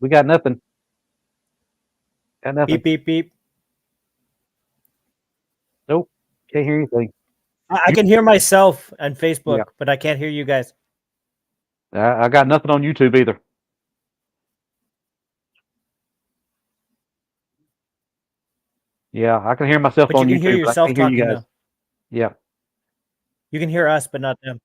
We got nothing. Got nothing. Beep, beep, beep. Nope. Can't hear anything. I can hear myself on Facebook, but I can't hear you guys. I got nothing on YouTube either. Yeah, I can hear myself But on you YouTube. can hear yourself I can't hear you talking guys. now. Yeah. You can hear us, but not them.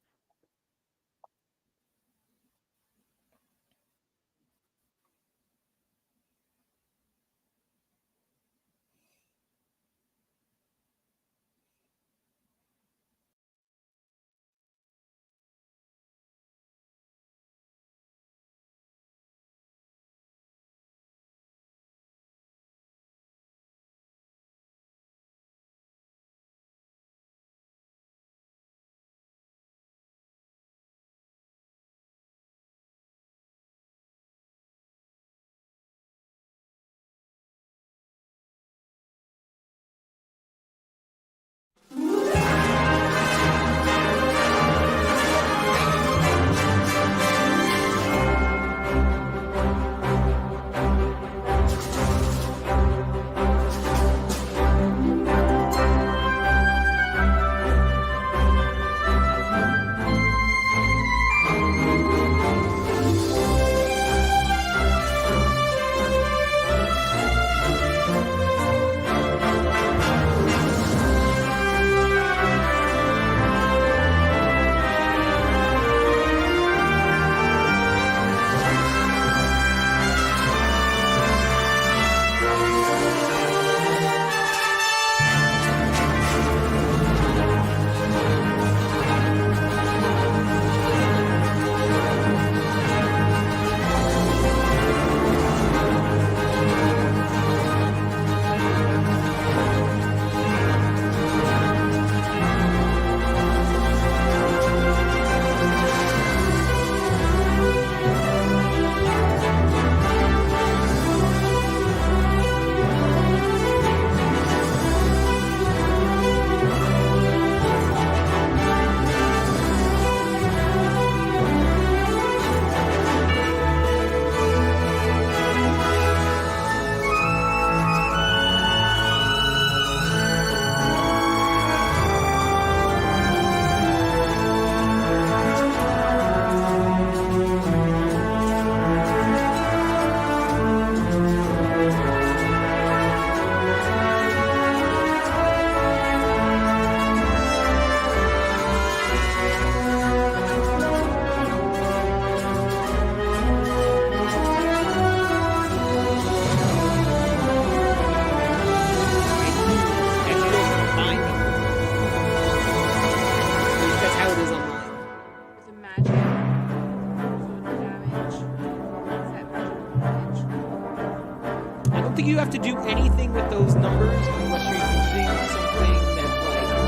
You have to do anything with those numbers unless you're using something that's that's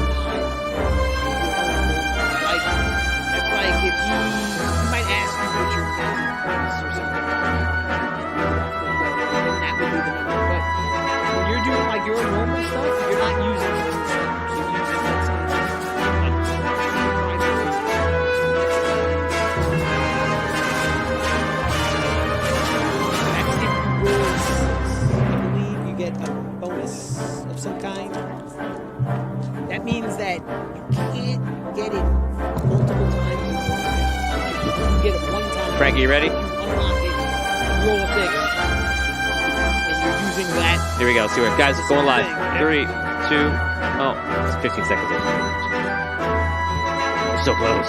like if you might ask you what your magic is or something like that, then that would be the number. But when you're doing like your normal stuff, you're not using those numbers. You're using that stuff. Get a bonus of some kind. That means that you can't get it multiple times. You can get it one time. Frankie, you ready? You unlock it, roll a thing, and you're using that. Here we go. See where guys going live. 3, 2. Oh, it's 15 seconds. We're so close.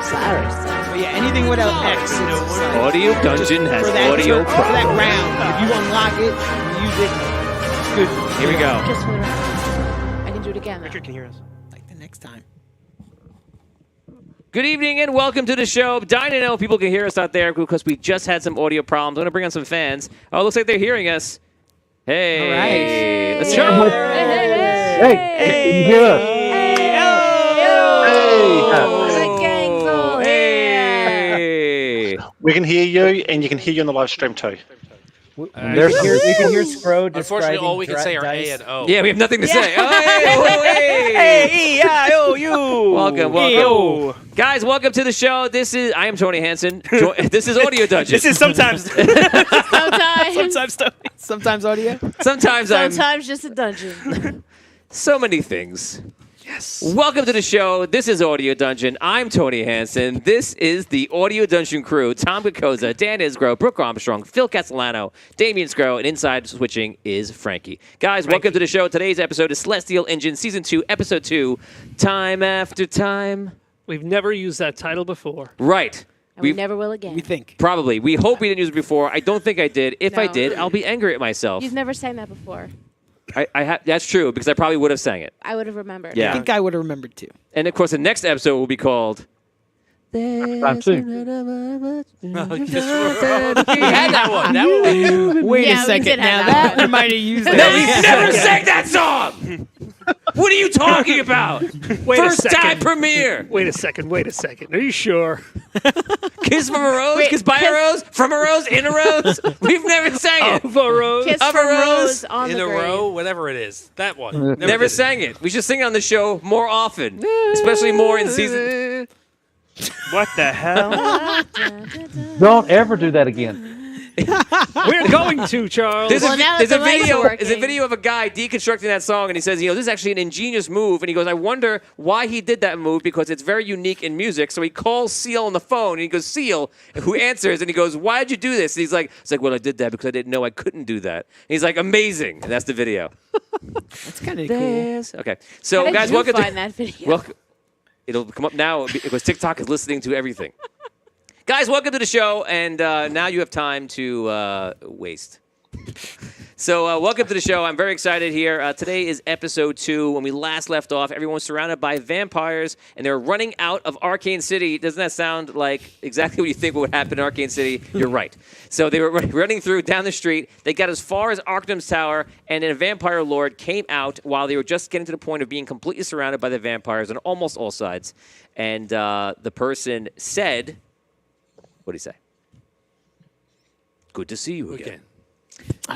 Cyrus. But yeah, anything without X. Audio Dungeon has audio for that round. If you unlock it, you use it. It's good. Here we go. Just for the round. I can do it again. Richard can hear us. Like the next time. Good evening and welcome to the show. Dying to know people can hear us out there because we just had some audio problems. I'm going to bring on some fans. Oh, it looks like they're hearing us. Hey. All right. Let's show them. Hey, can you hear us? We can hear you, and you can hear you on the live stream too. We there's can hear Scro describing Unfortunately, all we can say are dice. A and O. Yeah, we have nothing to say. Oh, hey. E-I-O-U. Welcome. Guys, welcome to the show. I am Tony Hansen. This is Audio Dungeon. This is sometimes. Sometimes audio. Sometimes just a dungeon. So many things. Yes. Welcome to the show. This is Audio Dungeon. I'm Tony Hansen. This is the Audio Dungeon crew. Tom Kokoza, Dan Isgro, Brooke Armstrong, Phil Castellano, Damian Scro, and inside switching is Frankie. Guys, welcome to the show. Today's episode is Celestial Engine, Season 2, Episode 2, Time After Time. We've never used that title before. Right. And we never will again. We think. Probably. We hope we didn't use it before. I don't think I did. If I No. did, I'll be angry at myself. You've never sang that before. That's true, because I probably would have sang it. I would have remembered. Yeah. I think I would have remembered too. And of course, the next episode will be called. Time too. We had that one. Wait Yeah, a we second. did Now have that that. we might have used No, that. we never sang that song. What are you talking about? Wait First a second. time premiere. Wait a second. Are you sure? Kiss from a rose, Wait, kiss by a rose, from a rose, in a rose. We've never sang it. Rose. Kiss Of a from rose Rose on In the a grave. row, whatever it is. That one. Never did it. sang it. We should sing it on the show more often, especially more in season. What the hell? Don't ever do that again. We're going to, Charles. There's, Well, now there's that a the lights video. are working. There's a video of a guy deconstructing that song, and he says, this is actually an ingenious move. And he goes, I wonder why he did that move because it's very unique in music. So he calls Seal on the phone, and he goes, Seal, who answers, and he goes, why did you do this? And he's like, well, I did that because I didn't know I couldn't do that. And he's like, amazing, and that's the video. That's kind of cool. Okay, so How did guys, you welcome find to. that video? Welcome. It'll come up now because TikTok is listening to everything. Guys, welcome to the show, and now you have time to waste. So welcome to the show. I'm very excited here. Today is episode 2. When we last left off, everyone was surrounded by vampires, and they're running out of Arcane City. Doesn't that sound like exactly what you think would happen in Arcane City? You're right. So they were running through down the street. They got as far as Arcanum's Tower, and then a vampire lord came out while they were just getting to the point of being completely surrounded by the vampires on almost all sides. And the person said... What did he say? Good to see you again.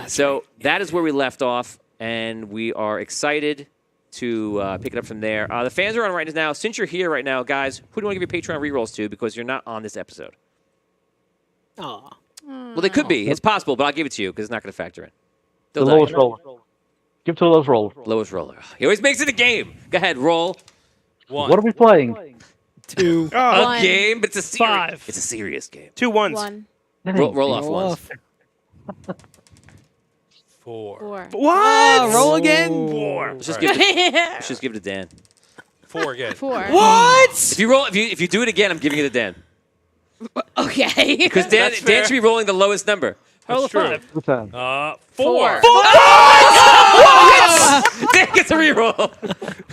So that is where we left off, and we are excited to pick it up from there. The fans are on right now. Since you're here right now, guys, who do you want to give your Patreon rerolls to because you're not on this episode? Aw. Well, they could be. It's possible, but I'll give it to you because it's not going to factor in. The lowest roller. Give it to the lowest roller. Lowest roller. He always makes it a game. Go ahead, roll. 1. What are we playing? 2. A One. game, but it's a serious. 5. It's a serious game. 2 ones. 1, Roll off Roll ones. off. 4. 4. What? Roll again. 4. Let's just give it to Dan. 4 again. 4. What? If you do it again, I'm giving it to Dan. Okay. Because Dan should be rolling the lowest number. Roll a true. 5. Good time. 4. Dan gets a reroll.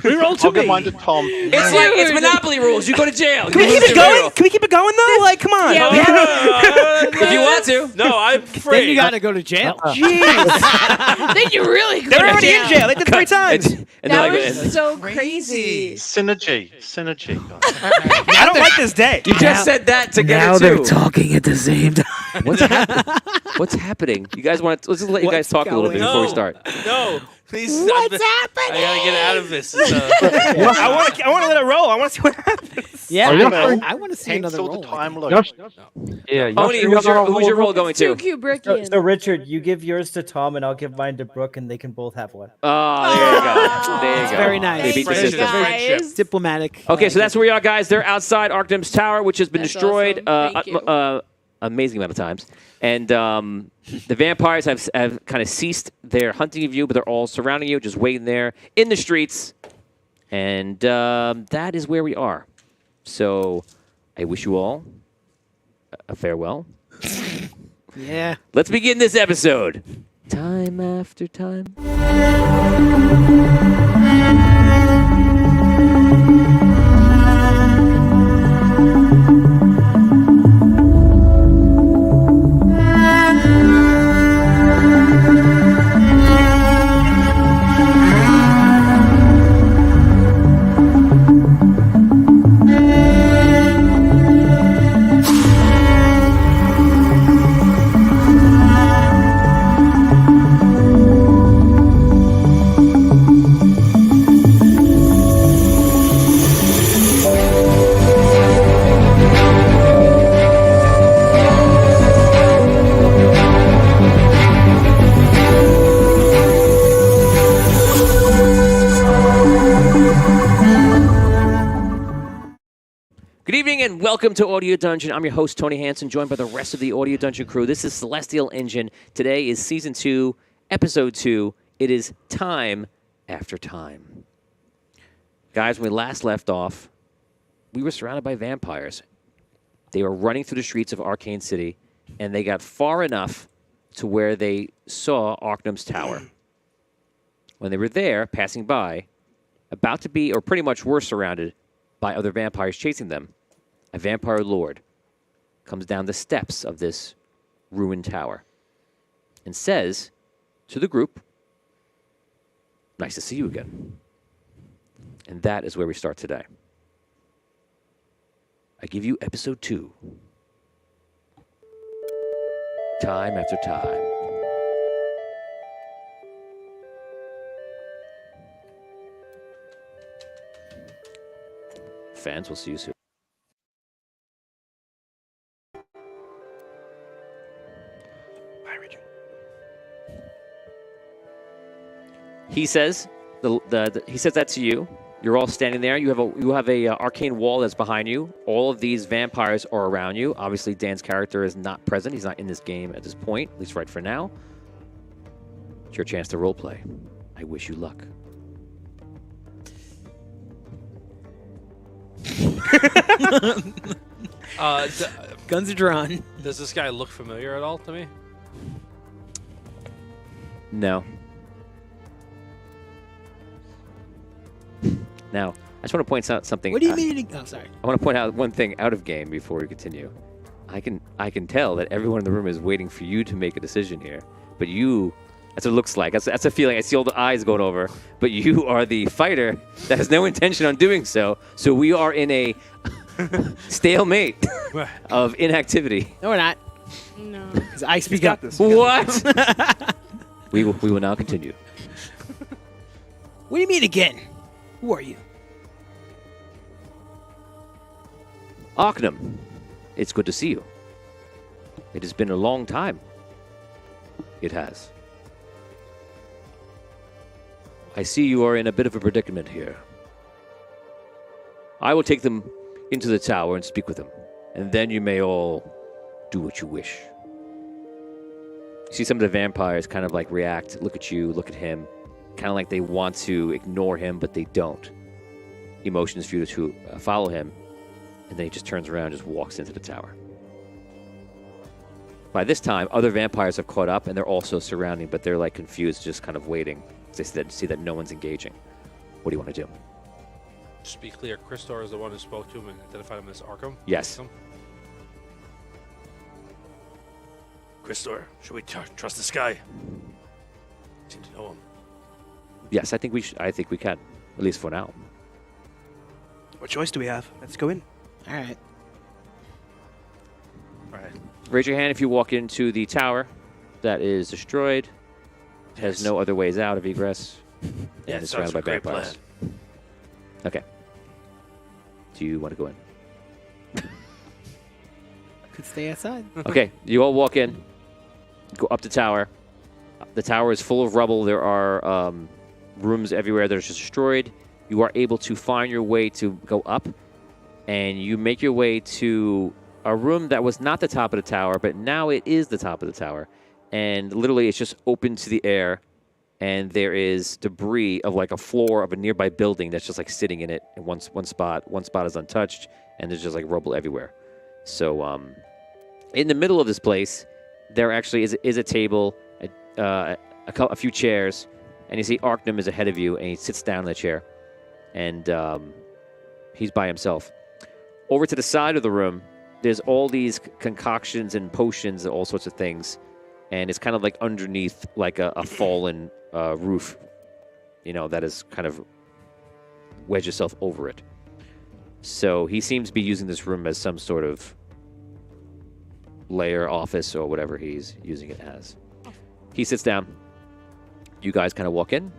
Reroll to I'll give me. mine to Tom. It's like it's Monopoly rules. You go to jail. Can we keep it going? Can we keep it going though? Like, come on. Yeah, If you want to. No, I'm free. Then you got to go to jail. Jeez. then you really go They're to already in jail. They did 3 times. And That then was so crazy. Synergy. I don't like this day. you just said that together too. talking at the same time. What's happening? You guys want to? Let's just let you guys talk a little bit before we start. No. Please. What's happening? I gotta get out of this. I want to let it roll. I want to see what happens. Yeah, Are you I want to see another Cancel roll. the time loop. Yeah. Oni, who's your roll going Two to? Kubrickian. So Richard, you give yours to Tom, and I'll give mine to Brooke, and they can both have one. Oh, there you go. There you go. Very nice. They beat the Thank you, system. guys. Diplomatic. Okay, so that's where we are, guys. They're outside Arcanum's Tower, which has been That's destroyed awesome. Thank you. amazing amount of times. And the vampires have kind of ceased their hunting of you, but they're all surrounding you, just waiting there in the streets. And that is where we are. So I wish you all a farewell. Yeah. Let's begin this episode. Time after time. Welcome to Audio Dungeon. I'm your host, Tony Hansen, joined by the rest of the Audio Dungeon crew. This is Celestial Engine. Today is Season 2, Episode 2. It is Time After Time. Guys, when we last left off, we were surrounded by vampires. They were running through the streets of Arcane City, and they got far enough to where they saw Arcanum's tower. When they were there, passing by, about to be, or pretty much were surrounded by other vampires chasing them, a vampire lord comes down the steps of this ruined tower and says to the group, "Nice to see you again." And that is where we start today. I give you Episode 2. Time After Time. Fans, we'll see you soon. Bye, Richard. He says, he says that to you. You're all standing there. You have a arcane wall that's behind you. All of these vampires are around you. Obviously, Dan's character is not present. He's not in this game at this point, at least right for now. It's your chance to roleplay. I wish you luck. Guns are drawn. Does this guy look familiar at all to me? No. Now, I just want to point out something. What do you mean? Oh, sorry. I want to point out one thing out of game before we continue. I can tell that everyone in the room is waiting for you to make a decision here. But you, that's what it looks like. That's a feeling. I see all the eyes going over. But you are the fighter that has no intention on doing so. So we are in a stalemate of inactivity. No, we're not. No. Because I speak up. What? we will now continue. What do you mean again? Who are you? Arcanum, it's good to see you. It has been a long time. It has. I see you are in a bit of a predicament here. I will take them into the tower and speak with them, and then you may all do what you wish. You see some of the vampires kind of like react, look at you, look at him, kind of like they want to ignore him, but they don't. He motions for you to follow him, and then he just turns around and just walks into the tower. By this time, other vampires have caught up, and they're also surrounding, but they're like confused, just kind of waiting. They see that no one's engaging. What do you want to do? Just be clear, Christor is the one who spoke to him and identified him as Arkham? Yes. Christor, should we trust this guy? Seem to know him. Yes, I think we can, at least for now. What choice do we have? Let's go in. All right. All right. Raise your hand if you walk into the tower that is destroyed. It has no other ways out of egress. And Yeah, it's sounds surrounded like by a great vampires. Okay. Do you want to go in? Could stay outside. Okay, you all walk in, go up the tower. The tower is full of rubble. There are rooms everywhere that are just destroyed. You are able to find your way to go up, and you make your way to a room that was not the top of the tower, but now it is the top of the tower. And literally, it's just open to the air, and there is debris of like a floor of a nearby building that's just like sitting in it in one spot. One spot is untouched, and there's just like rubble everywhere. So in the middle of this place, there actually is a table, a few chairs, and you see Arcanum is ahead of you, and he sits down in the chair, and he's by himself. Over to the side of the room, there's all these concoctions and potions and all sorts of things, and it's kind of like underneath like a fallen roof, that is kind of wedged itself over it. So he seems to be using this room as some sort of lair, office, or whatever he's using it as. He sits down. You guys kind of walk in.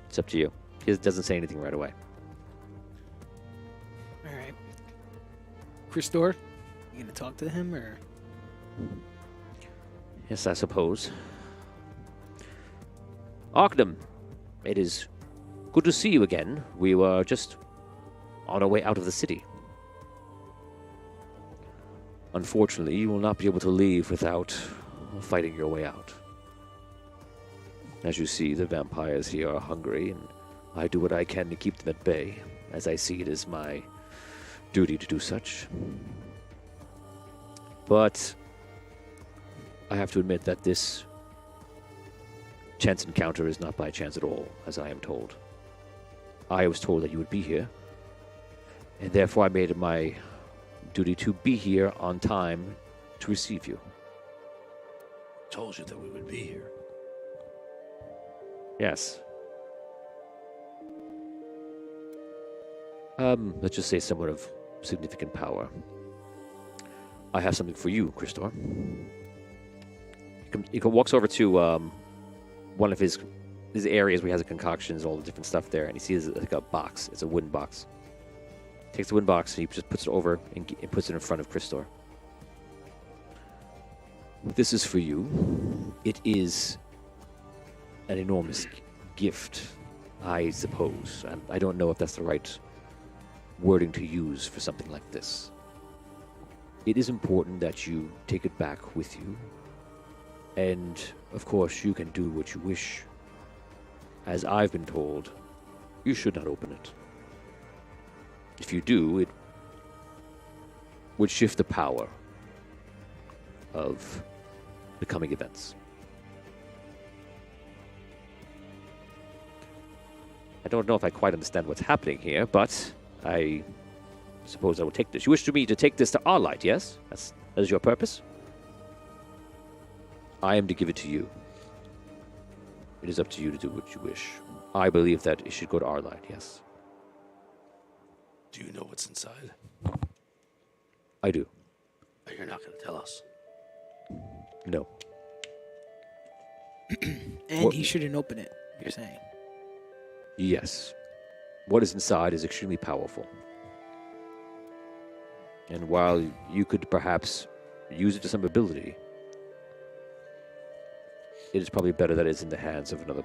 It's up to you. He doesn't say anything right away. All right. Christor, you gonna talk to him or? Yes, I suppose. Arcanum, it is good to see you again. We were just on our way out of the city. Unfortunately, you will not be able to leave without fighting your way out. As you see, the vampires here are hungry, and I do what I can to keep them at bay, as I see it as my duty to do such. But I have to admit that this chance encounter is not by chance at all, as I am told. I was told that you would be here, and therefore I made it my duty to be here on time to receive you. Told you that we would be here. Yes. Let's just say someone of significant power. I have something for you, Christor. He walks over to one of his areas where he has the concoctions, all the different stuff there, and he sees like a box. It's a wooden box. Takes the wooden box and he just puts it over and puts it in front of Christor. This is for you. It is an enormous gift, I suppose. And I don't know if that's the right wording to use for something like this. It is important that you take it back with you. And, of course, you can do what you wish. As I've been told, you should not open it. If you do, it would shift the power of the coming events. I don't know if I quite understand what's happening here, but I suppose I will take this. You wish me to take this to our light, yes? That is your purpose? I am to give it to you. It is up to you to do what you wish. I believe that it should go to our light, yes. Do you know what's inside? I do. But you're not going to tell us. No. And What- he shouldn't open it, you're saying. Yes. What is inside is extremely powerful. And while you could perhaps use it to some ability, it is probably better that it's in the hands of another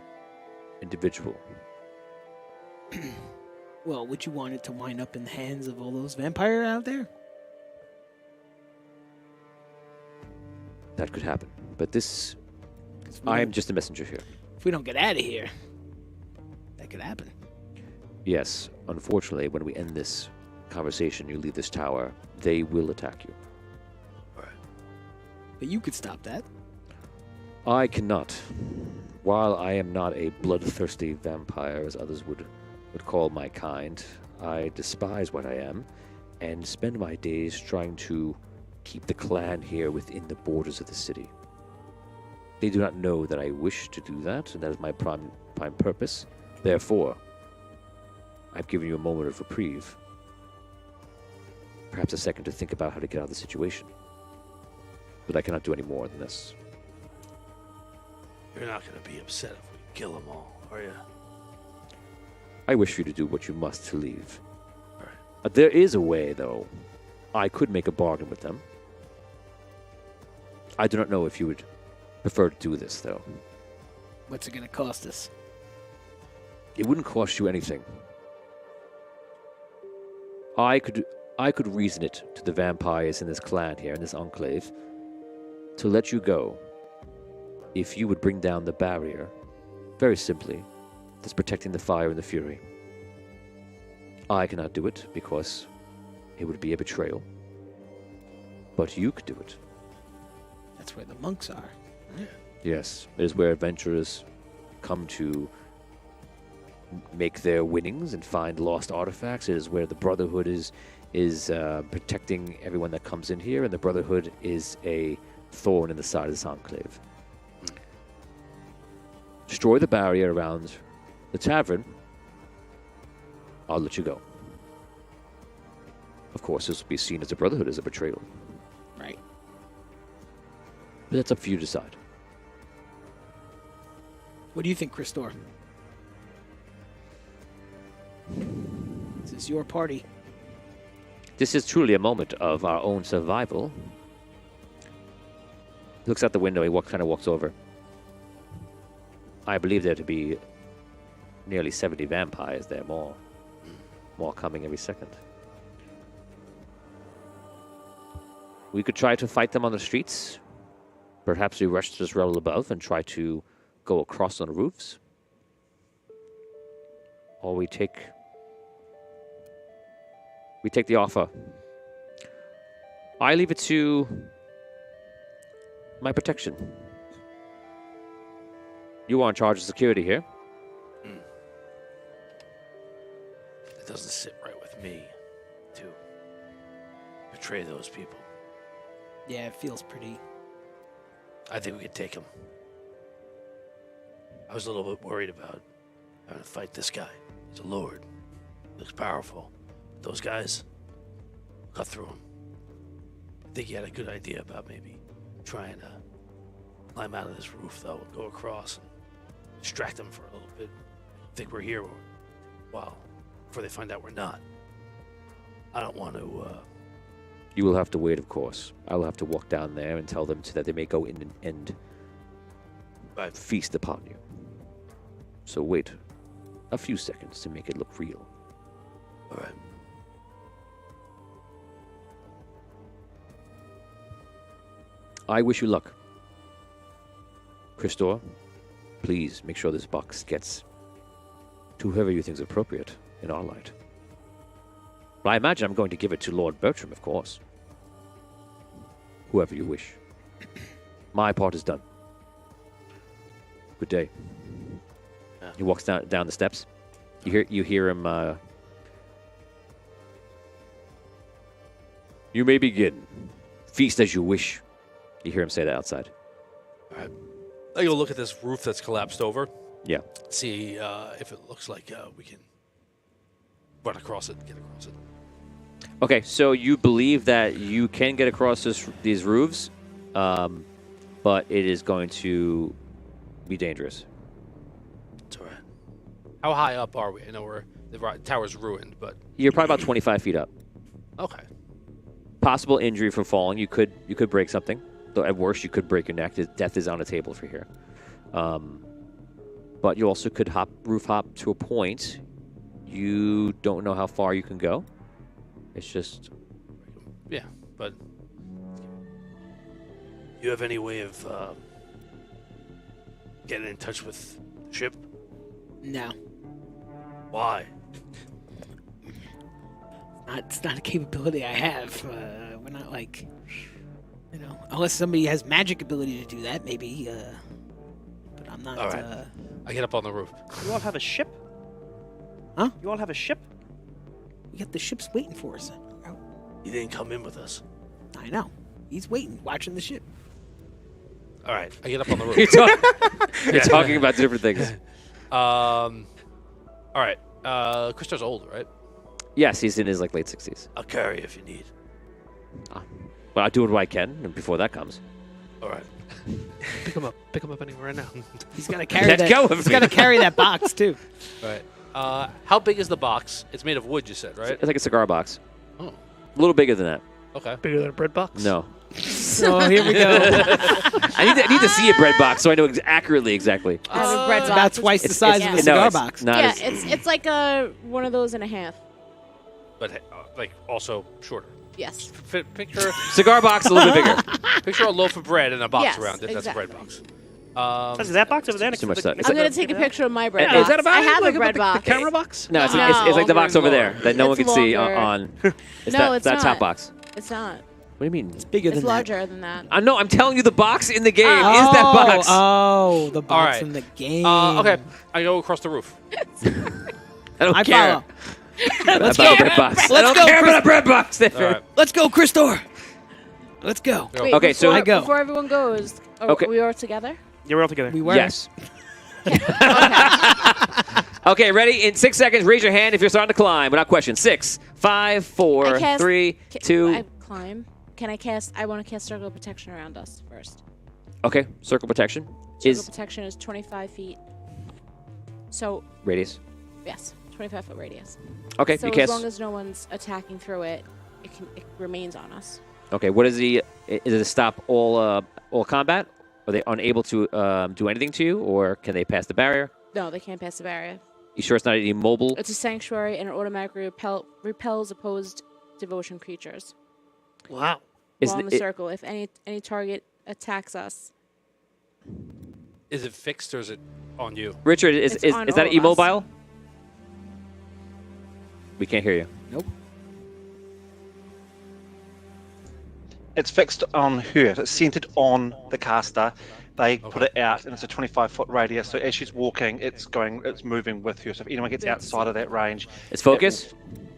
individual. Well, would you want it to wind up in the hands of all those vampires out there? That could happen. But this, 'Cause we I am don't- just a messenger here. If we don't get out of here, that could happen. Yes, unfortunately, when we end this conversation, you leave this tower, they will attack you. But you could stop that. I cannot. While I am not a bloodthirsty vampire, as others would call my kind, I despise what I am and spend my days trying to keep the clan here within the borders of the city. They do not know that I wish to do that, and that is my prime purpose. Therefore, I've given you a moment of reprieve. Perhaps a second to think about how to get out of the situation. But I cannot do any more than this. You're not going to be upset if we kill them all, are you? I wish for you to do what you must to leave. All right. There is a way, though. I could make a bargain with them. I do not know if you would prefer to do this, though. What's it going to cost us? It wouldn't cost you anything. I could reason it to the vampires in this clan here, in this enclave, to let you go if you would bring down the barrier, very simply, that's protecting the fire and the fury. I cannot do it because it would be a betrayal. But you could do it. That's where the monks are. Yes, it is where adventurers come to make their winnings and find lost artifacts. It is where the Brotherhood is protecting everyone that comes in here, and the Brotherhood is a thorn in the side of this enclave. Destroy the barrier around the tavern. I'll let you go. Of course, this will be seen as the Brotherhood as a betrayal. Right. But that's up for you to decide. What do you think, Christor? This is your party. This is truly a moment of our own survival. He looks out the window. He kind of walks over. I believe there to be nearly 70 vampires there, more coming every second. We could try to fight them on the streets. Perhaps we rush to this level above and try to go across on the roofs. Or we take the offer. I leave it to my protection. You are in charge of security here. It doesn't sit right with me to betray those people. Yeah, it feels pretty. I think we could take him. I was a little bit worried about having to fight this guy. He's a lord. He looks powerful. Those guys, cut through him. I think he had a good idea about maybe trying to climb out of this roof, though, and go across and distract them for a little bit. I think we're here a while before they find out we're not. I don't want to. You will have to wait, of course. I will have to walk down there and tell them that they may go in and feast upon you. So wait a few seconds to make it look real. All right. I wish you luck. Christor, please make sure this box gets to whoever you think is appropriate in our light. But I imagine I'm going to give it to Lord Bertram, of course. Whoever you wish. My part is done. Good day. Yeah. He walks down the steps. You hear him. You may begin. Feast as you wish. You hear him say that outside. All right. I go look at this roof that's collapsed over. Yeah. See if it looks like we can run across it, get across it. Okay, so you believe that you can get across these roofs, but it is going to be dangerous. It's all right. How high up are we? I know the tower's ruined, but You're probably about 25 feet up. okay. Possible injury from falling. You could break something. Though at worst, you could break your neck. Death is on the table for here. But you also could roof hop to a point. You don't know how far you can go. It's just... Yeah, but you have any way of getting in touch with the ship? No. Why? It's not a capability I have. We're not like, unless somebody has magic ability to do that, maybe. But I'm not. All right. I get up on the roof. You all have a ship? Huh? You all have a ship? We got the ships waiting for us. He didn't come in with us. I know. He's waiting, watching the ship. All right, I get up on the roof. You're talking about different things. All right. Christo's old, right? Yes, he's in his late 60s. I'll carry you if you need. But I'll do what I can before that comes. All right. Pick him up. Pick him up anywhere right now. He's got to carry Let's that. go with He's me. got to carry that box too. All right. How big is the box? It's made of wood, you said, right? It's like a cigar box. Oh, A little bigger than that. okay. Bigger than a bread box? No. So here we go. I need to see a bread box so I know accurately exactly. I have a bread It's box. about twice the It's- size yeah. of a No, cigar it's box. not Yeah, as- it's like one of those and a half. But like also shorter. Yes. Picture Cigar box a little bit bigger. picture a loaf of bread and a box Yes, around it. That's a bread exactly. box. Is that box over there? Too much Next stuff. to It's I'm like- going to take a picture of my bread Is box. that about I have like a bread the box. camera box? No, it's No. like the box over there Longer. that no one It's can see longer. on. It's No, it's that not. top box. It's not. What do you mean? Bigger It's than larger than that. I know. I'm telling you, the box in the game that. is that box. Oh, the box All right. in the game. Okay, I go across the roof. I don't I care follow. about go. a bread box. I Let's don't go, care Chris. about a bread box. There. All right. Let's go, Christor. Let's go. Wait, Okay, so- before, I go. before everyone goes, are Okay. we all together? Yeah, we're all together. We were. Yes. Okay. Okay, ready? In 6 seconds, raise your hand if you're starting to climb. Without question. 6, 5, 4, I cast- 3, 2. I climb. Can I cast? I want to cast circle of protection around us first. Okay, circle protection Circle is protection is 25 feet. So radius. yes, 25-foot radius. Okay, So you as cast. long as no one's attacking through it, it remains on us. Okay, what is the? Is it to stop all combat? Are they unable to do anything to you, or can they pass the barrier? No, they can't pass the barrier. You sure it's not any mobile? It's a sanctuary, and it automatically repels opposed devotion creatures. Wow. while in the circle. If any target attacks us. Is it fixed or is it on you? Richard, is It's on that all of us. immobile? We can't hear you. Nope. It's fixed on her. It's centered on the caster. They put it out, and it's a 25-foot radius. So as she's walking, it's moving with her. So if anyone gets outside of that range, It's focus?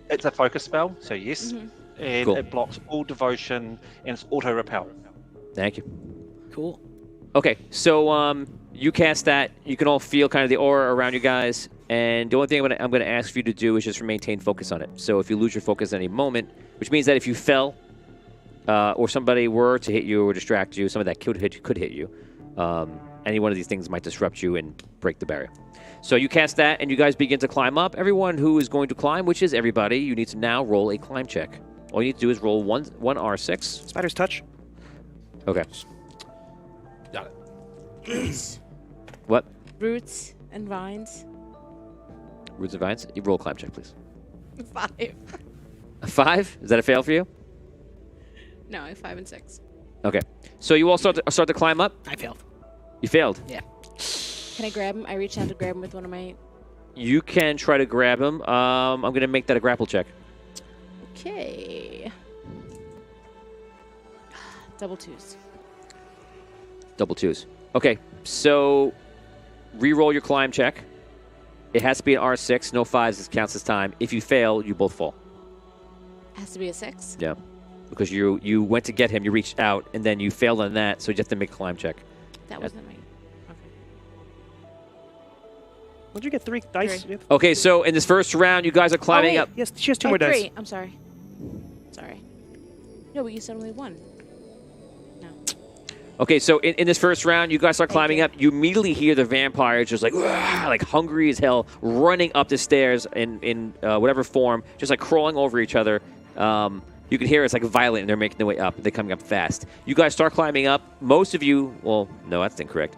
it's a focus spell. So yes, and Cool. it blocks all devotion and it's auto repel. Thank you. Cool. Okay, so you cast that. You can all feel kind of the aura around you guys, and the only thing I'm gonna ask for you to do is just maintain focus on it. So if you lose your focus at any moment, which means that if you fell, or somebody were to hit you or distract you, some of that could hit you. Any one of these things might disrupt you and break the barrier. So you cast that, and you guys begin to climb up. Everyone who is going to climb, which is everybody, you need to now roll a climb check. All you need to do is roll one R6. Spider's touch. Okay. Got it. Roots. What? Roots and vines. Roots and vines? You roll a climb check, please. 5. A 5? Is that a fail for you? No, 5 and 6. Okay. So you all start to climb up? I failed. You failed. Yeah. Can I grab him? I reach out to grab him with one of my... You can try to grab him. I'm going to make that a grapple check. Okay. Double 2s. Double 2s. Okay, so re-roll your climb check. It has to be an R6. No 5s. This counts as time. If you fail, you both fall. Has to be a 6? Yeah. Because you went to get him, you reached out, and then you failed on that, so you have to make a climb check. That wasn't my... What'd you get? 3 dice? Three. Okay, so in this first round, you guys are climbing up. Yes, she has 2 more dice. 3. I'm sorry. Sorry. No, but you said only 1. No. Okay, so in this first round, you guys start climbing up. You immediately hear the vampires just like hungry as hell, running up the stairs in whatever form, just like crawling over each other. You can hear it's like violent, and they're making their way up. They're coming up fast. You guys start climbing up. Most of you, well, no, that's incorrect.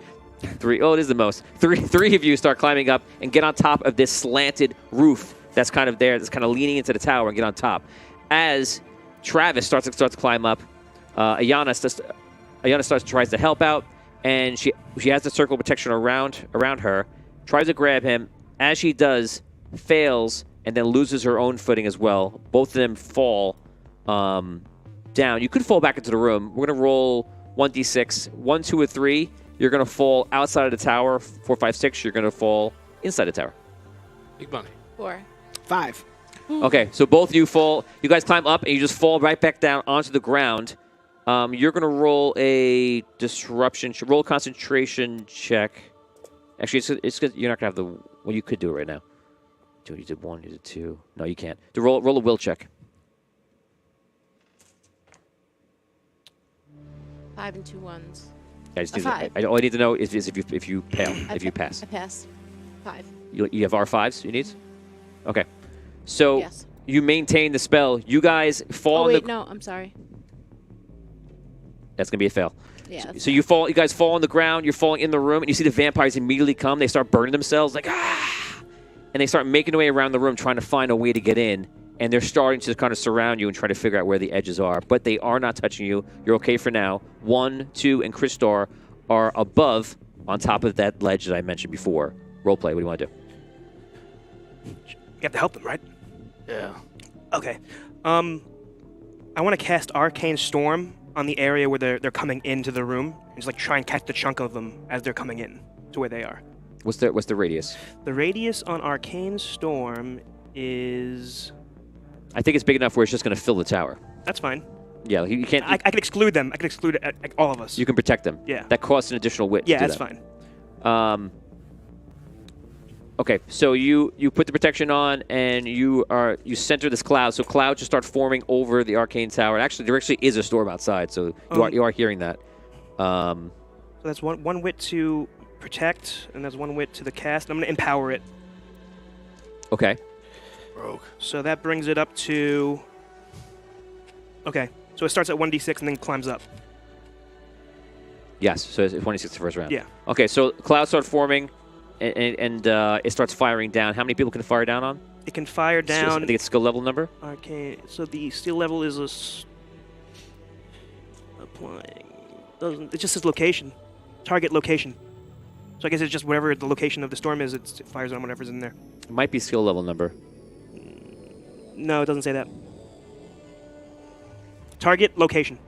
3. Oh, it is the most. Three of you start climbing up and get on top of this slanted roof that's kind of there, that's kind of leaning into the tower, and get on top. As Travis starts to climb up, Ayana tries to help out, and she has the circle of protection around her, tries to grab him. As she does, fails, and then loses her own footing as well. Both of them fall down. You could fall back into the room. We're going to roll 1d6. 1, 2, or 3. You're going to fall outside of the tower. 4, 5, 6. You're going to fall inside the tower. Big money. 4. 5. Okay, so both of you fall. You guys climb up, and you just fall right back down onto the ground. You're going to roll a disruption. Roll a concentration check. Actually, it's good. You're not going to have the... Well, you could do it right now. You did 1, you did 2. No, you can't. Roll a will check. 5 and 2 1s. I just A need 5. all I need to know is if you fail, if you pass. I pass. 5. You have R5s you need? Okay. So Yes. you maintain the spell. You guys fall Oh, on wait, the... no, I'm sorry. That's going to be a fail. Yeah. So you guys fall on the ground, you're falling in the room, and you see the vampires immediately come. They start burning themselves, like, ah! And they start making their way around the room, trying to find a way to get in. And they're starting to kind of surround you and try to figure out where the edges are. But they are not touching you. You're okay for now. 1, 2, and Christor are above, on top of that ledge that I mentioned before. Roleplay, what do you want to do? You have to help them, right? Yeah. Okay. I want to cast Arcane Storm on the area where they're coming into the room. And just like try and catch the chunk of them as they're coming in to where they are. What's the radius? The radius on Arcane Storm is... I think it's big enough where it's just going to fill the tower. That's fine. Yeah, you can't... I can exclude them. I can exclude all of us. You can protect them. Yeah. That costs an additional wit. Yeah, to do that's that. fine. Okay, so you put the protection on, and you center this cloud. So clouds just start forming over the arcane tower. Actually, there actually is a storm outside, so you are hearing that. So that's one wit to protect, and that's 1 wit to the cast. I'm going to empower it. Okay. Rogue. So that brings it up to... Okay, so it starts at 1d6 and then climbs up. Yes, so it's 26 the first round. Yeah. Okay, so clouds start forming, and it starts firing down. How many people can it fire down on? It can fire down... I think it's skill level number. Okay, so the skill level is Applying. Doesn't. It just says location. Target location. So I guess it's just whatever the location of the storm is. It fires on whatever's in there. It might be skill level number. No, it doesn't say that. Target location.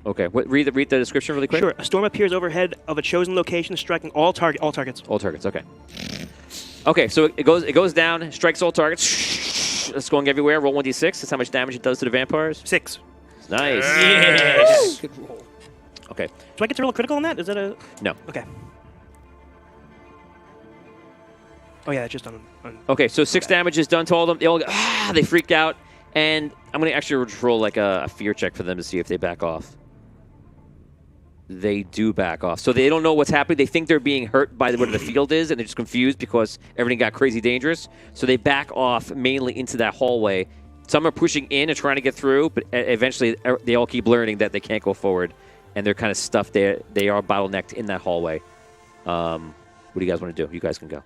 Okay. Read the description really quick. Sure. A storm appears overhead of a chosen location, striking all targets. All targets. Okay. Okay. So it goes down, strikes all targets. It's going everywhere. Roll 1d6. That's how much damage it does to the vampires. 6. Nice. Yes. Good roll. Okay. Do I get to roll a critical on that? Is that a... No. Okay. Oh, yeah, it's just on... Okay, so 6 damage is done to all of them. They all go, they freaked out. And I'm going to actually just roll like a fear check for them to see if they back off. They do back off. So they don't know what's happening. They think they're being hurt by where the field is, and they're just confused because everything got crazy dangerous. So they back off mainly into that hallway. Some are pushing in and trying to get through, but eventually they all keep learning that they can't go forward. And they're kind of stuffed there. They are bottlenecked in that hallway. What do you guys want to do? You guys can go.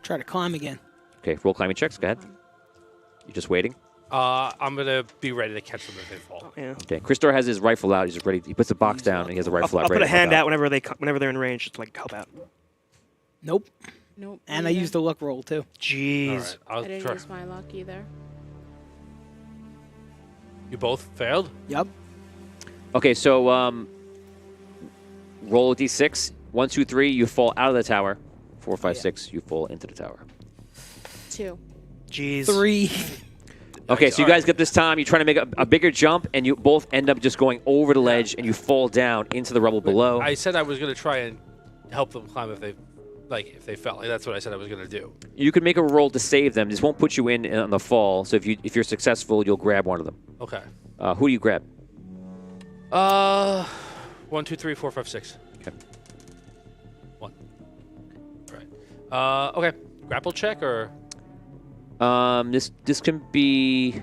Try to climb again. Okay, roll climbing checks. Go ahead. You're just waiting? I'm going to be ready to catch them if they fall. Yeah. Okay, Christor has his rifle out. He's just ready. He puts the box down, and he has a rifle out. I'll put ready a to help hand out out whenever they're in range, just to like help out. Nope. Nope. And I neither. used the luck roll too. Jeez. All right, I'll I didn't try. use my luck either. You both failed? Yep. Okay, so roll a d6. 1, 2, 3, you fall out of the tower. 4, 5, 6, you fall into the tower. 2. Jeez. 3. Okay, so you guys get this time. You're trying to make a bigger jump, and you both end up just going over the ledge, and you fall down into the rubble below. I said I was going to try and help them climb if they fell. Like, that's what I said I was going to do. You can make a roll to save them. This won't put you in on the fall. So if you're successful, you'll grab one of them. Okay. Who do you grab? 1, 2, 3, 4, 5, 6. Okay. 1. All right. Okay. Grapple check or? This can be.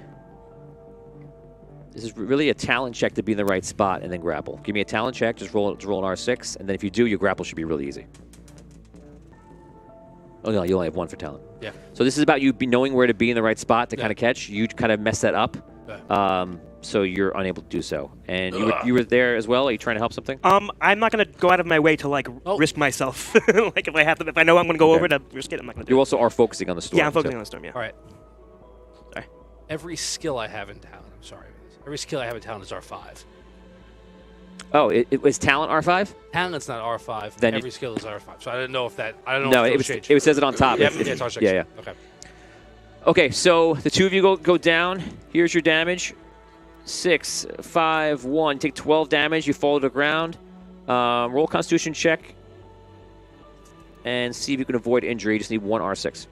This is really a talent check to be in the right spot and then grapple. Give me a talent check. Just roll an R6, and then if you do, your grapple should be really easy. Oh no, you only have 1 for talent. Yeah. So this is about you knowing where to be in the right spot to kind of catch. You kind of mess that up, so you're unable to do so. And you were there as well. Are you trying to help something? I'm not gonna go out of my way to like risk myself. Like if I know I'm gonna go over to risk it, I'm not gonna do You it. also are focusing on the storm. Yeah, I'm focusing too. on the storm. Yeah. All right. Sorry. Every skill I have in talent. I'm sorry. Every skill I have in talent is R5. Oh, it was talent R5? Talent's not R5. Then every skill is R5. So I didn't know if that. I don't know. No, if it says it on top. Yeah, it's R6. Yeah. Okay. Okay, so the two of you go down. Here's your damage. 6, 5, 1. Take 12 damage. You fall to the ground. Roll a Constitution check. And see if you can avoid injury. You just need 1 R6.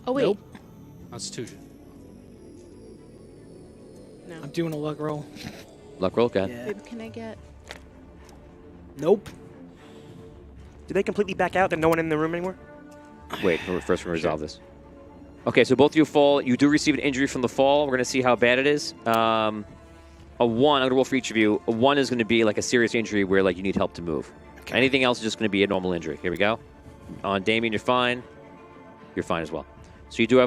Oh, wait. Nope. Constitution. No. I'm doing a luck roll. Luck roll, go ahead. Yeah. Babe, can I get... Nope. Did they completely back out? There's no one in the room anymore? Wait, first we're going to resolve this. Okay, so both of you fall. You do receive an injury from the fall. We're going to see how bad it is. A 1, I'm going to roll for each of you. A 1 is going to be like a serious injury where like you need help to move. Okay. Anything else is just going to be a normal injury. Here we go. On Damien, you're fine. You're fine as well. So you do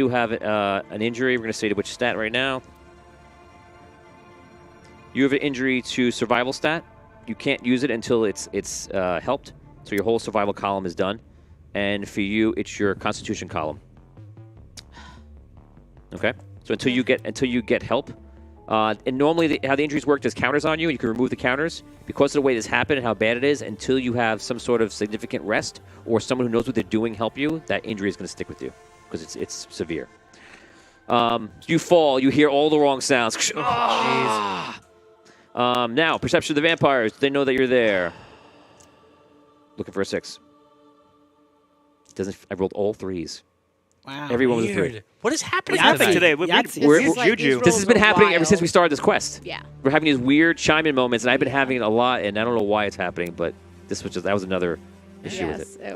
have an injury. We're going to say to which stat right now. You have an injury to survival stat. You can't use it until it's helped. So your whole survival column is done. And for you, it's your Constitution column. Okay. So until you get help, and normally how the injuries work, there's counters on you, and you can remove the counters. Because of the way this happened and how bad it is, until you have some sort of significant rest or someone who knows what they're doing help you, that injury is going to stick with you because it's severe. You fall. You hear all the wrong sounds. Oh, jeez. Now, perception of the vampires. They know that you're there. Looking for a 6. I rolled all 3s. Wow. Everyone was a 3. Weird. What is happening What's happening tonight? today? We're- This is like, Juju. these This has been rolls are happening ever since we wild. started this quest. Yeah. We're having these weird chime-in moments, and I've been having it a lot, and I don't know why it's happening, but that was another issue with it. Yes, it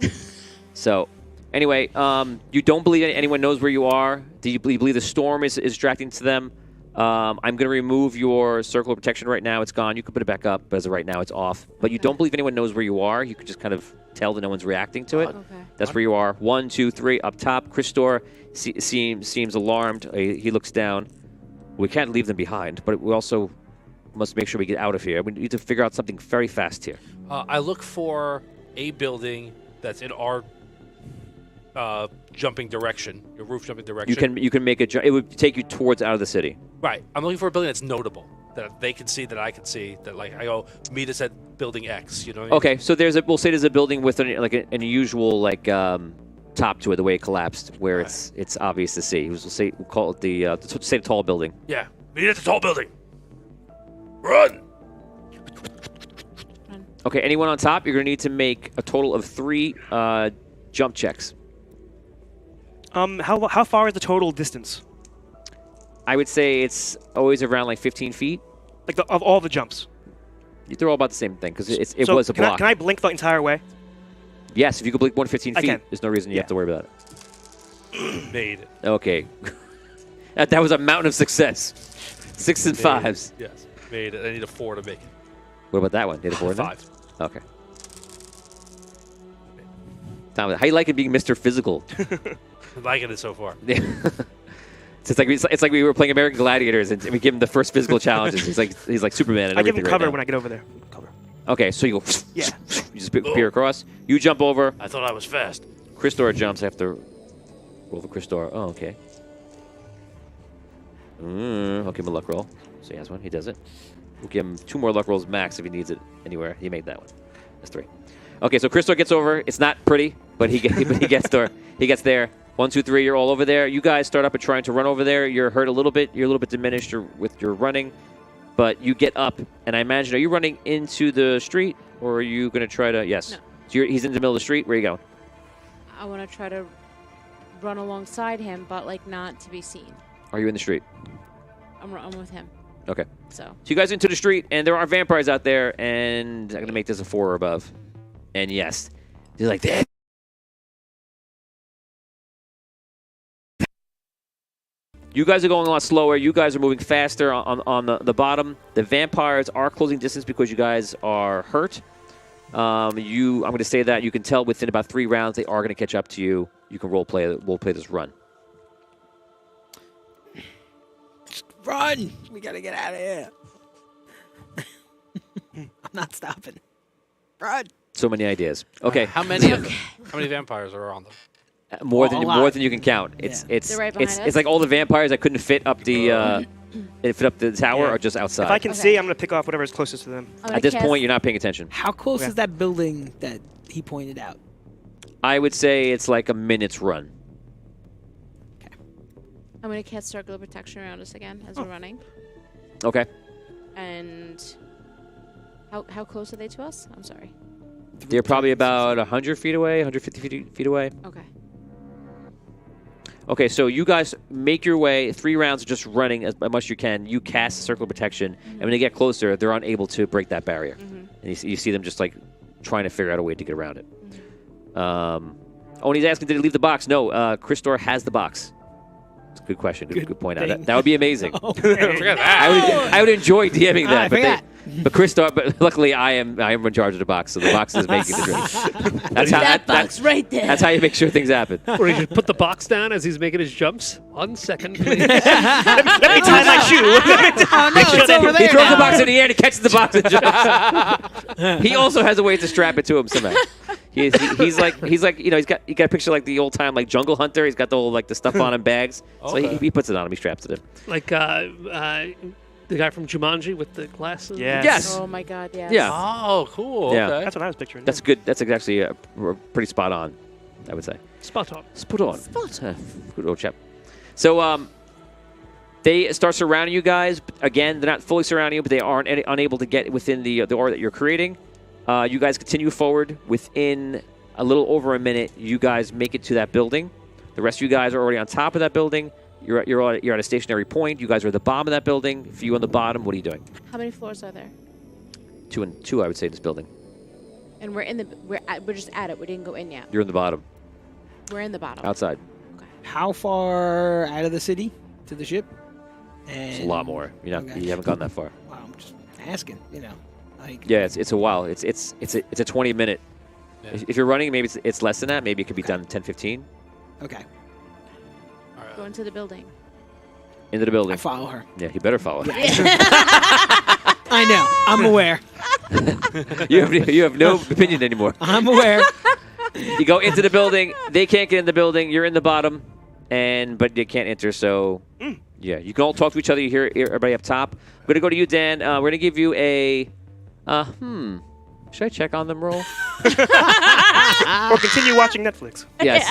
was. So, anyway, you don't believe anyone knows where you are. Do you believe the storm is distracting to them? I'm going to remove your circle of protection right now. It's gone. You can put it back up, but as of right now, it's off. But you don't believe anyone knows where you are. You can just kind of tell that no one's reacting to it. Okay. That's where you are. 1, 2, 3, up top. Christor seems alarmed. He looks down. We can't leave them behind, but we also must make sure we get out of here. We need to figure out something very fast here. I look for a building that's in our jumping direction, your roof jumping direction. You can make a jump. It would take you towards out of the city. Right. I'm looking for a building that's notable, that they can see, that I can see, that like I go meet us at building X. You know what I mean? Okay, so we'll say there's a building with an unusual top to it, the way it collapsed, where it's obvious to see. We'll call it the tall building. Yeah. Meet at the tall building. Run. Okay, anyone on top, you're going to need to make a total of 3 jump checks. How far is the total distance? I would say it's always around like 15 feet. Like of all the jumps? They're all about the same thing, because it So was a block. Can I blink the entire way? Yes, if you could blink more than 15 I feet, can. there's no reason you have to worry about it. Made it. Okay. that was a mountain of success. 6 and 5s. Yes. Made it. I need a 4 to make it. What about that one? Did a 4 then? 5. Okay. Tom, how you like it being Mr. Physical? I'm liking it so far. It's like we were playing American Gladiators and we give him the first physical challenges. He's like Superman and I give everything him cover right now. when I get over there. Cover. Okay, so you go. Yeah. You just peer across. You jump over. I thought I was fast. Christor jumps after. Roll for Christor. Oh, okay. I'll give him a luck roll. So he has one. He does it. We'll give him 2 more luck rolls max if he needs it anywhere. He made that one. That's 3. Okay, so Christor gets over. It's not pretty, but he gets there. He gets there. 1, 2, 3. You're all over there. You guys start up and trying to run over there. You're hurt a little bit. You're a little bit diminished with your running, but you get up. And I imagine, are you running into the street, or are you going to try to? Yes. No. So he's in the middle of the street. Where are you going? I want to try to run alongside him, but like not to be seen. Are you in the street? I'm with him. Okay. So you guys into the street, and there are vampires out there, and I'm going to make this a 4 or above. And yes, they're like that. You guys are going a lot slower. You guys are moving faster on the bottom. The vampires are closing distance because you guys are hurt. I'm going to say that you can tell within about 3 rounds they are going to catch up to you. You can role play this run. Run! We gotta get out of here. I'm not stopping. Run! So many ideas. Okay. How many vampires are on them? More than you can count. It's They're right behind it's like all the vampires that couldn't fit up the tower are just outside. If I can see, I'm gonna pick off whatever's closest to them. At this point, you're not paying attention. How close is that building that he pointed out? I would say it's like a minute's run. I'm going to cast Circle of Protection around us again as we're running. Okay. And how close are they to us? I'm sorry. They're probably about 100 feet away, 150 feet away. Okay. Okay, so you guys make your way. 3 rounds of just running as much as you can. You cast the Circle of Protection, and when they get closer, they're unable to break that barrier. And you see them just like trying to figure out a way to get around it. And he's asking, did he leave the box? No, Christor has the box. It's a good question. Good point out. That would be amazing. I would enjoy DMing that. But Christor, but luckily I am in charge of the box, so the box is making the drink. That box right there. That's how you make sure things happen. Or he should put the box down as he's making his jumps. 1 second, please. Let me tie my shoe. Oh no, it's over there. He throws now. the box in the air and he catches the box and jumps. He also has a way to strap it to him somehow. He's like you got a picture like the old time like jungle hunter. He's got the whole like the stuff on him bags. So he puts it on him. He straps it in. Like the guy from Jumanji with the glasses. Yes. Oh my God, yes. Yeah. Oh, cool. Yeah. Okay. That's what I was picturing. That's good. That's actually pretty spot on, I would say. Spot on. Spot on. Good old chap. So they start surrounding you guys. Again, they're not fully surrounding you, but they aren't unable to get within the aura that you're creating. You guys continue forward. Within a little over a minute, you guys make it to that building. The rest of you guys are already on top of that building. You're at a stationary point. You guys are at the bottom of that building. For you on the bottom, what are you doing? How many floors are there? 2 and 2, I would say, in this building. And we're just at it. We didn't go in yet. You're in the bottom. We're in the bottom. Outside. How far out of the city to the ship? It's a lot more. You haven't gone that far. Well, I'm just asking. Like. Yeah, it's a while. It's a 20-minute. Yeah. If you're running, maybe it's less than that. Maybe it could be done in 10, 15. Okay. Go into the building. Into the building. I follow her. Yeah, you better follow. I know. I'm aware. you have no opinion anymore. I'm aware. You go into the building. They can't get in the building. You're in the bottom, but they can't enter. So, yeah, you can all talk to each other. You hear everybody up top. I'm going to go to you, Dan. We're going to give you a, should I check on them roll? Or continue watching Netflix. Yes.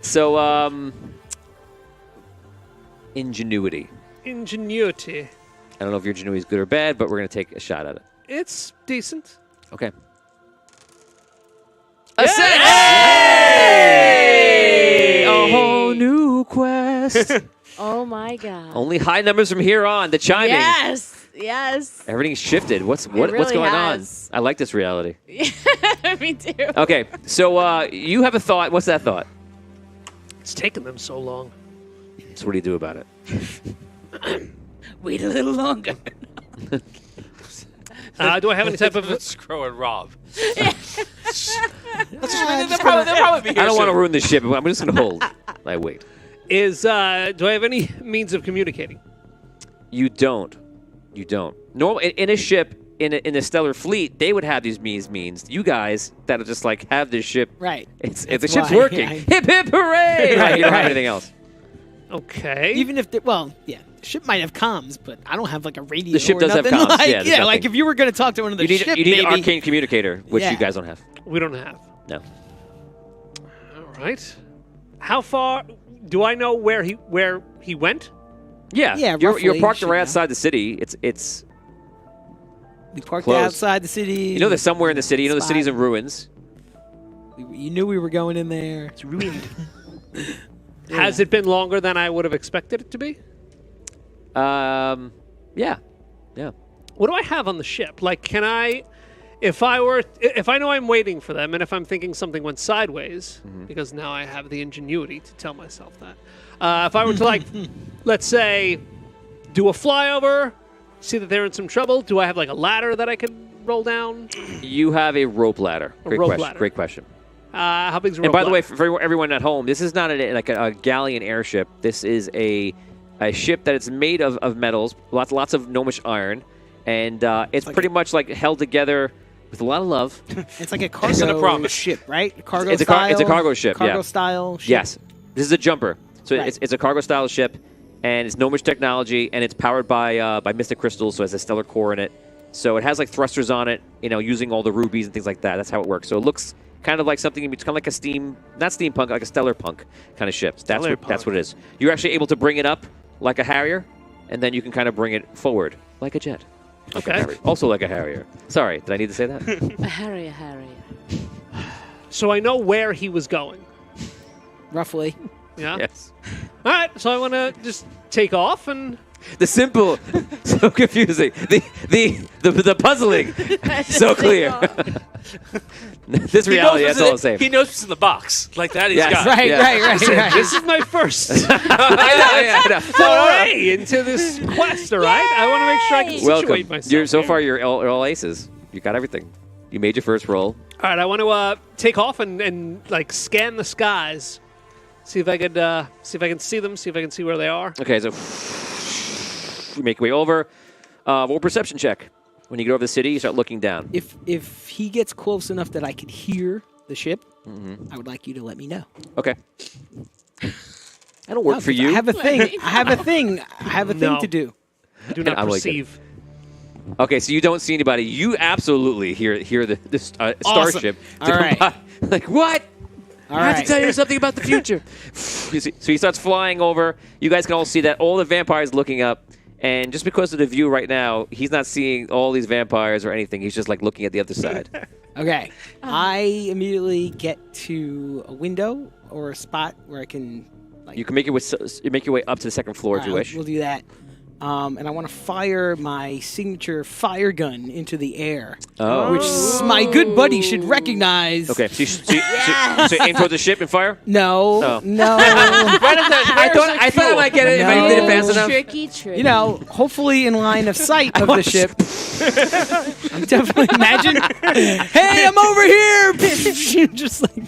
So, ingenuity. Ingenuity. I don't know if your ingenuity is good or bad, but we're going to take a shot at it. It's decent. Okay. Hey! A whole new quest. Oh my God. Only high numbers from here on. The chiming. Yes. Everything's shifted. What's really going has. on? I like this reality. Me too. Okay, so you have a thought. What's that thought? It's taken them so long. So what do you do about it? Wait a little longer. Do I have any type of... Screw and Rob. They'll probably be here I don't want to soon. ruin this ship. I'm just going to hold. I wait. Do I have any means of communicating? You don't. Normal in a ship in a stellar fleet, they would have these means. You guys that'll just like have this ship. Right. It's That's the ship's why, working. yeah. Hip hip hooray! Right, You don't have right. anything else. Okay. Even if, the ship might have comms, but I don't have like a radio. The ship or does have nothing. comms, Like, yeah, there's like nothing. if you were going to talk to one of the You ship, need an maybe. arcane communicator, which Yeah. you guys don't have. We don't have. No. All right. How far... Do I know where he went? Yeah. Yeah, You're roughly, parked you right should outside the city. It's. We parked close. outside the city. You know, there's somewhere in the city. You know, the city's in ruins. You knew we were going in there. It's ruined. Has it been longer than I would have expected it to be? Yeah. What do I have on the ship? Like, can I, if I know I'm waiting for them, and if I'm thinking something went sideways, because now I have the ingenuity to tell myself that, if I were to like, let's say, do a flyover, see that they're in some trouble, do I have like a ladder that I could roll down? You have a rope ladder. Great rope question. ladder. Great question. How big's a rope And by the way, ladder? for everyone at home, this is not a galleon airship. This is a ship that is made of metals, lots of gnomish iron, and it's pretty much like held together with a lot of love. It's like a It's an cargo promise. ship, right? Cargo It's a style. cargo ship, Cargo yeah. style ship. Yes, this is a jumper. So Right. it's a cargo style ship, and it's gnomish technology, and it's powered by mystic crystals, so it has a stellar core in it. So it has like thrusters on it, using all the rubies and things like that. That's how it works. So it looks kind of like something. It's kind of like not steampunk, like a stellar punk kind of ship. That's what it is. You're actually able to bring it up like a Harrier, and then you can kind of bring it forward like a jet. Like a Okay. Harrier. Also like a Harrier. Sorry, did I need to say that? A Harrier. So I know where he was going. Roughly. Yeah. Yes. All right. So I want to just take off and. The simple, so confusing. The puzzling, so clear. This reality, that's all I'm saying. He knows what's in the box. Like that, he's Yes. got. Right, Yeah. right. This is my first I know. foray into this quest. All right. I want to make sure I can situate Welcome. myself. So here. far, you're all aces. You got everything. You made your first roll. All right, I want to take off and like scan the skies, see if I can see them, see if I can see where they are. Okay, so we make your way over. Roll perception check. When you get over the city, you start looking down. If he gets close enough that I could hear the ship, I would like you to let me know. Okay. That'll work No, for 'cause you. I have a thing. I have a thing. I have a thing No. to do. I do not I'm like it. perceive. Okay, so you don't see anybody. You absolutely hear the starship. All right. Like, what? All I have right. to tell you something about the future. So he starts flying over. You guys can all see that all the vampires looking up. And just because of the view right now, he's not seeing all these vampires or anything. He's just like looking at the other side. Okay. I immediately get to a window or a spot where I can. Like, You can make your way up to the second floor if you all right, wish. We'll do that. and I want to fire my signature fire gun into the air, Oh. which my good buddy should recognize. Okay, so you aim towards the ship and fire? No, Oh. no. I thought I might get it if I did it fast enough. Tricky. You know, hopefully in line of sight of the ship. I'm definitely imagine. Hey, I'm over here! Just like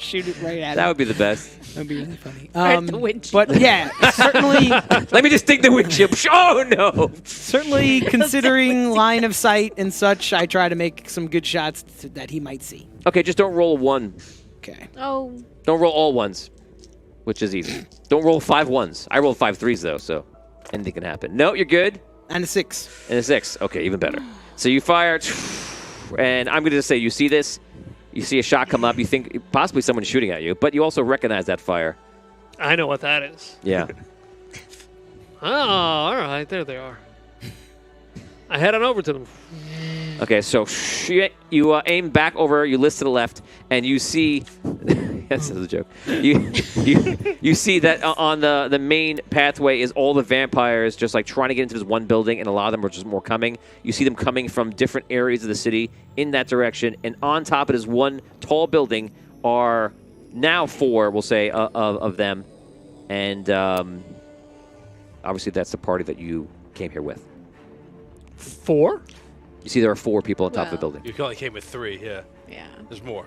shoot it right at That him. would be the best. That'd be really funny. At the windshield. But yeah, certainly, Let me just dig the windshield. Oh no! certainly considering line of sight and such, I try to make some good shots that he might see. Okay, just don't roll a 1. Okay. Oh. Don't roll all 1s, which is easy. Don't roll 5 1s. I rolled 5 3s though, so anything can happen. No, you're good. And a 6. And a 6. Okay, even better. So you fire, and I'm going to just say you see this. You see a shot come up. You think possibly someone's shooting at you, but you also recognize that fire. I know what that is. Yeah. Oh, all right. There they are. I head on over to them. Okay, so you aim back over. You list to the left, and you see. This is a joke. You see that on the main pathway is all the vampires just like trying to get into this one building, and a lot of them are just more coming. You see them coming from different areas of the city in that direction, and on top of this one tall building are now 4, we'll say, of them, and obviously that's the party that you came here with. 4? You see there are 4 people on top of the building. You only came with 3, yeah. Yeah. There's more.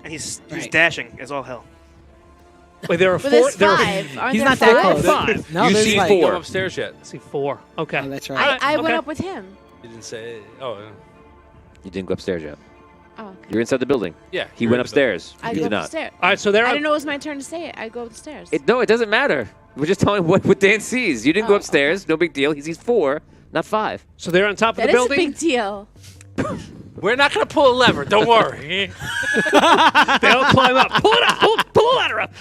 And he's Right. dashing as all hell. Wait, there are But 4. there's There are 5. Aren't He's there not that 5? close. 5. No, You there's see like, You 4. go upstairs yet? I see 4. Okay. Oh, that's right. I went Okay. up with him. You didn't say. Oh, yeah. You didn't go upstairs yet. Oh, okay. You're inside the building. Yeah. He you're went in the building. upstairs. I You go did not. upstairs. All right, so they're I on. didn't know it was my turn to say it. I go upstairs. No, it doesn't matter. We're just telling what Dan sees. You didn't go Oh, upstairs. No big deal. He sees 4, not 5. So they're on top of That the is a building. big deal. We're not going to pull a lever. Don't worry. They'll climb up. Pull it up. Pull the ladder up.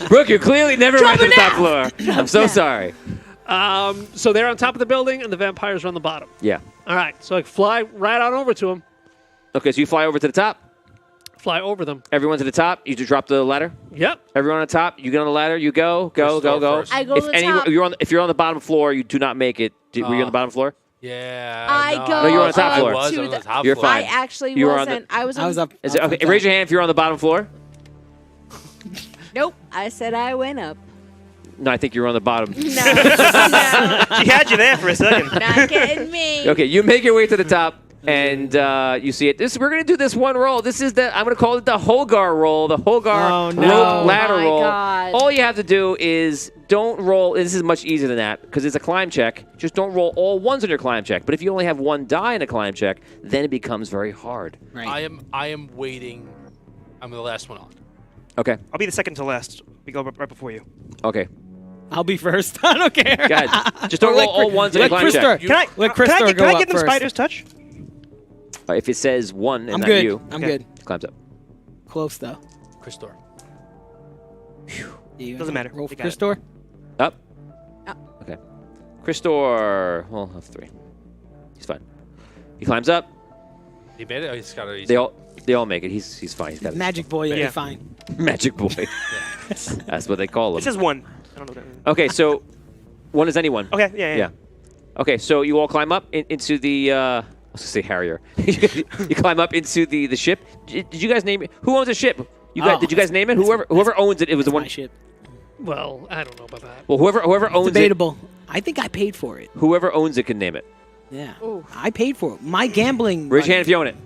Brooke, you clearly never went to the top floor. I'm so now. sorry. So they're on top of the building, and the vampires are on the bottom. Yeah. All right, so I fly right on over to them. Okay, so you fly over to the top. Fly over them. Everyone to the top. You just drop the ladder. Yep. Everyone on the top. You get on the ladder. You go. First I go to the top. If you're on the bottom floor, you do not make it. Were you on the bottom floor? Yeah. I no, go No, you were on the top up floor. I was to on the the- top You're floor. fine. I actually You were on wasn't. I was on. I was up. Is it, okay, raise your hand if you're on the bottom floor. Nope. I said I went up. No, I think you're on the bottom. No. No. She had you there for a second. Not getting me. Okay, you make your way to the top, and you see it. We're going to do this one roll. This is I'm going to call it the Holgar roll, the Holgar Oh, no. rope ladder Oh, my roll. God. All you have to do is don't roll. This is much easier than that because it's a climb check. Just don't roll all 1s on your climb check. But if you only have 1 die in a climb check, then it becomes very hard. Right. I am waiting. I'm the last one on. Okay. I'll be the second to last. We go right before you. Okay. I'll be first. I don't care. Go ahead. Just don't Or let roll all Chris- 1s on your let climb Chris check. start. Can I? Let can I Christor get, go can I up give them first. spider's touch? If it says 1 and I'm not good. you, I'm Okay. good. climbs up. Close though. Christor. Doesn't matter. Roll for You got it. Christor. Up. Up. Okay. Christor. Well, have 3. He's fine. He climbs up. He made it. Oh, he's got it. They all make it. He's fine. He's got Magic boy, you'll Yeah. be fine. Magic boy. That's what they call It him. says 1. I don't know what that means. Okay, so 1 is anyone. Okay, yeah. Okay, so you all climb up into the. I was gonna say Harrier. You climb up into the ship. Did you guys name it? Who owns the ship? Did you guys name it? Whoever owns it, it was the one. My shit. Well, I don't know about that. Well, whoever owns Debatable. I think I paid for it. it, whoever owns it can name it. Yeah. Ooh. I paid for it. My gambling. Raise your hand if you own it.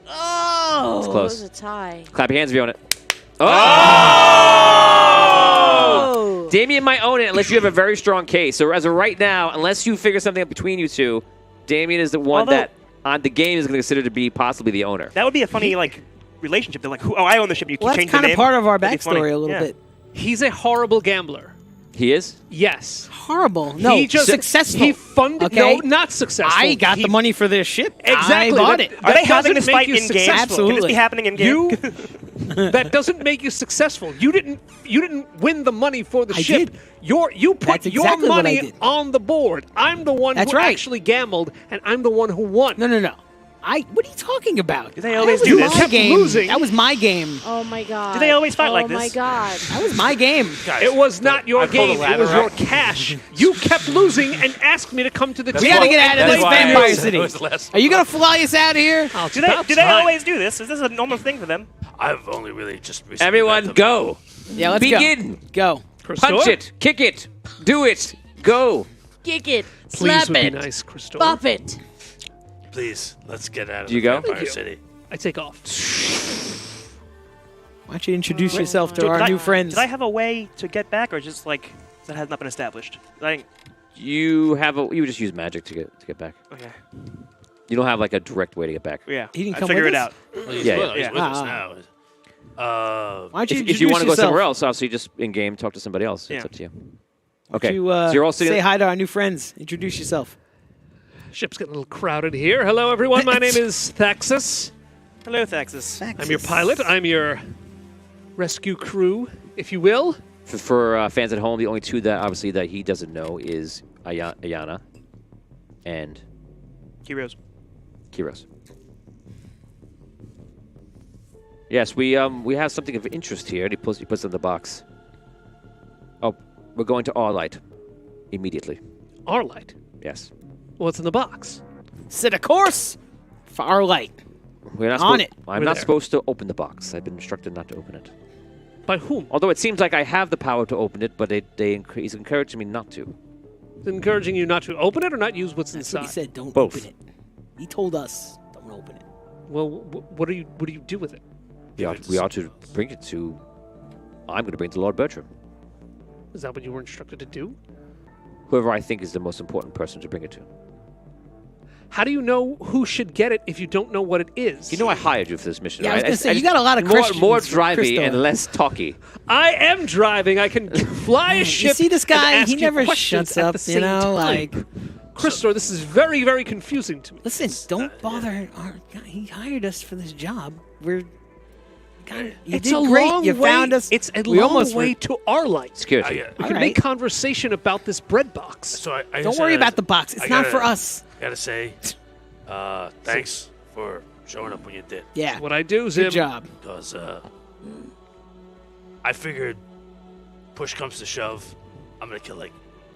Oh, It's close. It was a tie. Clap your hands if you own it. Oh! Oh. Damien might own it unless you have a very strong case. So as of right now, unless you figure something out between you two, Damien is the one Although- that on the game is going to consider to be possibly the owner. That would be a funny relationship. They're like, oh, I own the ship. You Well, that's change the kind of name. part of our That'd be funny. backstory a little Yeah. bit. He's a horrible gambler. He is? Yes. Horrible. No, he just successful. He funded. Okay. No, not successful. I got He- the money for this ship. Exactly. I bought That- it. Are they having doesn't this make fight you in game? successful. Can this Absolutely. be happening in game? You. That doesn't make you successful. You didn't win the money for the I ship. did. You put That's exactly your what I money did. on the board. I'm the one That's who right. actually gambled, and I'm the one who won. No. What are you talking about? Do they always That do was this? my Kept game. losing. That was my game. Oh my god. Do they always fight like Oh my this? god. That was my game. Guys, It was not your I pulled a game. It ladder was your up. cash. You kept losing and asked me to come to the We gotta get out of and this play vampire games. city. It was less- Are you gonna fly us out of here? Oh, it's Do they about do they time. always do this? Is this a normal thing for them? I've only really just recently Everyone, met them. go. Yeah, let's Begin. go. Punch it. Kick it. Do it. Go. Kick it. Please Slap would be it. nice, Christopher. Bop it. Please, let's get out of Do you the go? Vampire Thank you. City. I take off. Why don't you introduce yourself to Did our I- new friends? Did I have a way to get back, or just like that has not been established? Like, You would just use magic to get back. okay, You don't have like a direct way to get back. yeah, He didn't I come figure with it us? out. Well, he's Yeah, with, yeah. he's with us Ah. now. Why don't you If introduce you want to go yourself? somewhere else, obviously just in game talk to somebody else. It's Yeah. up to you. Why Okay. don't you, So you're all sitting. say hi to our new friends. Introduce yourself. Ship's getting a little crowded here. Hello, everyone. My name is Thaxus. Hello, Thaxus. I'm your pilot. I'm your rescue crew, if you will. For fans at home, the only two that obviously that he doesn't know is Ayana and Heroes. Kiros. Yes, we have something of interest here. And he puts it in the box. Oh, we're going to Arlight immediately. Arlight. Yes. What's in the box? Set a course for our light. We're not On suppo- it. I'm We're not there. supposed to open the box. I've been instructed not to open it. By whom? Although it seems like I have the power to open it, but he's encouraging me not to. Encouraging you not to open it or not use what's That's what inside. he said. Don't Both. open it. He told us don't open it. Well, what do you do with it? We ought to bring it to. I'm going to bring it to Lord Bertram. Is that what you were instructed to do? Whoever I think is the most important person to bring it to. How do you know who should get it if you don't know what it is? You know I hired you for this mission, Yeah, I right? was gonna say, you got a lot of questions more for drivey Christo. and less talky. I am driving. I can fly a ship. You see this and guy? ask He you never questions shuts at up. the You same know, time. like Christo, this is very, very confusing to me. listen. Don't bother. He hired us for this job. You It's did a great. long You way. found us. It's a We long almost way were- to Arlight. Security. We All can right. make conversation about this bread box. So I Don't just worry gotta- about the box. It's I not gotta- for us. Gotta say, thanks for showing up when you did. Yeah. What I do, Zim. Good job. Because I figured, push comes to shove, I'm gonna kill like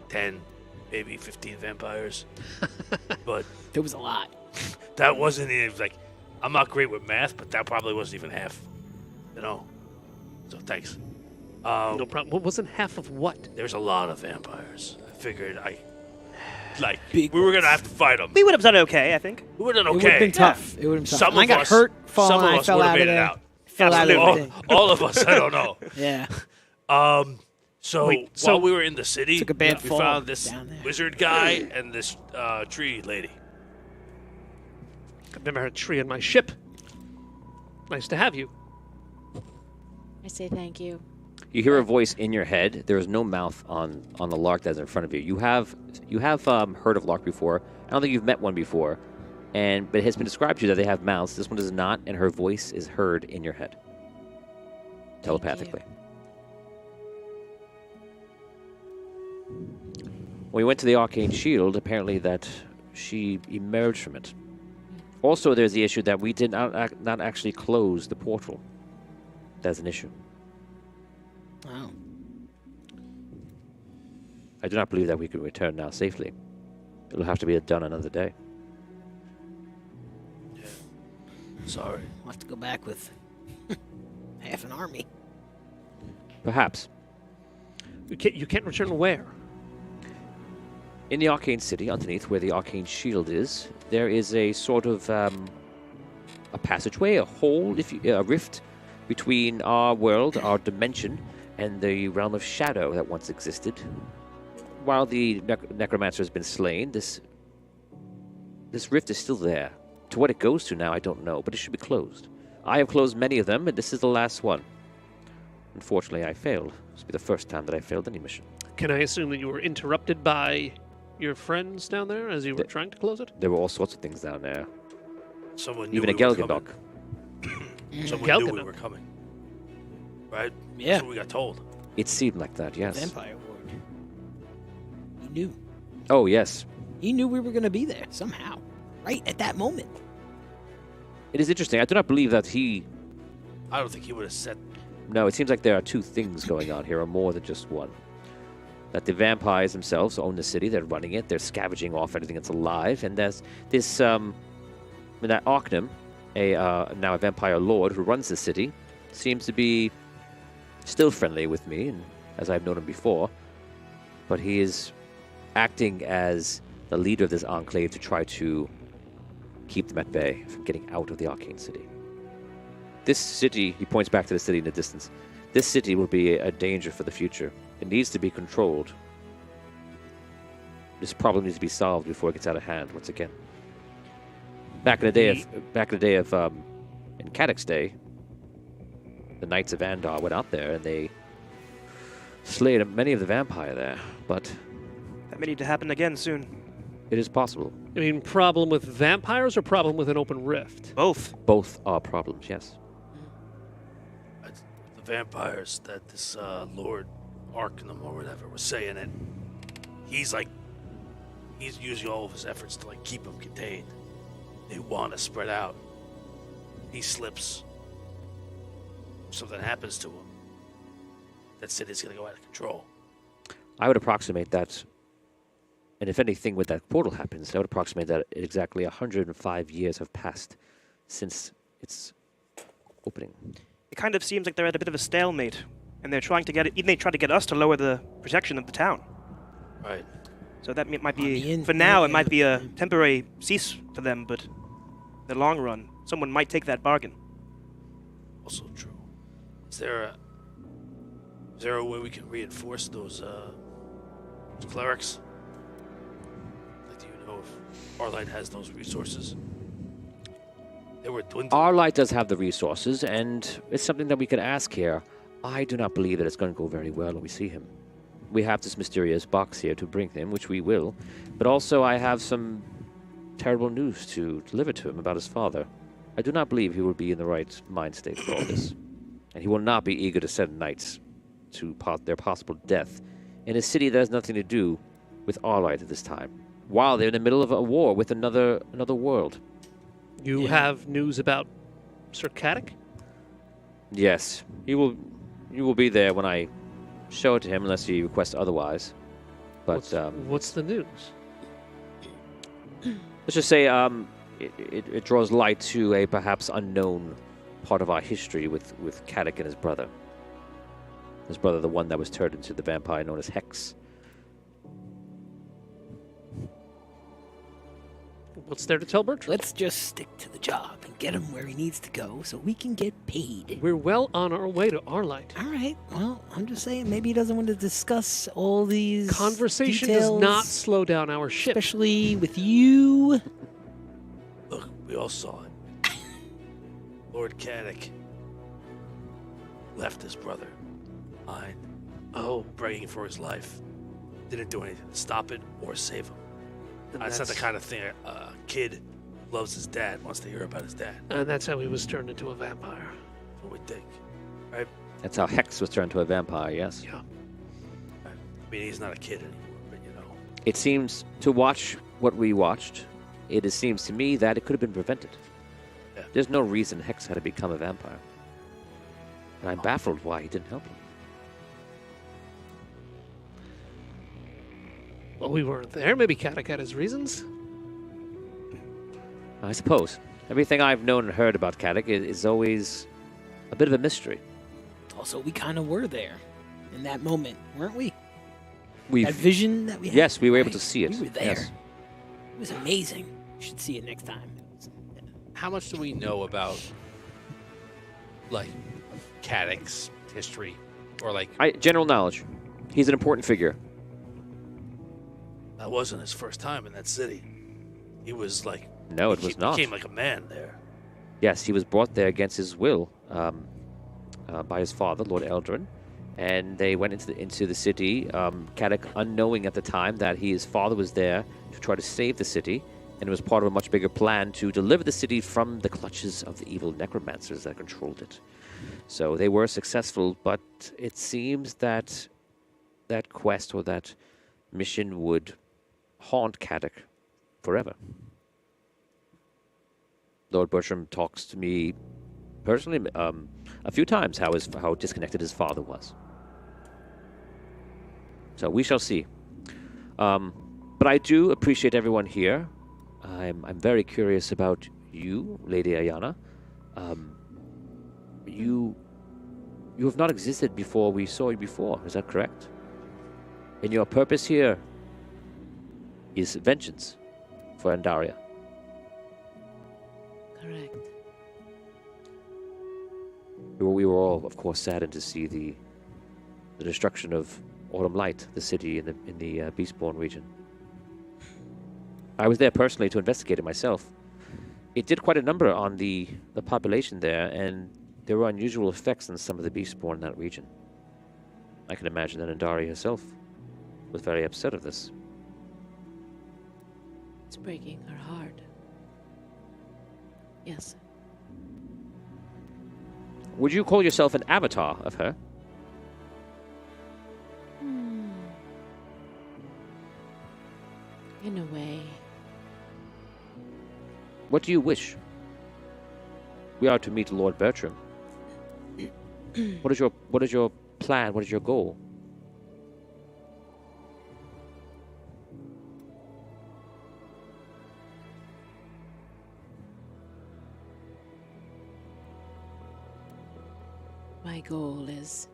10, maybe 15 vampires. But There was a lot. that wasn't even like, I'm not great with math, but that probably wasn't even half. You know. So thanks. No problem. What wasn't half of what? There's a lot of vampires. I figured Big we were gonna have to fight them. We would have done okay, I think. We would have done It okay. would have been tough. It would have been tough. Some And I of got us, hurt, some falling. of I us fell would have out of made it there. out. Fell out of Absolutely. the thing. All of us, I don't know. Yeah. So Wait, so- while we were in the city, Took a bad we fall found this down there. wizard guy and this tree lady. I've never had a tree on my ship. Nice to have you. I say thank you. You hear a voice in your head. There is no mouth on the lark that's in front of you. You have heard of lark before. I don't think you've met one before, but it has been described to you that they have mouths. This one does not, and her voice is heard in your head, telepathically. When we went to the Arcane Shield, apparently that she emerged from it. Also, there's the issue that we did not actually close the portal. That's an issue. Wow. I do not believe that we could return now safely. It'll have to be done another day. Sorry. We'll have to go back with half an army. Perhaps. You can't return where? In the Arcane City, underneath where the Arcane Shield is, there is a sort of a passageway, a hole, a rift between our world, our dimension, and the realm of shadow that once existed. While the necromancer has been slain, this rift is still there. To what it goes to now, I don't know, but it should be closed. I have closed many of them, and this is the last one. Unfortunately, I failed. This will be the first time that I failed any mission. Can I assume that you were interrupted by your friends down there as you were trying to close it? There were all sorts of things down there. Someone knew Even a we were Gelgendok. coming. Someone knew we were coming. Right? Yeah. That's what we got told. It seemed like that, yes. Vampire Ward. He knew. Oh, yes. He knew we were going to be there somehow. Right at that moment. It is interesting. I do not believe that he... I don't think he would have said. No, it seems like there are two things going on here, or more than just one. That the vampires themselves own the city. They're running it. They're scavenging off anything that's alive. And there's this... that Arcanum, now a vampire lord who runs the city, seems to be still friendly with me, and as I've known him before. But he is acting as the leader of this enclave to try to keep them at bay from getting out of the Arcane City. This city, he points back to the city in the distance, this city will be a danger for the future. It needs to be controlled. This problem needs to be solved before it gets out of hand once again. Back in the day of in Caddick's day, the Knights of Andar went out there and they slayed many of the vampire there, but That may need to happen again soon. it is possible. I mean, problem with vampires or problem with an open rift? Both. Both are problems, yes. The vampires that this Lord Arcanum or whatever was saying it. He's using all of his efforts to keep them contained. They want to spread out. He slips. Something happens to him. That city's gonna go out of control. I would approximate that, and if anything with that portal happens, I would approximate that exactly 105 years have passed since its opening. It kind of seems like they're at a bit of a stalemate, and they're trying to get it. Even they try to get us to lower the protection of the town. Right. So that might be, for now, it might be a temporary cease for them, but in the long run, someone might take that bargain. Also true. Is there a way we can reinforce those clerics? Do you know if Arlight has those resources? They were dwindling. Arlight does have the resources, and it's something that we could ask here. I do not believe that it's going to go very well when we see him. We have this mysterious box here to bring him, which we will, but also I have some terrible news to deliver to him about his father. I do not believe he will be in the right mind state for all this, and he will not be eager to send knights to their possible death in a city that has nothing to do with Arlight at this time, while they're in the middle of a war with another world. You have news about Sir Caddick? Yes, you will be there when I show it to him, unless he requests otherwise. But what's the news? Let's just say it draws light to a perhaps unknown part of our history with Caddick and his brother. His brother, the one that was turned into the vampire known as Hex. What's there to tell Bertram? Let's just stick to the job and get him where he needs to go so we can get paid. We're well on our way to Arlight. All right. Well, I'm just saying maybe he doesn't want to discuss all these Conversation details, does not slow down our ship. especially with you. Look, we all saw it. Lord Caddick left his brother behind, praying for his life. Didn't do anything to stop it or save him. That's not the kind of thing a kid loves his dad, wants to hear about his dad. And that's how he was turned into a vampire. That's what we think, right? That's how Hex was turned to a vampire, yes. Yeah. I mean, he's not a kid anymore, but It seems, to watch what we watched, it seems to me that it could have been prevented. Yeah. There's no reason Hex had to become a vampire. And I'm baffled why he didn't help him. Well, we weren't there. Maybe Caddick had his reasons. I suppose. Everything I've known and heard about Caddick is always a bit of a mystery. Also, we kind of were there in that moment, weren't we? We've, That vision that we had. yes, we were able Right. to see it. We were there. Yes. It was amazing. You should see it next time. How much do we know about, Caddick's history? Or, General knowledge. He's an important figure. that wasn't his first time in that city. He was No, it was not. Became like a man there. Yes, he was brought there against his will by his father, Lord Eldrin, and they went into the city. Caddick, unknowing at the time that his father was there to try to save the city, and it was part of a much bigger plan to deliver the city from the clutches of the evil necromancers that controlled it. So they were successful, but it seems that that quest or that mission would haunt Caddick forever. Lord Bertram talks to me personally a few times how disconnected his father was. So we shall see. But I do appreciate everyone here. I'm very curious about you, Lady Ayana. You have not existed before we saw you before, is that correct? And your purpose here is vengeance for Andaria. Correct. We were all, of course, saddened to see the destruction of Autumn Light, the city in the Beastborn region. I was there personally to investigate it myself. It did quite a number on the population there, and there were unusual effects on some of the Beastborn in that region. I can imagine that Andaria herself was very upset of this. It's breaking her heart. Yes. Would you call yourself an avatar of her? In a way. What do you wish? We are to meet Lord Bertram. What is your plan? What is your goal? My goal is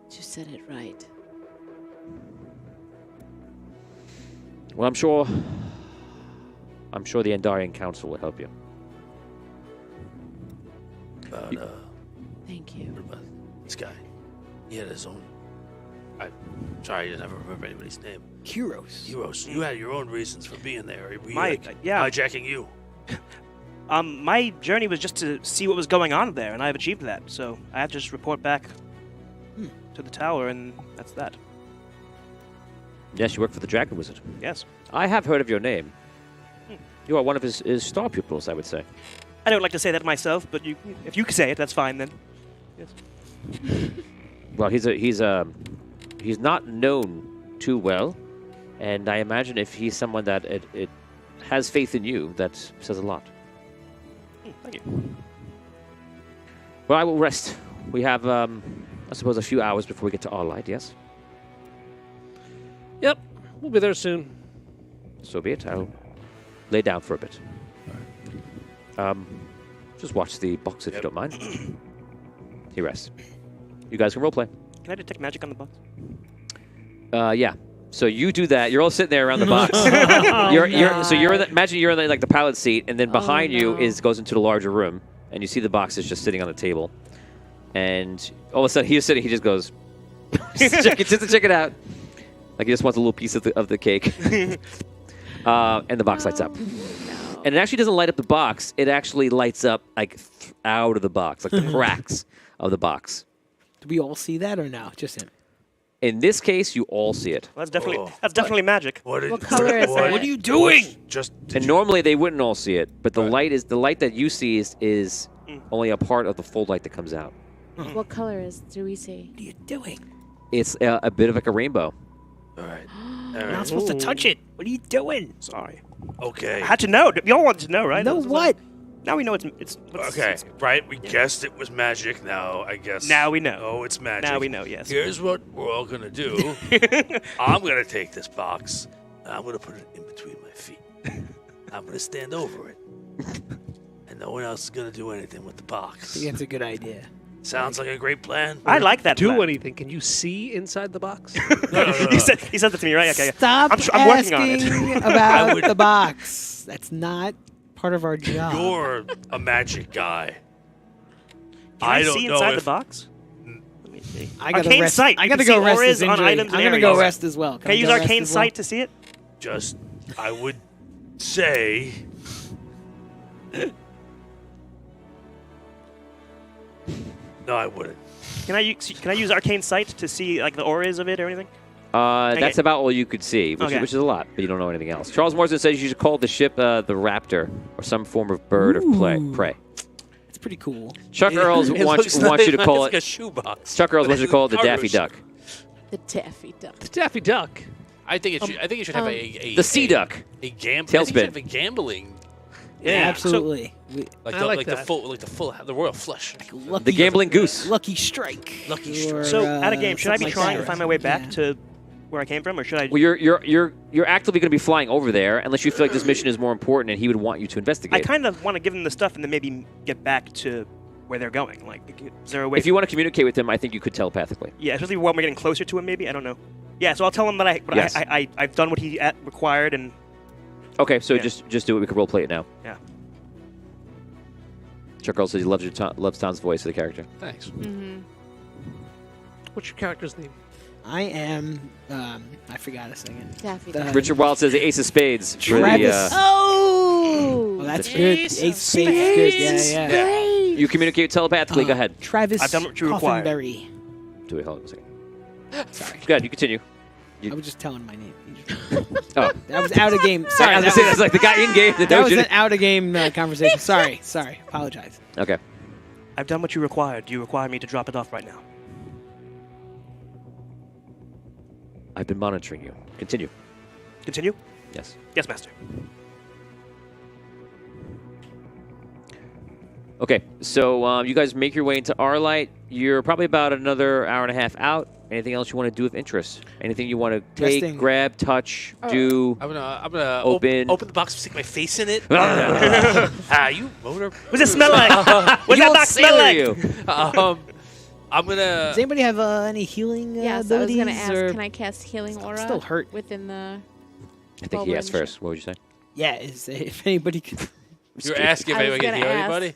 to set it right. Well, I'm sure the Andarian Council will help you. Thank you. What about this guy? He had his own. I'm sorry, I never remember anybody's name. Heroes. Heroes. You had your own reasons for being there. Were you, yeah. hijacking you. My journey was just to see what was going on there, and I've achieved that. So I have to just report back to the tower, and that's that. Yes, you work for the Dragon Wizard. Yes. I have heard of your name. You are one of his star pupils, I would say. I don't like to say that myself, but if you can say it, that's fine then. Yes. Well, he's not known too well, and I imagine if he's someone that it has faith in you, that says a lot. Thank you. Well, I will rest. We have, I suppose, a few hours before we get to Arlight, yes? Yep, we'll be there soon. So be it. I'll lay down for a bit. Just watch the box if you don't mind. He rests. You guys can roleplay. Can I detect magic on the box? Yeah. So you do that. You're all sitting there around the box. So you're in the, imagine you're in the pilot seat, and then behind you goes into the larger room, and you see the boxes just sitting on the table. And all of a sudden, he's sitting. He just goes, just to check it out, like he just wants a little piece of the cake. And the box lights up. And it actually doesn't light up the box. It actually lights up like out of the box, like the cracks of the box. Do we all see that or no? Just him. In this case, you all see it. Well, that's definitely magic. What color is it? What are you doing? And normally they wouldn't all see it, but the light that you see is only a part of the full light that comes out. What color do we see? What are you doing? It's a bit of like a rainbow. All right. You're not supposed to touch it. What are you doing? Sorry. Okay. I had to know. Y'all wanted to know, right? Know what? Now we know it's Okay, right? We guessed it was magic. Now I guess. Now we know. Oh, it's magic. Now we know, yes. Here's what we're all gonna do. I'm gonna take this box, and I'm gonna put it in between my feet. I'm gonna stand over it, and no one else is gonna do anything with the box. I think that's a good idea. Sounds like a great plan. I like that. Do plan. anything? Can you see inside the box? No. he said that to me, right? Okay. Stop I'm working on asking it. about the box. That's not part of our job. You're a magic guy. Can I don't see know inside if the box? Let me see. I gotta Arcane rest. sight. I You gotta can go see rest auras his on injury. items and I'm gonna areas. go rest as well. Can I use go rest arcane as well? sight to see it? just, I would say. No, I wouldn't. Can I use arcane sight to see like the auras of it or anything? That's about all you could see, which is a lot, but you don't know anything else. Charles Morrison says you should call the ship the Raptor or some form of bird of prey. It's pretty cool. Chuck Earls wants you to call it. Like a shoebox. Chuck Earls wants you to call it the Daffy Duck. The Daffy Duck. The Daffy Duck. I think it should. I think it should have a The Sea Duck. A gambling. Tailspin. Have a gambling Yeah. Absolutely. Like I the, like like that. the full, the royal flush. Lucky, The gambling goose. Lucky strike. Lucky Or, strike. So, out of game, should I be something like trying that. to find my way back Yeah. to where I came from, or should I? Well, you're actively going to be flying over there unless you feel like this mission is more important and he would want you to I investigate. kind of want to give them the stuff and then maybe get back to where they're going. Like, is there a way? If you want to communicate with him, I think you could telepathically. Yeah, especially when we're getting closer to him. Maybe I don't know. Yeah, so I'll tell him that Yes. I've done what he required, and Okay, so Yeah. just do it. We can role play it now. Yeah. Chuck Earl says he loves Tom's voice of the character. Thanks. Mm-hmm. What's your character's name? I am. I forgot a second. Daffy. The- Richard Wild says the Ace of Spades. For the, Travis. Oh! Oh, that's The good. Ace Ace of Spades is good. Spades. Yeah, Yeah. Great. You communicate telepathically. Go ahead. Travis I've done what you required. Coffinberry. Do it. Hold on a second. Sorry. Go ahead. You continue. I was just telling my name. Oh. That was out of game. Sorry, Sorry. I was gonna say that's like the guy in game. That was an out of game conversation. Sorry. Apologize. Okay. I've done what you required. Do you require me to drop it off right now? I've been monitoring you. Continue. Continue. Yes. Yes, master. Okay, so you guys make your way into Arlight. You're probably about another hour and a half out. Anything else you want to do of interest? Anything you want to take, Resting. grab, touch, do? I'm gonna Open. open the box, stick my face in it. You motor. What's it smell like? What's that box smell like? I'm gonna. Does anybody have any healing Yes, I was abilities? going to ask, or- can I cast Healing Aura still hurt. within the... I think he asked first. What would you say? Yeah, if anybody could. You're asking if I was anybody can gonna heal ask. anybody.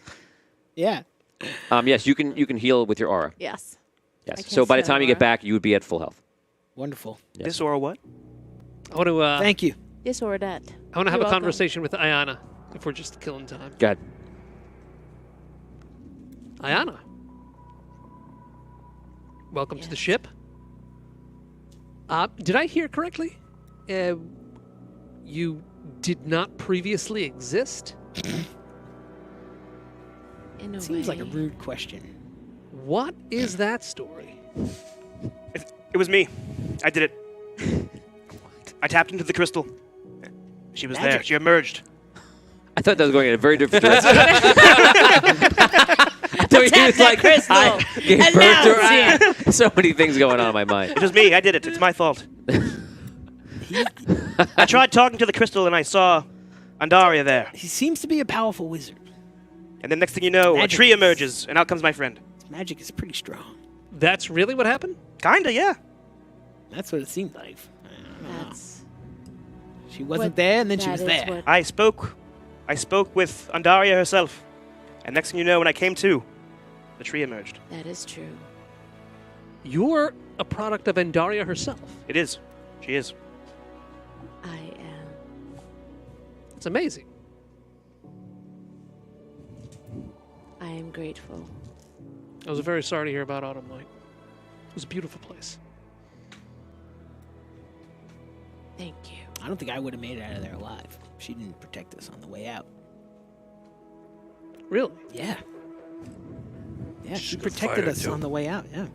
Yeah. Yes, you can heal with your aura. Yes. Yes. I So by the cast time you get aura. back, you would be at full health. Wonderful. Yes. This or what? I want to. Thank you. This or that. I want to have You're a welcome. conversation with Ayana if we're just killing time. Go ahead. Ayana. Welcome to the Yes. ship. Did I hear correctly? You did not previously exist? In a Seems like a way. rude question. What is that story? It was me. I did it. I tapped into the crystal. She was there. Magic. She emerged. I thought that was going in a very different direction. So he was like, I gave And birth now to it's her. So many things going on in my mind. It was me. I did it. It's my fault. I tried talking to the crystal and I saw Andaria there. He seems to be a powerful wizard. And then next thing you know, Magic a tree is- emerges and out comes my friend. His magic is pretty strong. That's really what happened? Kinda, yeah. That's what it seemed like. I don't know. That's She wasn't what there, and then she that was is there. what- I spoke with Andaria herself. And next thing you know, when I came to, the tree emerged. That is true. You're a product of Andaria herself. It is. She is. I am. It's amazing. I am grateful. I was very sorry to hear about Autumn Light. It was a beautiful place. Thank you. I don't think I would have made it out of there alive. She didn't protect us on the way out. Really? Yeah. Yeah, she a good protected fighter, us too. on the way out. Yeah.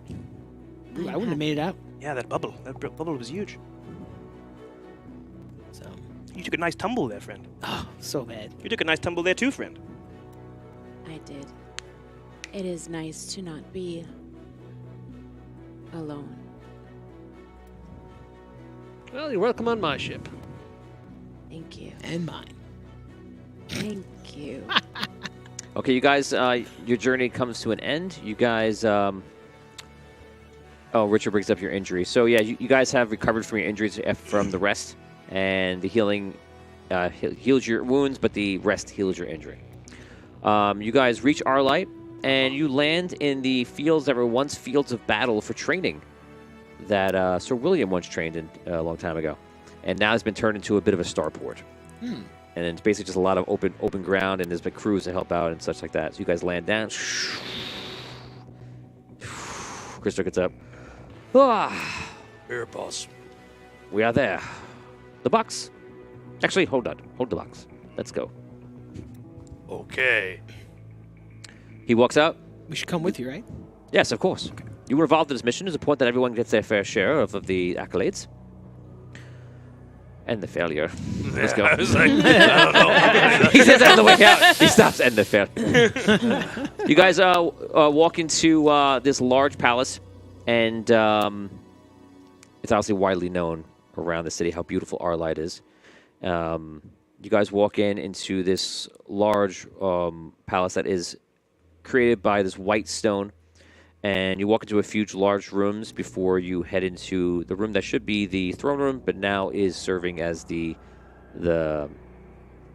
Ooh, I I'm wouldn't have made it out. Yeah, that bubble. That bubble was huge. So, You took a nice tumble there, friend. oh, so bad. You took a nice tumble there too, friend. I did. It is nice to not be alone. Well, you're welcome on my ship. Thank you. And mine. Thank you. Okay, you guys, your journey comes to an end. You guys, oh, Richard brings up your injury. So yeah, you guys have recovered from your injuries from the rest, and the healing heals your wounds, but the rest heals your injury. You guys reach Arlight, and you land in the fields that were once fields of battle for training that Sir William once trained in a long time ago, and now has been turned into a bit of a starport. And it's basically just a lot of open ground, and there's been crews to help out and such like that. So you guys land down. Crystal gets up. Here, boss. We are there. The box. Actually, hold on. Hold the box. Let's go. Okay. He walks out. We should come with you, right? Yes, of course. You were involved in this mission. It's important that everyone gets their fair share of the accolades. And the failure. Let's go. I was like, I don't know. He says that on the way out. He stops and the failure. You guys walk into this large palace, and it's obviously widely known around the city how beautiful Arlight is. You guys walk into this large palace that is created by this white stone, and you walk into a few large rooms before you head into the room that should be the throne room, but now is serving as the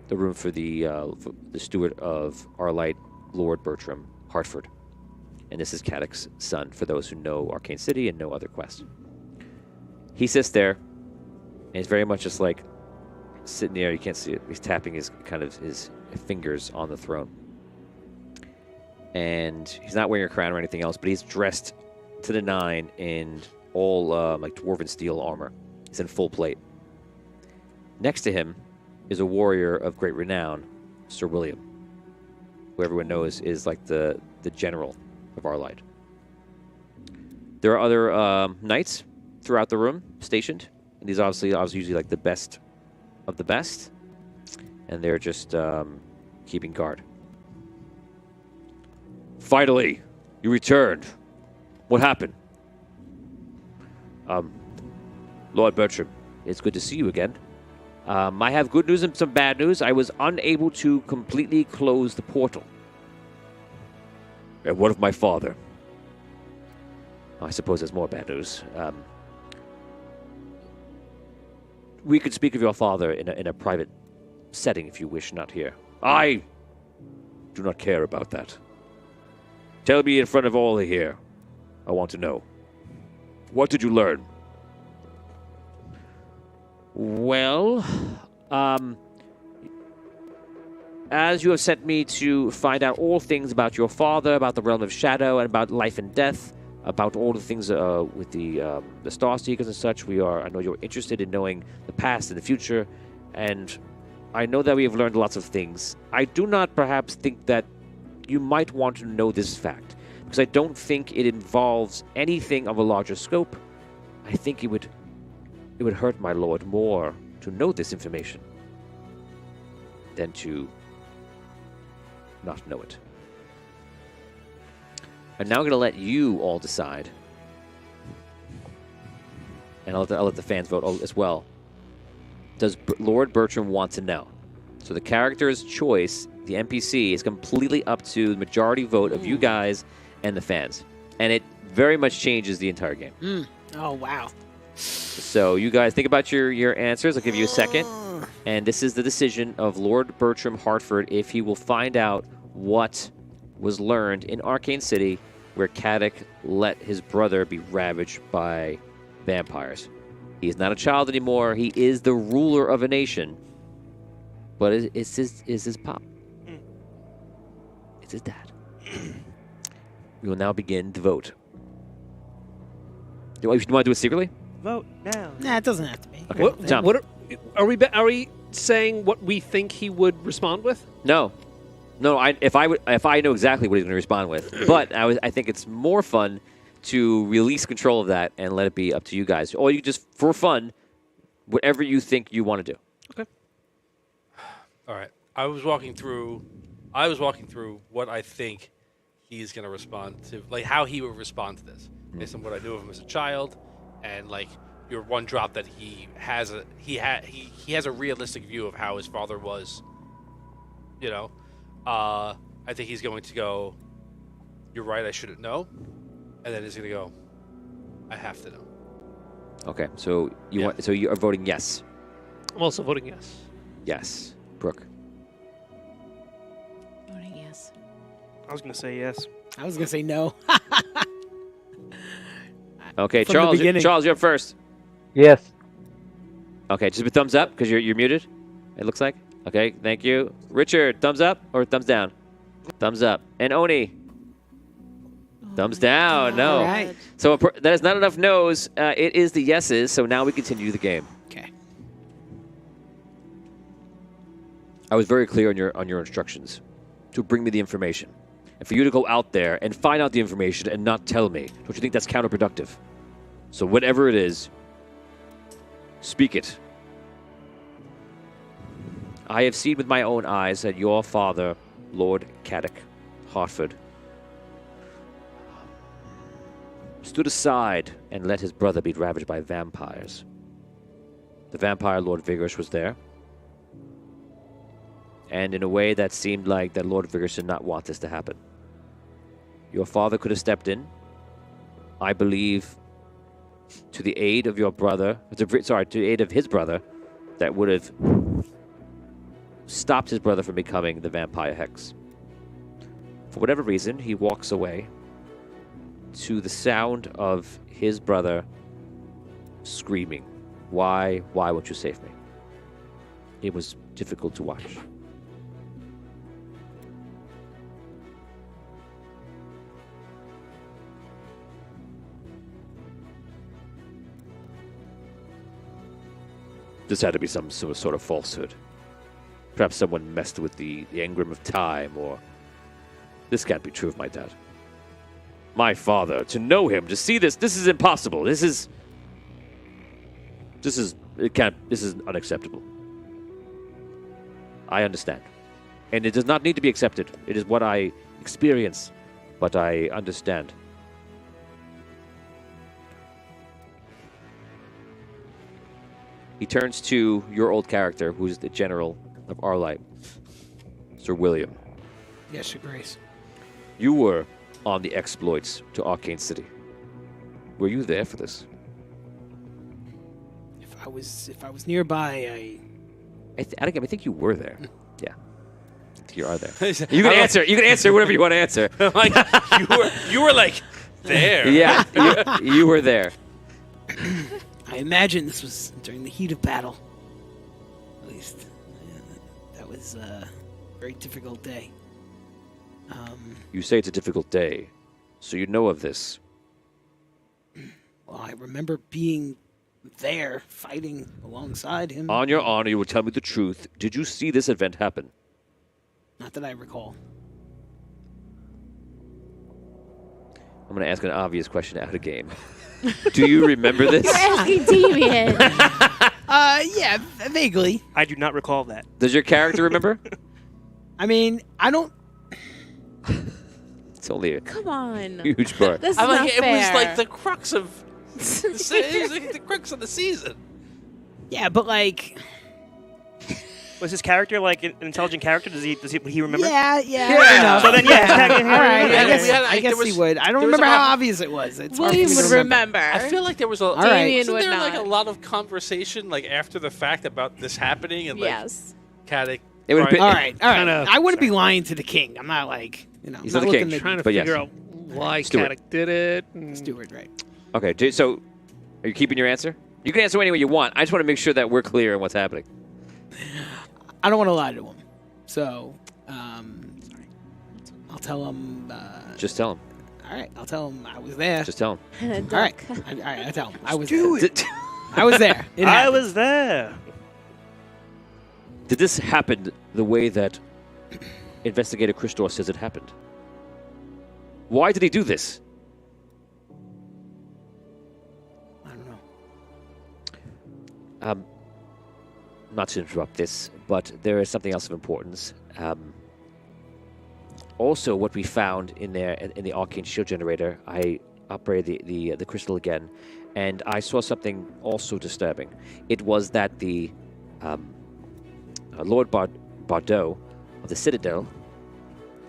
room for the steward of Arlight, Lord Bertram Hartford. And this is Caddick's son, for those who know Arcane City and know other quests. He sits there, and he's very much just like sitting there. You can't see it. He's tapping his fingers on the throne. And he's not wearing a crown or anything else, but he's dressed to the nine in all like dwarven steel armor. He's in full plate. Next to him is a warrior of great renown, Sir William, who everyone knows is like the general of Arlight. There are other knights throughout the room stationed, and these obviously usually like the best of the best, and they're just keeping guard. Finally, you returned. What happened? Lord Bertram, it's good to see you again. I have good news and some bad news. I was unable to completely close the portal. And what of my father? I suppose there's more bad news. We could speak of your father in a private setting if you wish, not here. I do not care about that. Tell me in front of all here. I want to know. What did you learn? Well, as you have sent me to find out all things about your father, about the realm of shadow, and about life and death, about all the things with the Star Seekers and such, I know you're interested in knowing the past and the future, and I know that we have learned lots of things. I do not perhaps think that you might want to know this fact, because I don't think it involves anything of a larger scope. I think it would hurt my lord more to know this information than to not know it. And now I'm going to let you all decide, and I'll let the fans vote as well. Does Lord Bertram want to know? So the character's choice, the NPC, is completely up to the majority vote of you guys and the fans. And it very much changes the entire game. Oh, wow. So you guys think about your answers. I'll give you a second. And this is the decision of Lord Bertram Hartford if he will find out what was learned in Arcane City where Caddick let his brother be ravaged by vampires. He is not a child anymore. He is the ruler of a nation. But it's his pop. It's his dad. We will now begin the vote. Do you want to do it secretly? Vote now. Nah, it doesn't have to be. Okay. Tom. Are we saying what we think he would respond with? No. If I know exactly what he's going to respond with, but I think it's more fun to release control of that and let it be up to you guys. Or you just, for fun, whatever you think you want to do. Okay. All right. I was walking through what I think he's going to respond to, like how he would respond to this, based on what I knew of him as a child, and like your one drop that he has a realistic view of how his father was. You know, I think he's going to go, "You're right, I shouldn't know," and then he's going to go, "I have to know." Okay, so you are voting yes. I'm also voting yes. Yes, Brooke. Voting yes. I was going to say yes. I was going to say no. Okay, From the beginning. Charles, you're up first. Yes. Okay, just a thumbs up because you're muted. It looks like. Okay, thank you. Richard, thumbs up or thumbs down? Thumbs up. And Oni. Thumbs down. No. All right. So that is not enough no's. It is the yeses. So now we continue the game. Okay. I was very clear on your instructions to bring me the information, and for you to go out there and find out the information and not tell me. Don't you think that's counterproductive? So whatever it is, speak it. I have seen with my own eyes that your father, Lord Caddick Hartford, stood aside and let his brother be ravaged by vampires. The vampire Lord Vigorish was there. And in a way that seemed like that Lord Vigorish did not want this to happen. Your father could have stepped in, I believe, to the aid of your brother, to the aid of his brother, that would have stopped his brother from becoming the vampire hex. For whatever reason, he walks away to the sound of his brother screaming, why won't you save me? It was difficult to watch. This had to be some sort of falsehood. Perhaps someone messed with the engram of time, or... This can't be true of my dad. My father, to know him, to see this is impossible. This is unacceptable. I understand. And it does not need to be accepted. It is what I experience, but I understand. He turns to your old character, who's the general of Arlight, Sir William. Yes, Your Grace. You were on the exploits to Arcane City. Were you there for this? If I was nearby, I think you were there. Yeah. I think you are there. You can answer. You can answer whatever you want to answer. Like you were like there. Yeah, you were there. I imagine this was during the heat of battle. At least that was a very difficult day. You say it's a difficult day, so you know of this. Well, I remember being there, fighting alongside him. On your honor, you will tell me the truth. Did you see this event happen? Not that I recall. I'm going to ask an obvious question out of game. Do you remember this? You're asking Damien. Yeah, vaguely. I do not recall that. Does your character remember? I mean, I don't. It's only a Come on. huge part. This is I not like it fair. was like the crux of the crux of the season. Yeah, but like. Was his character like an intelligent character? Would he remember? Yeah. Yeah. So then, yeah. All right. Yeah, I guess there he was- would. I don't there was remember a how lot- obvious it was. It's hard for William me to would remember. I feel like there was a All right. Damien wasn't would there not. like a lot of conversation like after the fact about this happening and like Yes. Caddick. It would have been. All right. Kinda- I wouldn't be lying to the king. I'm not like, He's not not the looking king. to Trying to But figure yes. out why Stewart. Caddick did it. and- Stewart, right? Okay, so are you keeping your answer? You can answer any way you want. I just want to make sure that we're clear on what's happening. I don't want to lie to him. So, I'll tell him. Just tell him. All right, I'll tell him I was there. Just tell him. And a All right, duck. all right, I tell him I was Do there. it. I was there. It I happened. was there. Did this happen the way that Investigator Christor says it happened? Why did he do this? I don't know. Not to interrupt this, but there is something else of importance. Also, what we found in there in the arcane shield generator, I operated the crystal again, and I saw something also disturbing. It was that the Lord Bardot of the Citadel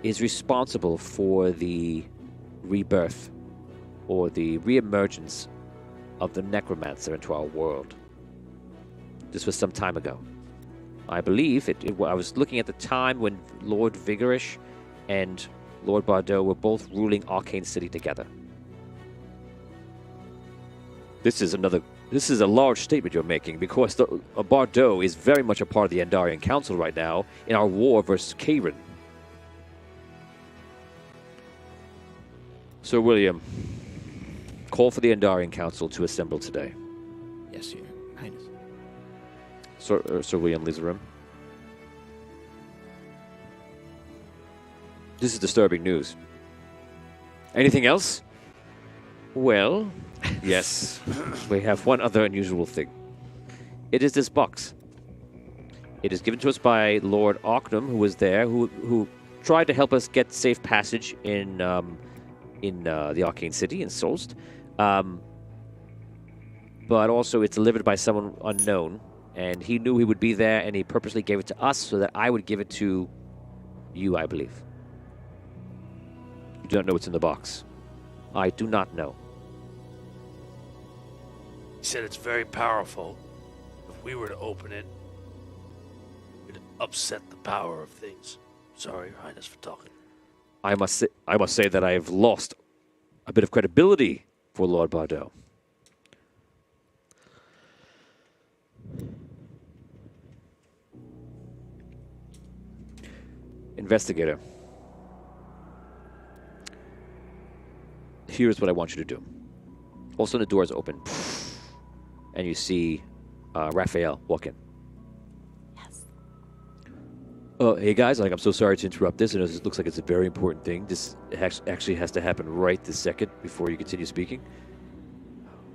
is responsible for the rebirth or the reemergence of the necromancer into our world. This was some time ago. I believe I was looking at the time when Lord Vigorish and Lord Bardot were both ruling Arcane City together. This is a large statement you're making, because Bardot is very much a part of the Andarian Council right now in our war versus Karen. Sir William, call for the Andarian Council to assemble today. Yes, Your Highness. Sir William leaves the room. This is disturbing news. Anything else? Well, yes. We have one other unusual thing. It is this box. It is given to us by Lord Arknum, who was there, who tried to help us get safe passage in the Arcane City in Solst. But also it's delivered by someone unknown, and he knew he would be there, and he purposely gave it to us so that I would give it to you, I believe. You do not know what's in the box. I do not know. He said it's very powerful. If we were to open it, it would upset the power of things. Sorry, Your Highness, for talking. I must say that I have lost a bit of credibility for Lord Bardot. Investigator. Here's what I want you to do. All of a sudden, the door is open, and you see Raphael walk in. Yes. Hey guys, I'm so sorry to interrupt this, and it looks like it's a very important thing. This actually has to happen right this second before you continue speaking.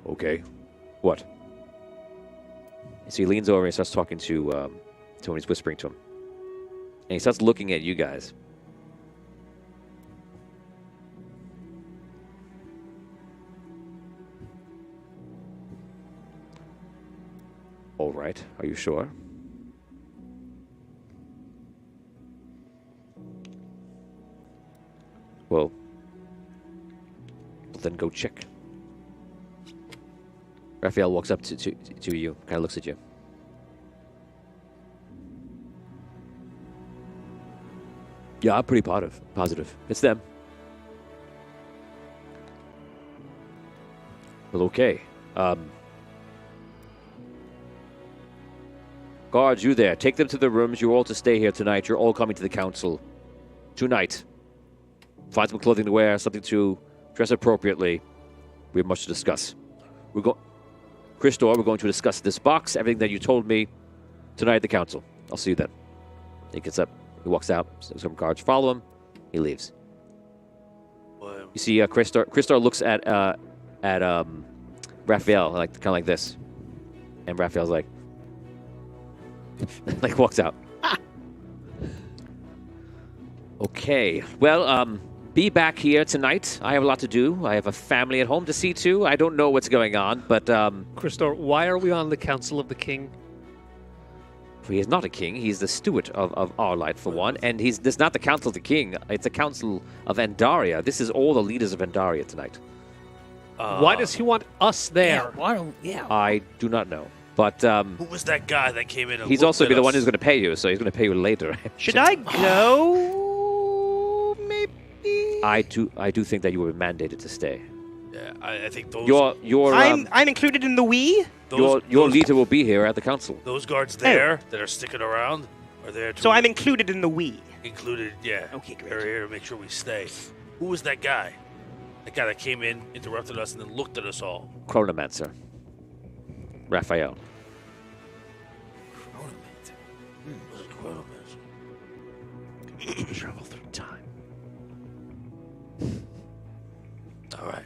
Okay. What? So he leans over and starts talking to Tony. He's whispering to him. And he starts looking at you guys. All right. Are you sure? Well, then go check. Raphael walks up to you, kind of looks at you. Yeah, I'm pretty positive. It's them. Well, okay. Guards, you there. Take them to the rooms. You're all to stay here tonight. You're all coming to the council. Tonight. Find some clothing to wear, something to dress appropriately. We have much to discuss. Christor, we're going to discuss this box, everything that you told me tonight at the council. I'll see you then. He gets up. He walks out. Some guards follow him. He leaves. Well, You see, Christar looks at Raphael, kind of like this, and Raphael's like walks out. Okay. Well, be back here tonight. I have a lot to do. I have a family at home to see to. I don't know what's going on, but Christor, why are we on the Council of the King? he is not a king. He's the steward of our light, for one. And this is not the Council of the King. It's the Council of Andaria. This is all the leaders of Andaria tonight. Why does he want us there? I do not know. But who was that guy that came in and he's looked also at be the one us? who's going to pay you, so he's going to pay you later. Should I go? Maybe. I do think that you were mandated to stay. Yeah, I think those. I'm included in the we. Your leader will be here at the council. Those guards there that are sticking around are there to. So I'm included in the we. Included, yeah. Okay, great. They're here to make sure we stay. Who was that guy? That guy that came in, interrupted us, and then looked at us all. Chronomancer. Raphael. Travel through time. All right.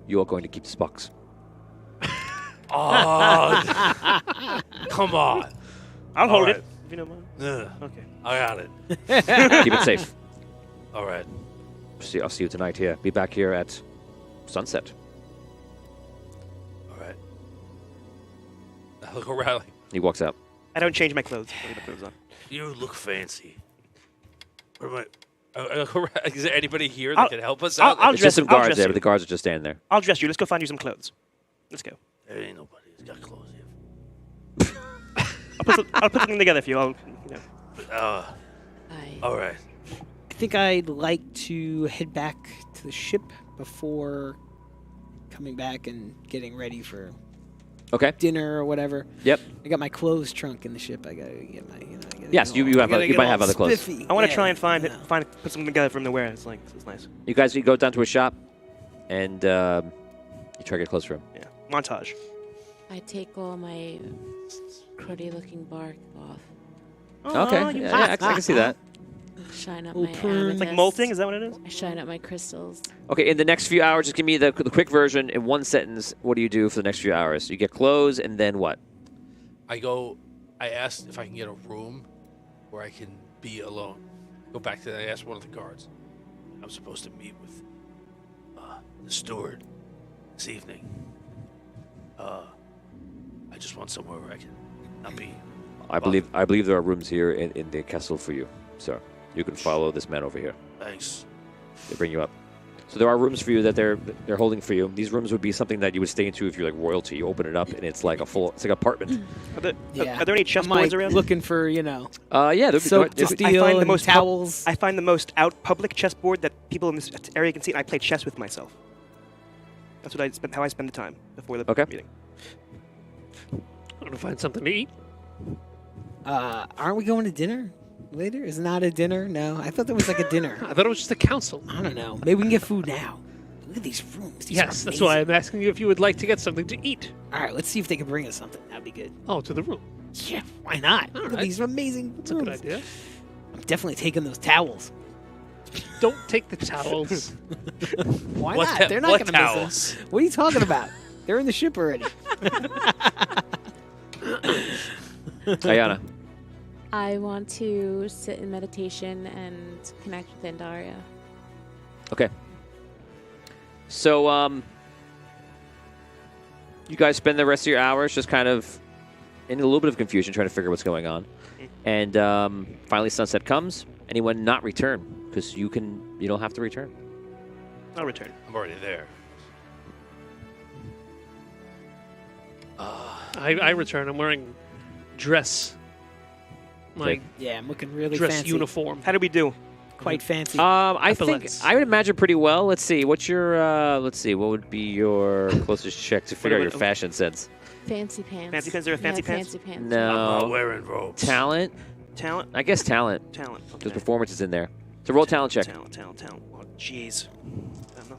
You are going to keep this box. Oh, come on. I'll hold right. it. If you don't mind. Okay. I got it. Keep it safe. All right. I'll see you tonight here. Be back here at sunset. All right. I look around. He walks out. I don't change my clothes. I leave my clothes on. You look fancy. Where am I? Is there anybody here that can help us out? I'll There's dress just some I'll guards dress there, you. but the guards are just standing there. I'll dress you. Let's go find you some clothes. Let's go. There ain't nobody who's got clothes here. I'll put something together for you. All right. I think I'd like to head back to the ship before coming back and getting ready for Okay. dinner or whatever. Yep. I got my clothes trunk in the ship. I gotta get my, Yes, you might have other clothes. Spiffy. I want to Yeah, try and put something together for him to wear. It's nice. You guys, you go down to a shop, and you try to get clothes for him. Yeah. Montage. I take all my cruddy-looking bark off. Okay. Yeah, I can see that. Shine up Little my prune. amethyst. Like molting? Is that what it is? I shine up my crystals. Okay, in the next few hours, just give me the quick version in one sentence. What do you do for the next few hours? You get clothes, and then what? I I asked if I can get a room where I can be alone. Go back to that. I asked one of the guards. I'm supposed to meet with the steward this evening. I just want somewhere where I can not be. I believe there are rooms here in the castle for you, sir. You can follow this man over here. Thanks. They bring you up. So there are rooms for you that they're holding for you. These rooms would be something that you would stay into if you're like royalty. You open it up and it's like it's like an apartment. Are there Yeah. any I'm chessboards like around? looking for, Yeah, there'd be soap to there'd be- steal and towels. I find the most out public chessboard that people in this area can see, and I play chess with myself. That's how I spend the time before the meeting. I'm gonna find something to eat. Aren't we going to dinner later? Is it not a dinner? No, I thought that was like a dinner. I thought it was just a council. I don't know. Maybe we can get food now. Look at these rooms. These Yes, are that's why amazing. I'm asking you if you would like to get something to eat. All right, let's see if they can bring us something. That'd be good. Oh, to the room. Yeah, why not? All Look at right. these amazing That's a good rooms. idea. I'm definitely taking those towels. Don't take the towels. Why What not? ta- They're not what going to miss towels? us. What are you talking about? They're in the ship already. Ayana. I want to sit in meditation and connect with Andaria. Okay. So, you guys spend the rest of your hours just kind of in a little bit of confusion trying to figure what's going on. And finally sunset comes. Anyone not return? Because you don't have to return. I'll return. I'm already there. I return. I'm wearing dress. Like Yeah, I'm looking really dress fancy. uniform. How did we do? Quite fancy. I think Epaulets. I would imagine pretty well. Let's see. What's your let's see. What would be your closest check to figure out your fashion sense? Fancy pants. Fancy pants? There are fancy pants? Fancy pants. I'm No. not wearing robes. Talent? Talent? I guess talent. Talent. Because Okay. performance is in there. So roll talent check. Talent. Oh, jeez. I don't know.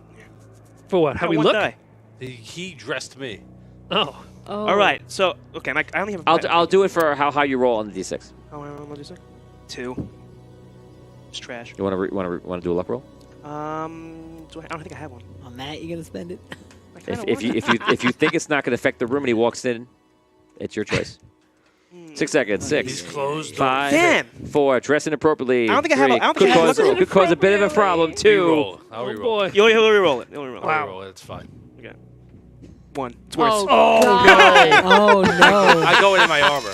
For what? How we one look? die. He dressed me. Oh. Oh. All right. So, okay, I only have a I'll do it for how you roll on the d6. Oh, what is it? 2. It's trash. You want to do a luck roll? I don't think I have one. On that, you're going to spend it? I kinda If you think it's not going to affect the room and he walks in, it's your choice. 6 seconds. 6. These clothes don't 5. Damn. 4. Dress inappropriately. I don't think I have 3. I don't Could think I have cause, could cause a bit of a problem. 2. Reroll. I'll Oh reroll. boy. You'll re-roll it. You'll re-roll it. I'll reroll it. It's fine. Okay. 1. It's worse. Oh, Oh God. Oh, no. I go in my armor.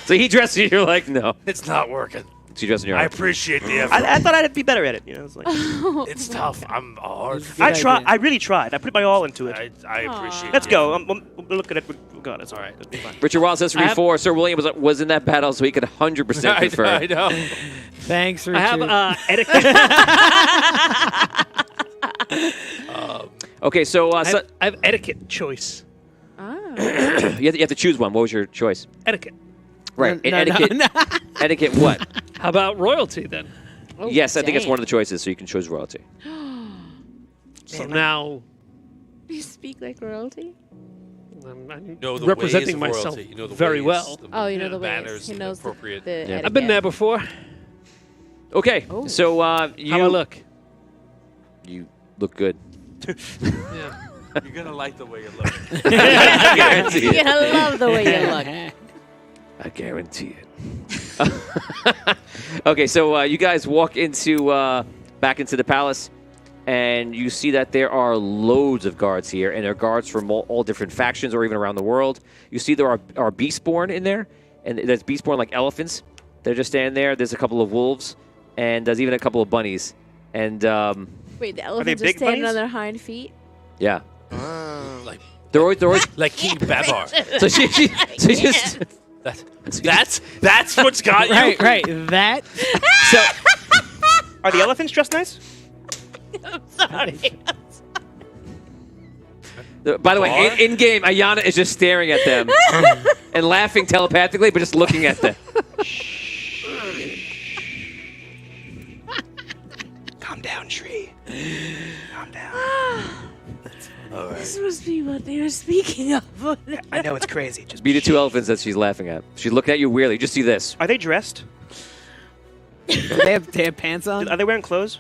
So he dresses you. You're like, no. It's not working. So you dress in your I armor. appreciate the effort. I thought I'd be better at it. You know, it's like It's tough. I'm a hard. I Good try. idea. I really tried. I put my all into it. I appreciate. Let's the go. effort. We'll look at it. We got it. It's all right. It'll be fine. Richard Wild says I have- 3-4. Sir William was in that battle, so he could 100% confirm. I know. Thanks, Richard. I have etiquette. Okay, so, I have etiquette choice. Ah. you have to choose one. What was your choice? Etiquette. Right. No, etiquette. no. Etiquette. What? How about royalty then? Oh, Yes, I think it's dang. one of the choices. So you can choose royalty. So now You speak like royalty? I'm Know the representing ways of myself royalty. You know the very ways, well. Oh, you know the manners, ways. He and knows appropriate. the Yeah. I've been there etiquette. before. Okay. Oh. So you How I look? You look good. Yeah. You're gonna like the way you look. I guarantee it. Yeah, I love the way you look. I guarantee it. Okay, so you guys walk into back into the palace, and you see that there are loads of guards here, and there are guards from all different factions or even around the world. You see there are beastborn in there, and there's beastborn like elephants. They're just standing there. There's a couple of wolves, and there's even a couple of bunnies. And Wait, the elephants are big standing bunnies? on their hind feet? yeah, like they're always like King Babar. so she just That's what's got you. Right. That. so. Are the elephants dressed nice? Sorry. By the way, in game, Ayana is just staring at them and laughing telepathically, but just looking at them. Calm down, tree. Calm down. All right. This must be what they were speaking of. I know it's crazy. Just Be the 2 elephants that she's laughing at. She's looking at you weirdly. Just see this. Are they dressed? they have pants on? Are they wearing clothes?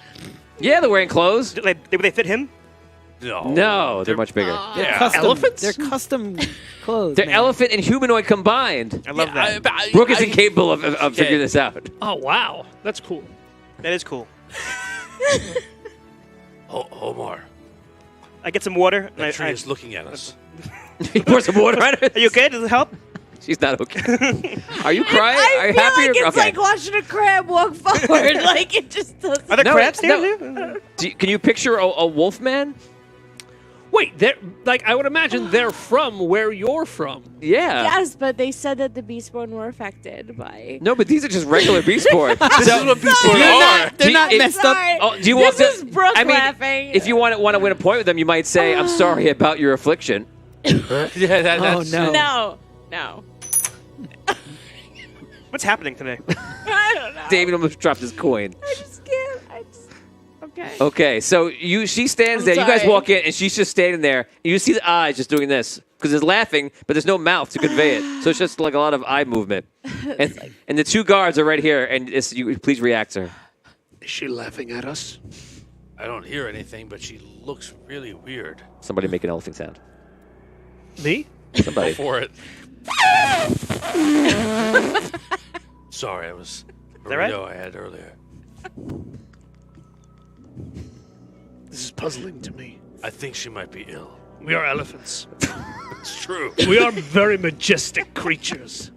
Yeah, they're wearing clothes. Did they fit him? No, they're much bigger. They're Yeah. custom, Elephants? They're custom clothes. They're man. elephant and humanoid combined. I love that. Brooke is incapable of figuring this out. Oh wow, that's cool. That is cool. Omar, I get some water. And that I, tree is looking at us. You pour some water on her. are you okay? Does it help? She's not okay. Are you crying? I Are you feel happy? like or, it's okay. like watching a crab walk forward. Like it just doesn't. Are there No, crabs no. there? Can you picture a wolf man? Wait, they're like I would imagine they're from where you're from. Yeah. Yes, but they said that the Beastborn were affected by. No, but these are just regular Beastborn. This is what Beastborn are. They're not if- messed up. Sorry. Oh, do you want This to? is Brooke I mean, laughing. if you want to win a point with them, you might say, "I'm sorry about your affliction." Yeah, that's no. No. What's happening today? I don't know. David almost dropped his coin. I just can't. Okay. Okay, so she stands I'm there. You guys sorry. walk in, and she's just standing there. And you see the eyes just doing this because it's laughing, but there's no mouth to convey it. So it's just like a lot of eye movement. And the two guards are right here, and you please react to her. Is she laughing at us? I don't hear anything, but she looks really weird. Somebody make an elephant sound. Me? Somebody. For it. Sorry, I was a that right? burrito I had earlier. This is puzzling to me. I think she might be ill. We are elephants. It's true. We are very majestic creatures.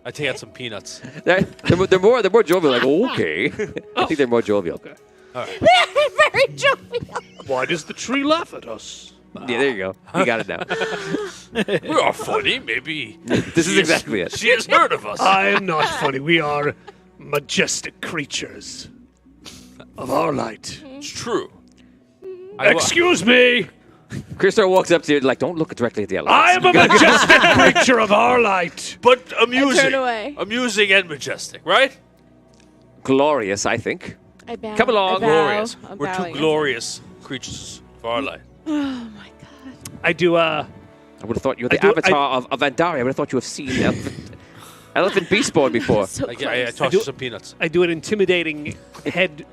I take out some peanuts. They're more jovial. Like, okay. I think they're more jovial. Okay. Very jovial. Why does the tree laugh at us? Yeah, there you go. You got it now. We are funny, maybe. This is exactly it. She has heard of us. I am not funny. We are majestic creatures of our light. It's true. Excuse me. Christo walks up to you like, don't look directly at the elephants. I am a majestic creature of our light. But amusing. turn away. Amusing and majestic, right? Glorious, I think. I bow. Come along. I bow. Glorious. I'm We're bowing. two glorious creatures of our life. Oh my god. I do. I would have thought you were the I do- avatar of Andaria. I would have thought you have seen elephant Beastborn before. So I close. tossed do- you some peanuts. I do an intimidating head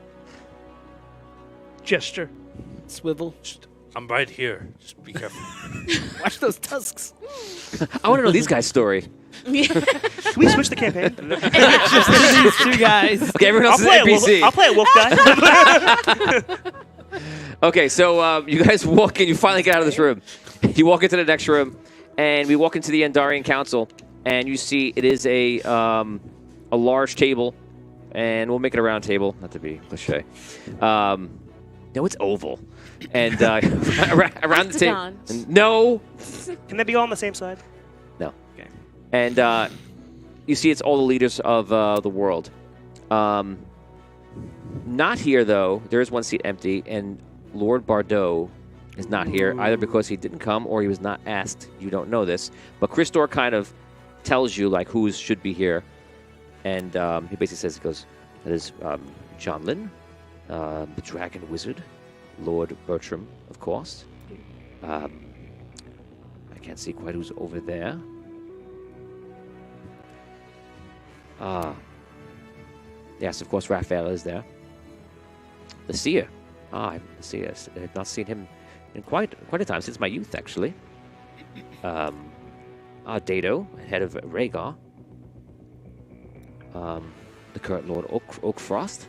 gesture. Swivel. I'm right here. Just be careful. Watch those tusks. I want to know these guys' story. Can we switch the campaign? These two guys. Okay, everyone else is NPC. I'll play a wolf guy. Okay, so you guys walk in. You finally get out of this room. You walk into the next room, and we walk into the Andarian Council, and you see it is a large table, and we'll make it a round table, not to be cliche. No, it's oval, and around the table. Octagons. No, Can they be all on the same side? no. Okay. And you see it's all the leaders of the world. Not here, though. There is one seat empty, and Lord Bardot is not here, either because he didn't come or he was not asked. You don't know this. But Christor kind of tells you, like, who should be here. And he basically says, he goes, that is John Lynn, the Dragon Wizard, Lord Bertram, of course. I can't see quite who's over there. Yes, of course, Raphael is there. The Seer. The Seer. I have not seen him in quite a time, since my youth, actually. Dado, head of Rhaegar. The current Lord Oakfrost.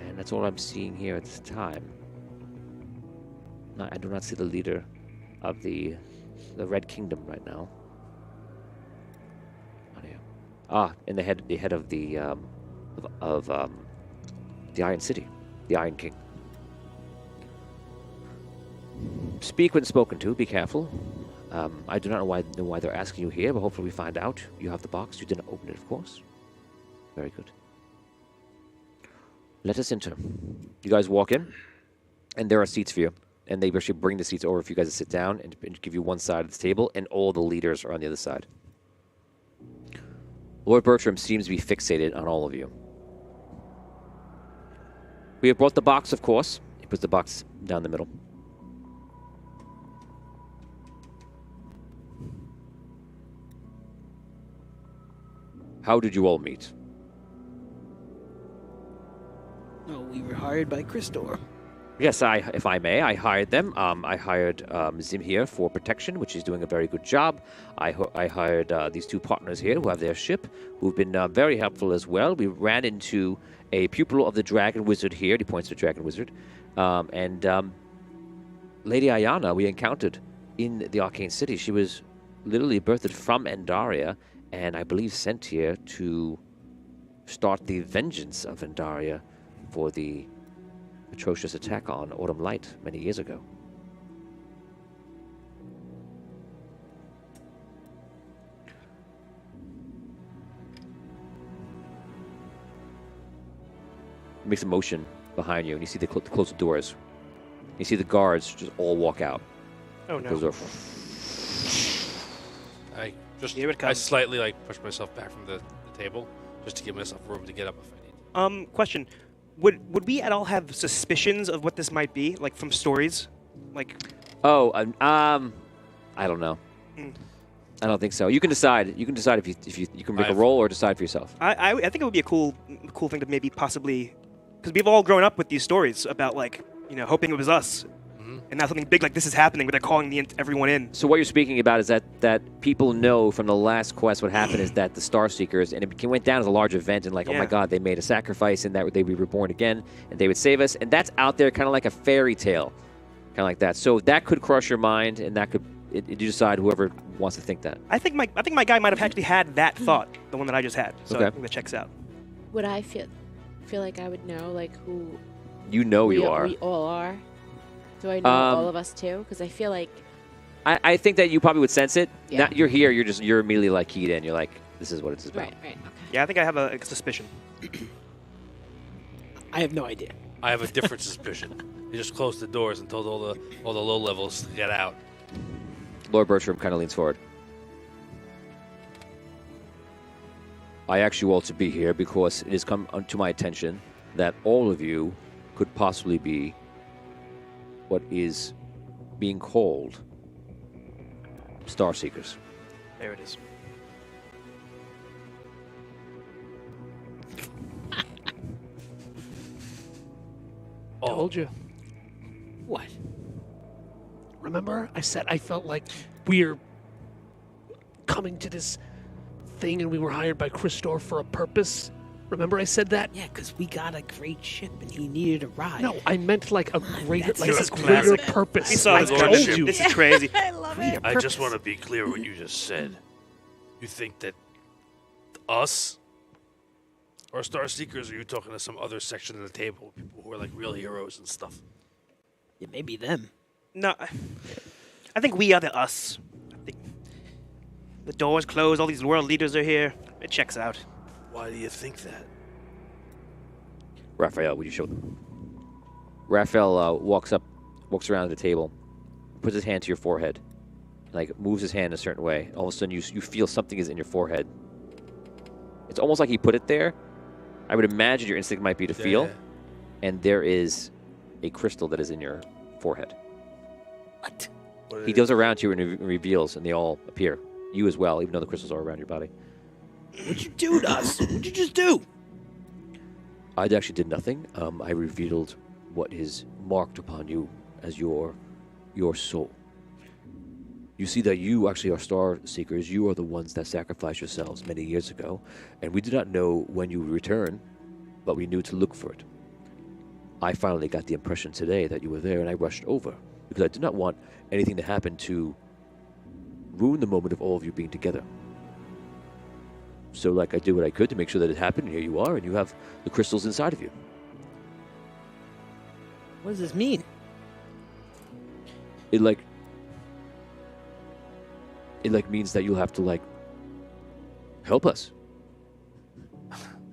And that's all I'm seeing here at this time. I do not see the leader of the Red Kingdom right now. And the head of the Iron City, the Iron King. Speak when spoken to. Be careful. I do not know why they're asking you here, but hopefully we find out. You have the box. You didn't open it, of course. Very good. Let us enter. You guys walk in, and there are seats for you. And they actually bring the seats over for you guys to sit down and give you one side of the table, and all the leaders are on the other side. Lord Bertram seems to be fixated on all of you. We have brought the box, of course. He puts the box down the middle. How did you all meet? Oh, we were hired by Christor. Yes, if I may, I hired them. I hired Zim here for protection, which is doing a very good job. I hired these two partners here who have their ship, who've been very helpful as well. We ran into a pupil of the Dragon Wizard here. He points to the Dragon Wizard. And Lady Ayana we encountered in the Arcane City. She was literally birthed from Endaria, and I believe sent here to start the vengeance of Endaria for the atrocious attack on Autumn Light many years ago. It makes a motion behind you, and you see the close the doors. You see the guards just all walk out. Oh no! I slightly like push myself back from the table just to give myself room to get up if I need. Question: Would we at all have suspicions of what this might be, like from stories, like? Oh, I don't know. I don't think so. You can decide. You can decide if you can make a roll or decide for yourself. I think it would be a cool thing to maybe possibly, because we've all grown up with these stories about like hoping it was us, and now something big like this is happening, but they're calling everyone in. So what you're speaking about is that people know from the last quest what happened is that the Star Seekers, and it went down as a large event, and like, oh my God, they made a sacrifice, and that they would be reborn again, and they would save us, and that's out there kind of like a fairy tale, kind of like that. So that could cross your mind, and that could you decide whoever wants to think that. I think my guy might have actually had that thought, the one that I just had. So I think that checks out. Would I feel like I would know like who? You know we are. We all are. Do I know all of us too? Because I feel like. I think that you probably would sense it. Yeah. Now, you're here. You're immediately like keyed in. You're like, this is what it's about. Right. Okay. Yeah, I think I have a suspicion. I have no idea. I have a different suspicion. He just closed the doors and told all the low levels to get out. Lord Bertram kind of leans forward. I asked you all to be here because it has come to my attention that all of you could possibly be what is being called Star Seekers. There it is. Told you. What? Remember, I said I felt like we're coming to this thing and we were hired by Christor for a purpose? Remember I said that? Yeah, because we got a great ship and he needed a ride. No, I meant like a greater, That's greater purpose. We saw I this told partnership. you. This is crazy. I love it. I just want to be clear what you just said. You think that us are Star Seekers, or are you talking to some other section of the table, people who are like real heroes and stuff? Yeah, maybe them. No, I think we are the us. I think the doors closed. All these world leaders are here. It checks out. Why do you think that? Raphael, would you show them? Raphael walks around the table, puts his hand to your forehead, like moves his hand a certain way. All of a sudden, you feel something is in your forehead. It's almost like he put it there. I would imagine your instinct might be to feel, and there is a crystal that is in your forehead. What? He goes around to you and reveals, and they all appear. You as well, even though the crystals are around your body. What'd you do to us? What'd you just do? I actually did nothing. I revealed what is marked upon you as your soul. You see that you actually are Star Seekers. You are the ones that sacrificed yourselves many years ago, and we did not know when you would return, but we knew to look for it. I finally got the impression today that you were there, and I rushed over because I did not want anything to happen to ruin the moment of all of you being together. So, like, I did what I could to make sure that it happened, and here you are, and you have the crystals inside of you. What does this mean? It means that you'll have to, help us.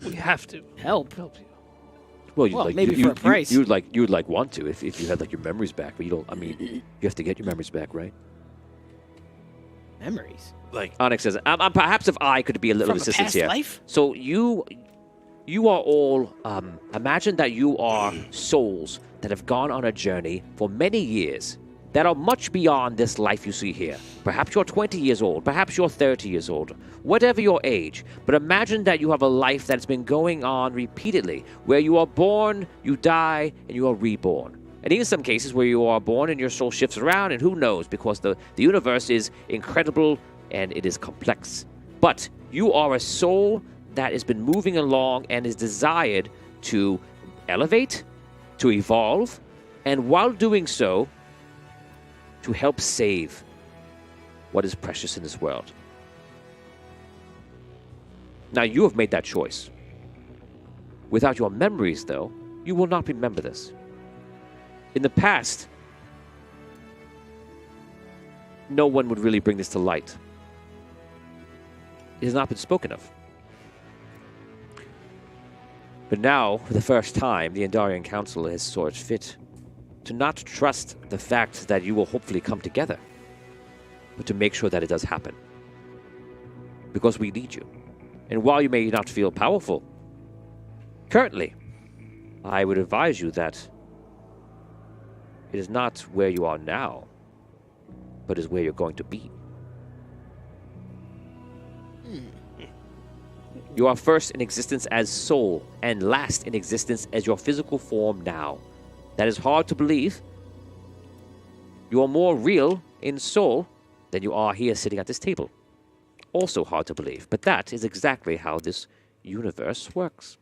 We have to help you. Well, maybe for a price. You would want to if you had your memories back, but you don't. I mean, you have to get your memories back, right? Memories. Onyx says, perhaps if I could be a little From a assistance past here. life? So you are all. Imagine that you are souls that have gone on a journey for many years that are much beyond this life you see here. Perhaps you're 20 years old, perhaps you're 30 years old, whatever your age. But imagine that you have a life that's been going on repeatedly, where you are born, you die, and you are reborn. And even some cases where you are born and your soul shifts around, and who knows, because the universe is incredible and it is complex. But you are a soul that has been moving along and is desired to elevate, to evolve, and while doing so, to help save what is precious in this world. Now, you have made that choice. Without your memories, though, you will not remember this. In the past, no one would really bring this to light. It has not been spoken of. But now, for the first time, the Endarian Council has saw it fit to not trust the fact that you will hopefully come together, but to make sure that it does happen. Because we need you. And while you may not feel powerful, currently, I would advise you that it is not where you are now, but is where you're going to be. You are first in existence as soul, and last in existence as your physical form now. That is hard to believe. You are more real in soul than you are here sitting at this table. Also hard to believe, but that is exactly how this universe works.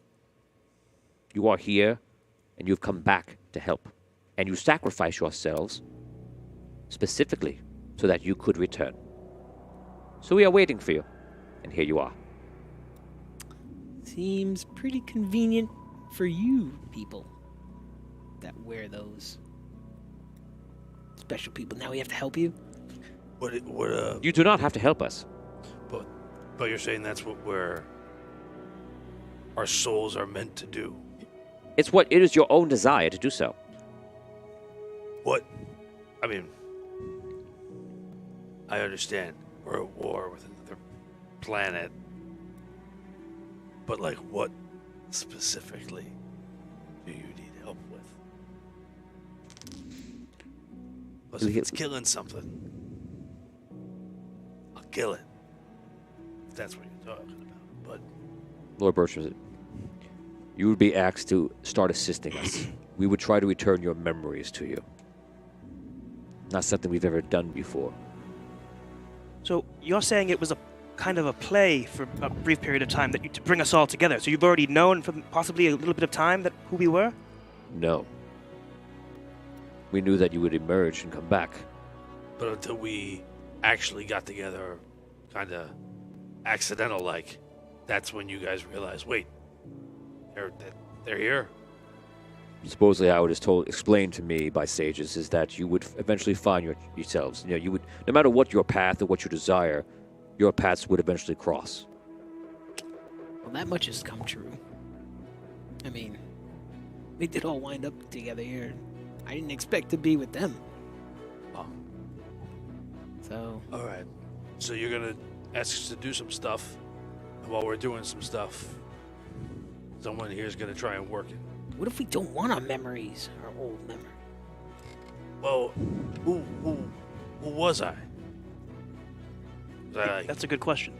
You are here, and you've come back to help. And you sacrifice yourselves specifically so that you could return. So we are waiting for you, and here you are. Seems pretty convenient for you people that wear those special people. Now we have to help you? You do not have to help us. But you're saying that's what our souls are meant to do. It's what it is your own desire to do so. What? I mean, I understand we're at war with another planet. But, like, what specifically do you need help with? Because if it's killing something, I'll kill it. If that's what you're talking about. But Lord Bertram, you would be asked to start assisting us. We would try to return your memories to you. Not something we've ever done before. So you're saying it was a kind of a play for a brief period of time to bring us all together. So you've already known for possibly a little bit of time that who we were? No. We knew that you would emerge and come back. But until we actually got together, kind of accidental-like, that's when you guys realized, wait, they're here? Supposedly, I was explained to me by sages is that you would eventually find yourselves. You know, you would, no matter what your path or what you desire, your paths would eventually cross. Well, that much has come true. I mean, we did all wind up together here. I didn't expect to be with them. Oh. So. All right. So you're gonna ask us to do some stuff, and while we're doing some stuff, someone here is gonna try and work it. What if we don't want our memories, our old memories? Well, who was I? Was I like, that's a good question.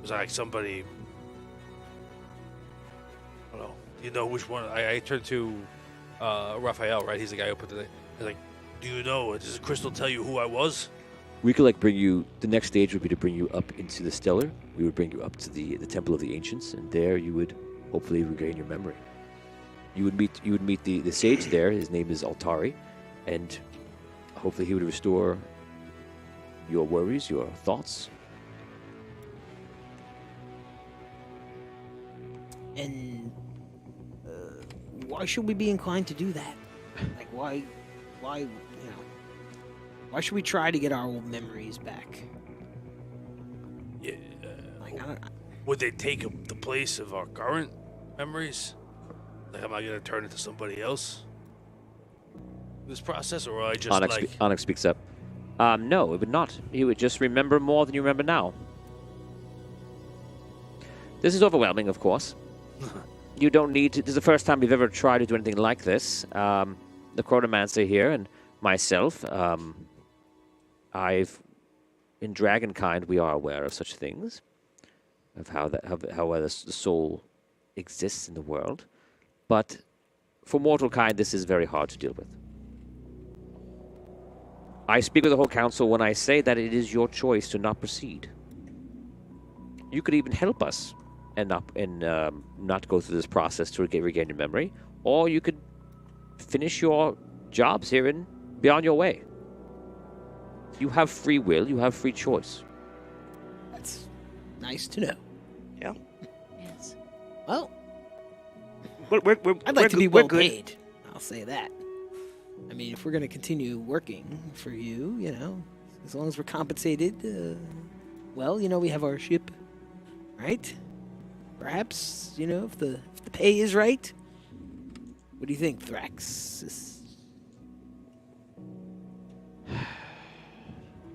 Was I like somebody? I don't know. Do you know which one? I turned to Raphael, right? He's the guy who put the. He's like, do you know? Does Crystal tell you who I was? We could bring you. The next stage would be to bring you up into the Stellar. We would bring you up to the Temple of the Ancients, and there you would hopefully regain your memory. You would meet the sage there. His name is Altari, and hopefully he would restore your worries, your thoughts. And why should we be inclined to do that? Like, why, why should we try to get our old memories back? Yeah. Like, I don't. Would they take the place of our current memories? Like, am I gonna turn into somebody else? This process, or I just Onyx speaks up. No, it would not. You would just remember more than you remember now. This is overwhelming, of course. You don't need to. This is the first time we've ever tried to do anything like this. The Chronomancer here and myself, in Dragonkind, we are aware of such things, of how the soul exists in the world. But for mortal kind, this is very hard to deal with. I speak with the whole council when I say that it is your choice to not proceed. You could even help us and not go through this process to regain your memory, or you could finish your jobs here and be on your way. You have free will. You have free choice. That's nice to know. Yeah. Yes. Well, I'd I'd like to be well paid. I'll say that. I mean, if we're going to continue working for you, you know, as long as we're compensated, well, you know, we have our ship, right? Perhaps, you know, if the pay is right. What do you think, Thrax?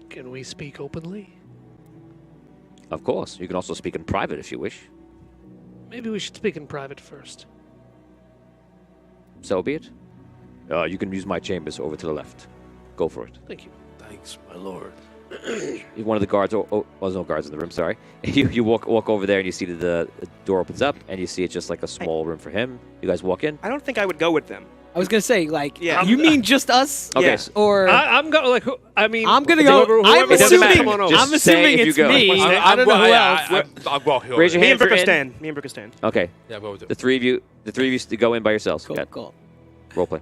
Can we speak openly? Of course. You can also speak in private if you wish. Maybe we should speak in private first. So be it. You can use my chambers over to the left. Go for it. Thank you. Thanks, my lord. One of the guards, there's no guards in the room, sorry. You walk over there and you see that the door opens up and you see it's just like a small room for him. You guys walk in. I don't think I would go with them. I was going to say, like, Yeah. you mean just us? Okay. Yeah. so- Or I'm going like. I mean, I'm going to go. I'm It doesn't matter. assuming, Come on over. I'm Just say assuming if you it's go. me. I don't know who else. I'm walking over. Raise your Me hand and if you're Brooke in. stand. Me and Brooke stand. Okay. Yeah, go with it. The three of you to go in by yourselves. Cool, Okay. cool. Role play.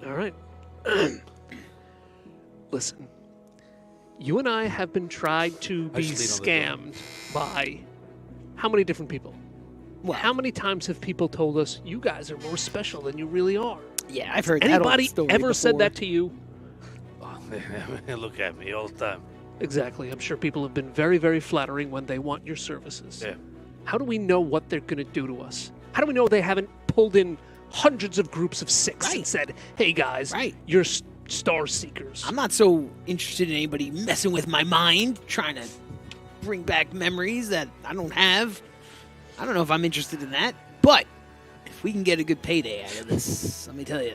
All right. Listen, you and I have been tried to I be just lean on scammed by how many different people? Well, How many times have people told us you guys are more special than you really are? yeah, I've heard that old Anybody story ever said before. that to you? Oh, look at me all the time. Exactly. I'm sure people have been very, very flattering when they want your services. Yeah. How do we know what they're going to do to us? How do we know they haven't pulled in hundreds of groups of six and Right. said, hey guys, Right. you're star seekers? I'm not so interested in anybody messing with my mind, trying to bring back memories that I don't have. I don't know if I'm interested in that, but if we can get a good payday out of this, let me tell you,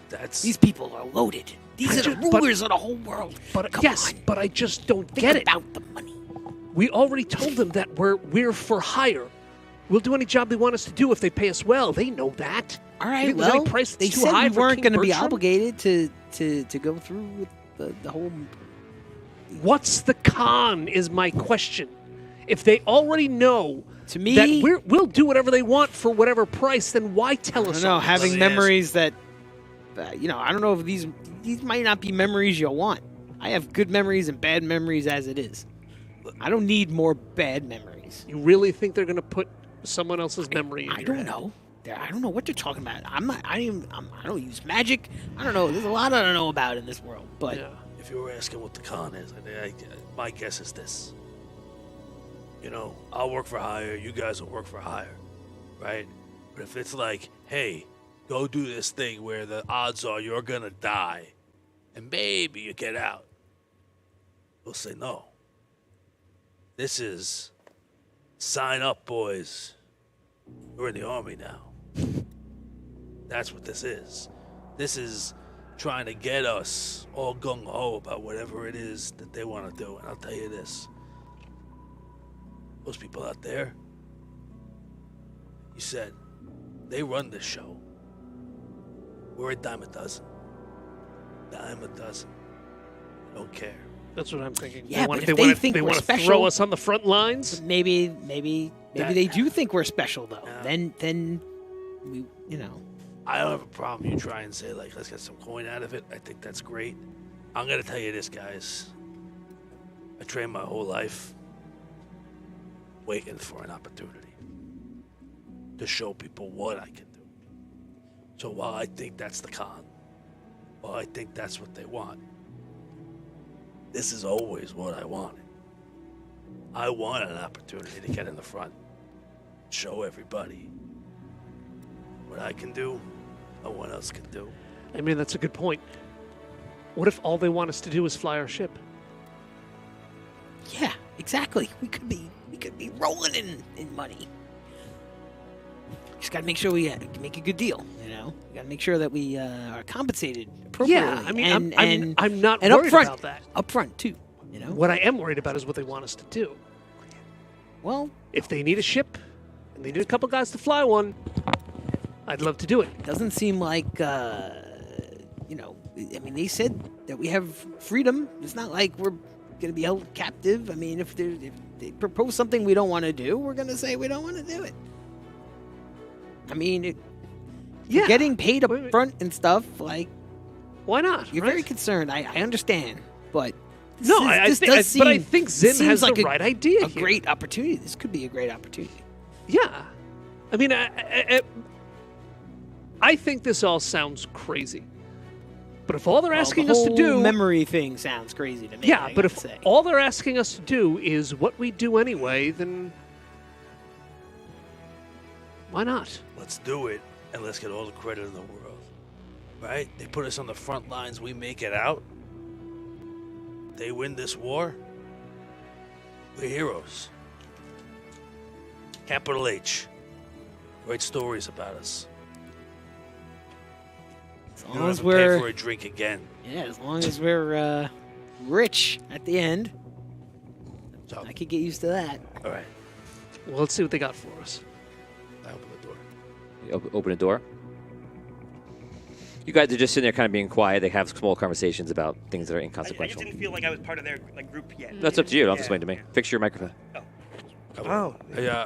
That's these people are loaded. These are the But- rulers of the whole world. But Come yes, on. but I just don't Think get it. about the money. We already told them that we're for hire. We'll do any job they want us to do if they pay us well. They know that. All You right, think there's any well, price that's they too said high we for weren't King going to be Bertram? obligated to go through with the whole. What's the con is my question. If they already know To me, that we'll do whatever they want for whatever price, then why tell I us don't know, all this? having Let me ask- memories that, you know, I don't know if these might not be memories you'll want. I have good memories and bad memories as it is. I don't need more bad memories. You really think they're going to put someone else's memory in I your don't head? know. I don't know what they're talking about. I don't use magic. I don't know. There's a lot I don't know about in this world. But Yeah. if you were asking what the con is, my guess is this. You know, I'll work for hire, you guys will work for hire, right? But if it's like, hey, go do this thing where the odds are you're gonna die, and maybe you get out, we'll say no. This is sign up, boys. We're in the army now. That's what this is. This is trying to get us all gung-ho about whatever it is that they want to do. And I'll tell you this. Those people out there, you said, they run this show. We're a dime a dozen. Dime a dozen. Don't care. That's what I'm thinking. Yeah, want, but if they think they we're want to special- throw us on the front lines. maybe That- they do think we're special though. Yeah. Then we, you know. I don't have a problem. You try and say, like, let's get some coin out of it. I think that's great. I'm going to tell you this, guys. I trained my whole life waiting for an opportunity to show people what I can do. So while I think that's the con, while I think that's what they want, this is always what I wanted. I wanted an opportunity to get in the front, show everybody what I can do, no one else can do. I mean, that's a good point. What if all they want us to do is fly our ship? Yeah, exactly. We could be rolling in money. Just got to make sure we make a good deal. You know, we got to make sure that we are compensated appropriately. Yeah, I mean, and I'm not and worried upfront, about that. upfront too. You know. What I am worried about is what they want us to do. Well, If they need a ship and they need a couple guys to fly one, I'd love to do it. it doesn't seem like you know, I mean, they said that we have freedom. It's not like we're going to be held captive. I mean, if they propose something we don't want to do, we're going to say we don't want to do it. I mean, you're getting paid up front and stuff. Like, why not? You're very concerned. I understand, but I think Zim has the right idea. A great opportunity. This could be a great opportunity. Yeah, I mean, I think this all sounds crazy. But if all they're asking us to do... memory thing sounds crazy to me. Yeah, but if all they're asking us to do is what we do anyway, then... why not? Let's do it, and let's get all the credit in the world. Right? They put us on the front lines, we make it out. They win this war. We're heroes. Capital H. Write stories about us. As You long don't as have to pay we're for a drink again. yeah, as long as we're rich at the end, I could get used to that. All right. Well, let's see what they got for us. I open the door. You open a door. You guys are just sitting there kind of being quiet. They have small conversations about things that are I just inconsequential. didn't feel like I was part of their group yet. That's up to you. Don't have to Yeah. explain to me. Fix your microphone. Oh.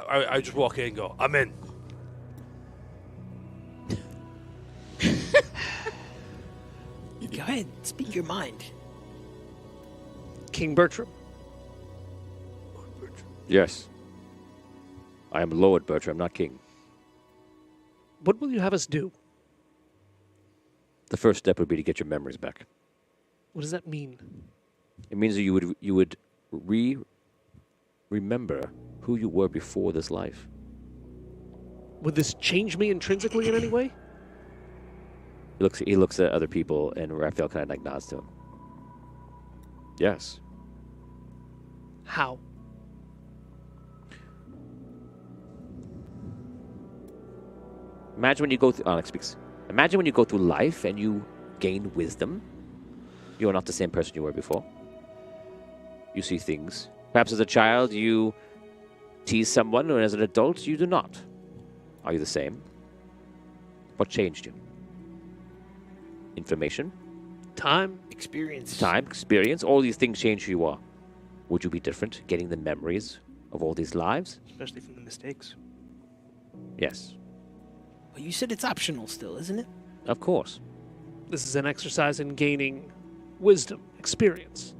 I just walk in and go, I'm in. Go ahead, speak your mind. King Bertram. Yes. I am Lord Bertram, not King. What will you have us do? The first step would be to get your memories back. What does that mean? It means that you would remember who you were before this life. Would this change me intrinsically in any way? He looks at other people, and Raphael kind of like nods to him. Yes. How? Imagine when you go through. Onyx speaks. Imagine when you go through life and you gain wisdom. You are not the same person you were before. You see things. Perhaps as a child you tease someone, and as an adult you do not. Are you the same? What changed you? Information? Time? Experience. Time, experience, all these things change who you are. Would you be different, getting the memories of all these lives? Especially from the mistakes. Yes, Well, you said it's optional still, isn't it? of course. This is an exercise in gaining wisdom, experience.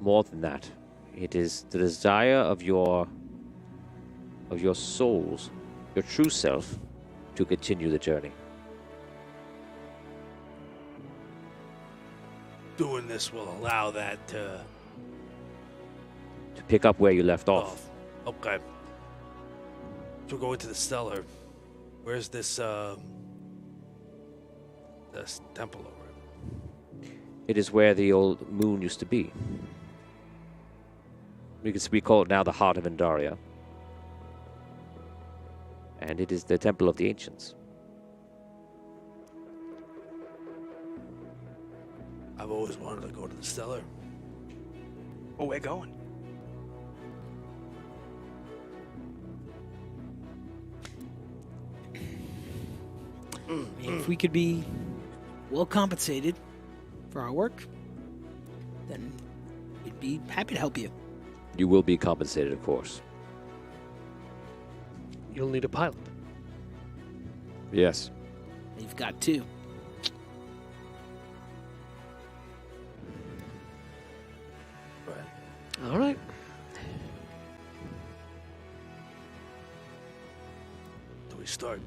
More than that, it is the desire of your souls, your true self, to continue the journey. Doing this will allow that to... To pick up where you left off. Okay. So we're going to the cellar. Where's this temple over? It is where the old moon used to be. We call it now the Heart of Indaria. And it is the Temple of the Ancients. I've always wanted to go to the cellar. Oh, we're going. I mean, if we could be well compensated for our work, then we'd be happy to help you. You will be compensated, of course. You'll need a pilot. Yes. You've got two. All right. Do we start?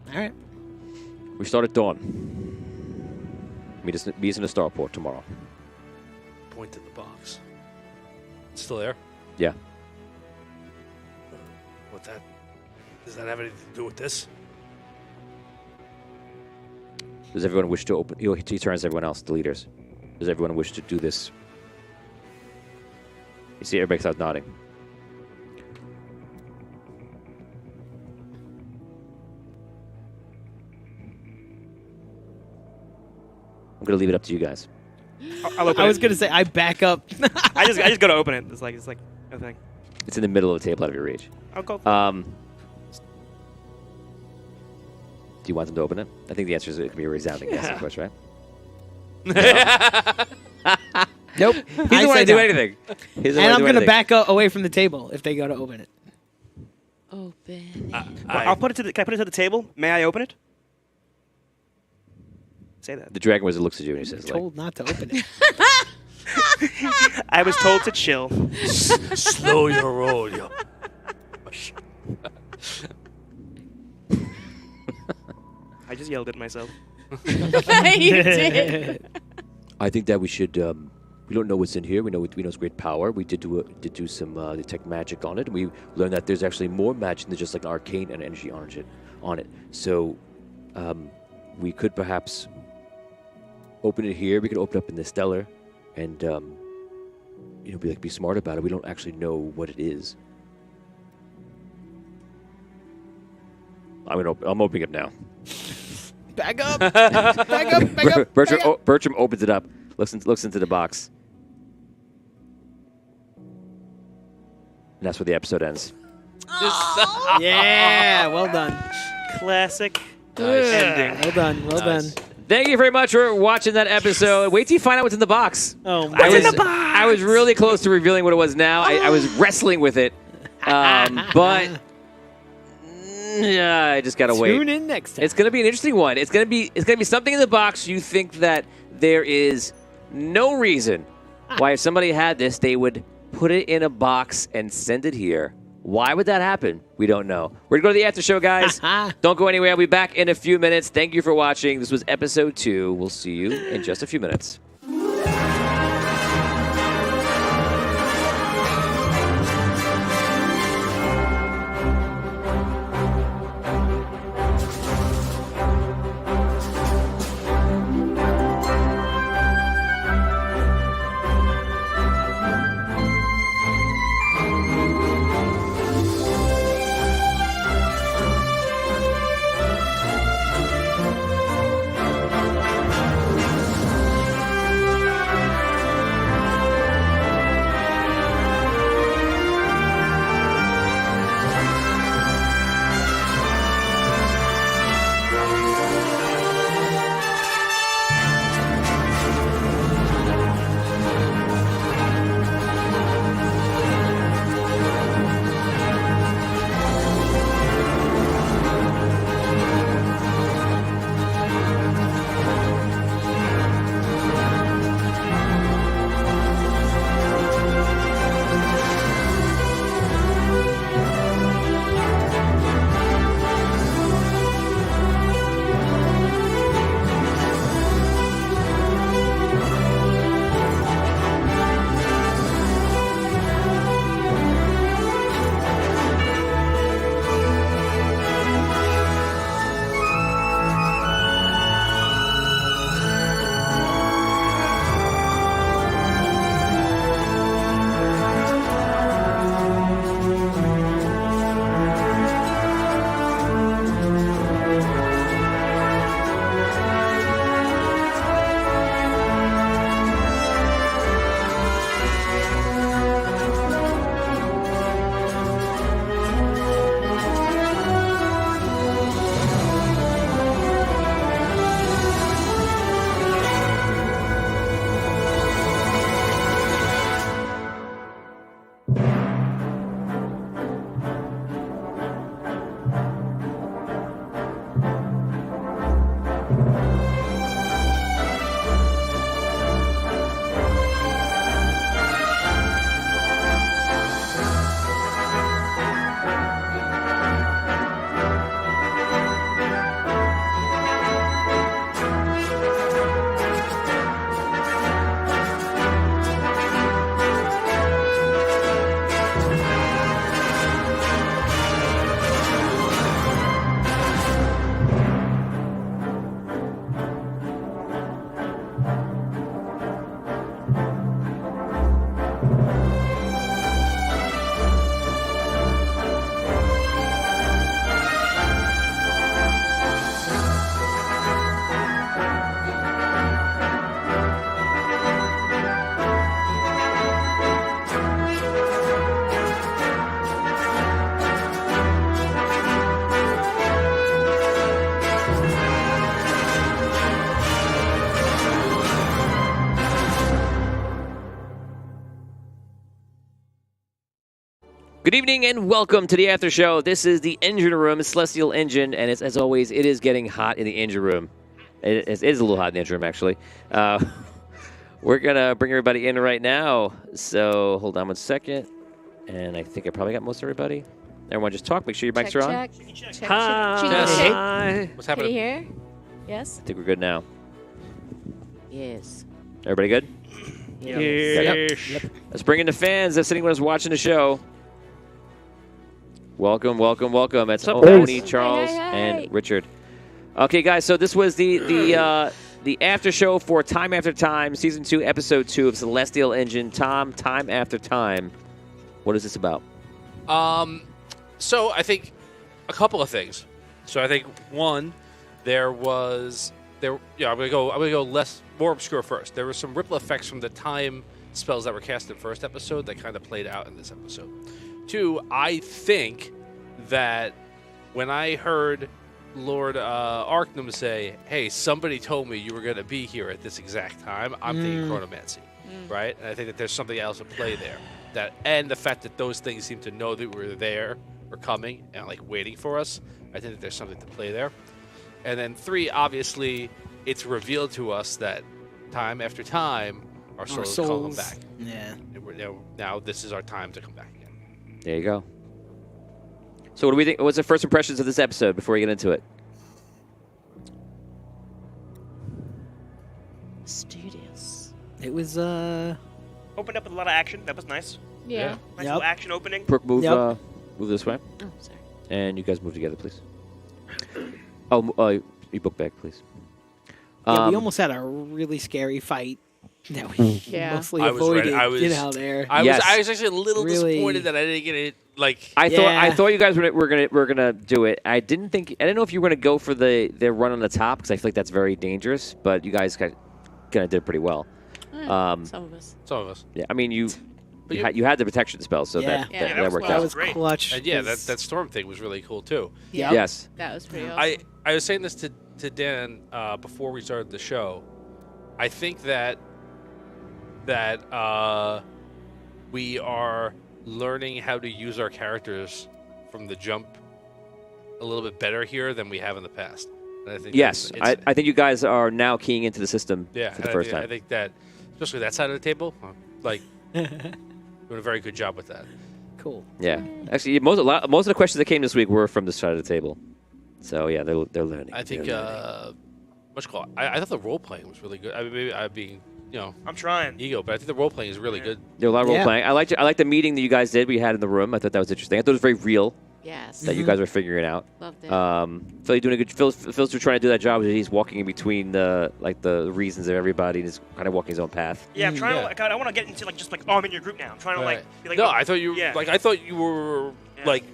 All right. We start at dawn. Meet us in the starport tomorrow. Point to the box. It's still there? Yeah. What that? Does that have anything to do with this? Does everyone wish to open? He turns to everyone else, the leaders. Does everyone wish to do this? You see everybody starts nodding. I'm gonna leave it up to you guys. I'll open I was it. gonna say I back up. I just go to open it. It's like a thing. It's in the middle of the table out of your reach. I'll go. Do you want them to open it? I think the answer is it can be a resounding yes, of course, right? Nope. He doesn't want to do anything. And I'm going to back away from the table if they go to open it. Open. I'll put it to the. Can I put it to the table? May I open it? Say that. The Dragon Wizard looks at you and he says, like, Told not to open it. I was told to chill. Slow your roll, yo. I just yelled at myself. You did. I think that we should. We don't know what's in here. We know it's great power. We did do some detect magic on it, and we learned that there's actually more magic than just like arcane and energy on it. So, we could perhaps open it here. We could open it up in the stellar, and be smart about it. We don't actually know what it is. I'm opening it now. Back up. Back up. Back up. Bertram opens it up. Looks into the box. And that's where the episode ends. Yeah, well done. Classic ending. Well done. Well done. Thank you very much for watching that episode. Wait till you find out what's in the box. Oh, I was really close to revealing what it was now. I was wrestling with it. But yeah, I just gotta wait. Tune in next time. It's gonna be an interesting one. It's gonna be something in the box you think that there is no reason why if somebody had this, they would put it in a box and send it here. Why would that happen? We don't know. We're going to go to the after show, guys. Don't go anywhere. I'll be back in a few minutes. Thank you for watching. This was episode 2. We'll see you in just a few minutes. Good evening and welcome to the after show. This is the engine room, Celestial Engine, and as always, it is getting hot in the engine room. It is a little hot in the engine room, actually. We're going to bring everybody in right now. So hold on one second. And I think I probably got most everybody. Everyone just talk. Make sure your mics are on. Check. Hi. What's Can you happening? hear? Yes? I think we're good now. Yes. Everybody good? Yes. Let's bring in the fans that's sitting with us watching the show. Welcome. It's up, Oni, guys? Charles, Hey. and Richard. Okay, guys, so this was the after show for Time After Time, Season 2, Episode 2 of Celestial Engine. Time After Time. What is this about? So I think a couple of things. So I think one, I'm gonna go more obscure first. There were some ripple effects from the time spells that were cast in the first episode that kind of played out in this episode. Two, I think that when I heard Lord Arknum say, "Hey, somebody told me you were going to be here at this exact time," I'm thinking chronomancy, right? And I think that there's something else at play there. And the fact that those things seem to know that we're there, we're coming, and like waiting for us. I think that there's something to play there. And then three, obviously, it's revealed to us that time after time, our souls call them back. Yeah. And now this is our time to come back again. There you go. So what do we think? What's the first impressions of this episode before we get into it? Studious. It was Opened up with a lot of action. That was nice. Yeah. Nice little action opening. Brooke, move Yep. move this way. Oh, sorry. And you guys move together, please. Oh, you book back, please. yeah, we almost had a really scary fight that we Yeah. mostly I was avoided. ready. I was- there. I Yes. was actually a little Really- disappointed that I didn't get it. Like I Yeah. thought you guys were gonna do it. I didn't know if you were gonna go for the run on the top because I feel like that's very dangerous. But you guys kind of did pretty well. Some of us. some of us. Yeah, I mean you But you had the protection spell, so Yeah. Yeah, that that worked was that out. was great. clutch. And yeah, that 'cause- storm thing was really cool too. Yeah. Yes. That was pretty awesome. I was saying this to Dan before we started the show. I think that we are learning how to use our characters from the jump a little bit better here than we have in the past. And I think Yes, it's- I think you guys are now keying into the system yeah, for the and first I time. think that, especially that side of the table, like doing a very good job with that. cool. Yeah, actually, most of the questions that came this week were from this side of the table. So yeah, they're learning. I think They're learning. I thought the role playing was really good. I mean, maybe I'm being I'm trying. ego, but I think the role playing is really good. There were a lot of role Yeah. playing. I liked the meeting that you guys did. We had in the room. I thought that was interesting. I thought it was very real yes. that you guys were figuring out. Loved it. Phil, you're doing a good. Phil's trying to do that job. He's walking in between the reasons of everybody, and he's kind of walking his own path. Yeah, I'm trying Yeah. to. Like, I want to get into I'm in your group now. I'm trying to Right. be like. No, I thought you Yeah. I thought you were Yeah. like.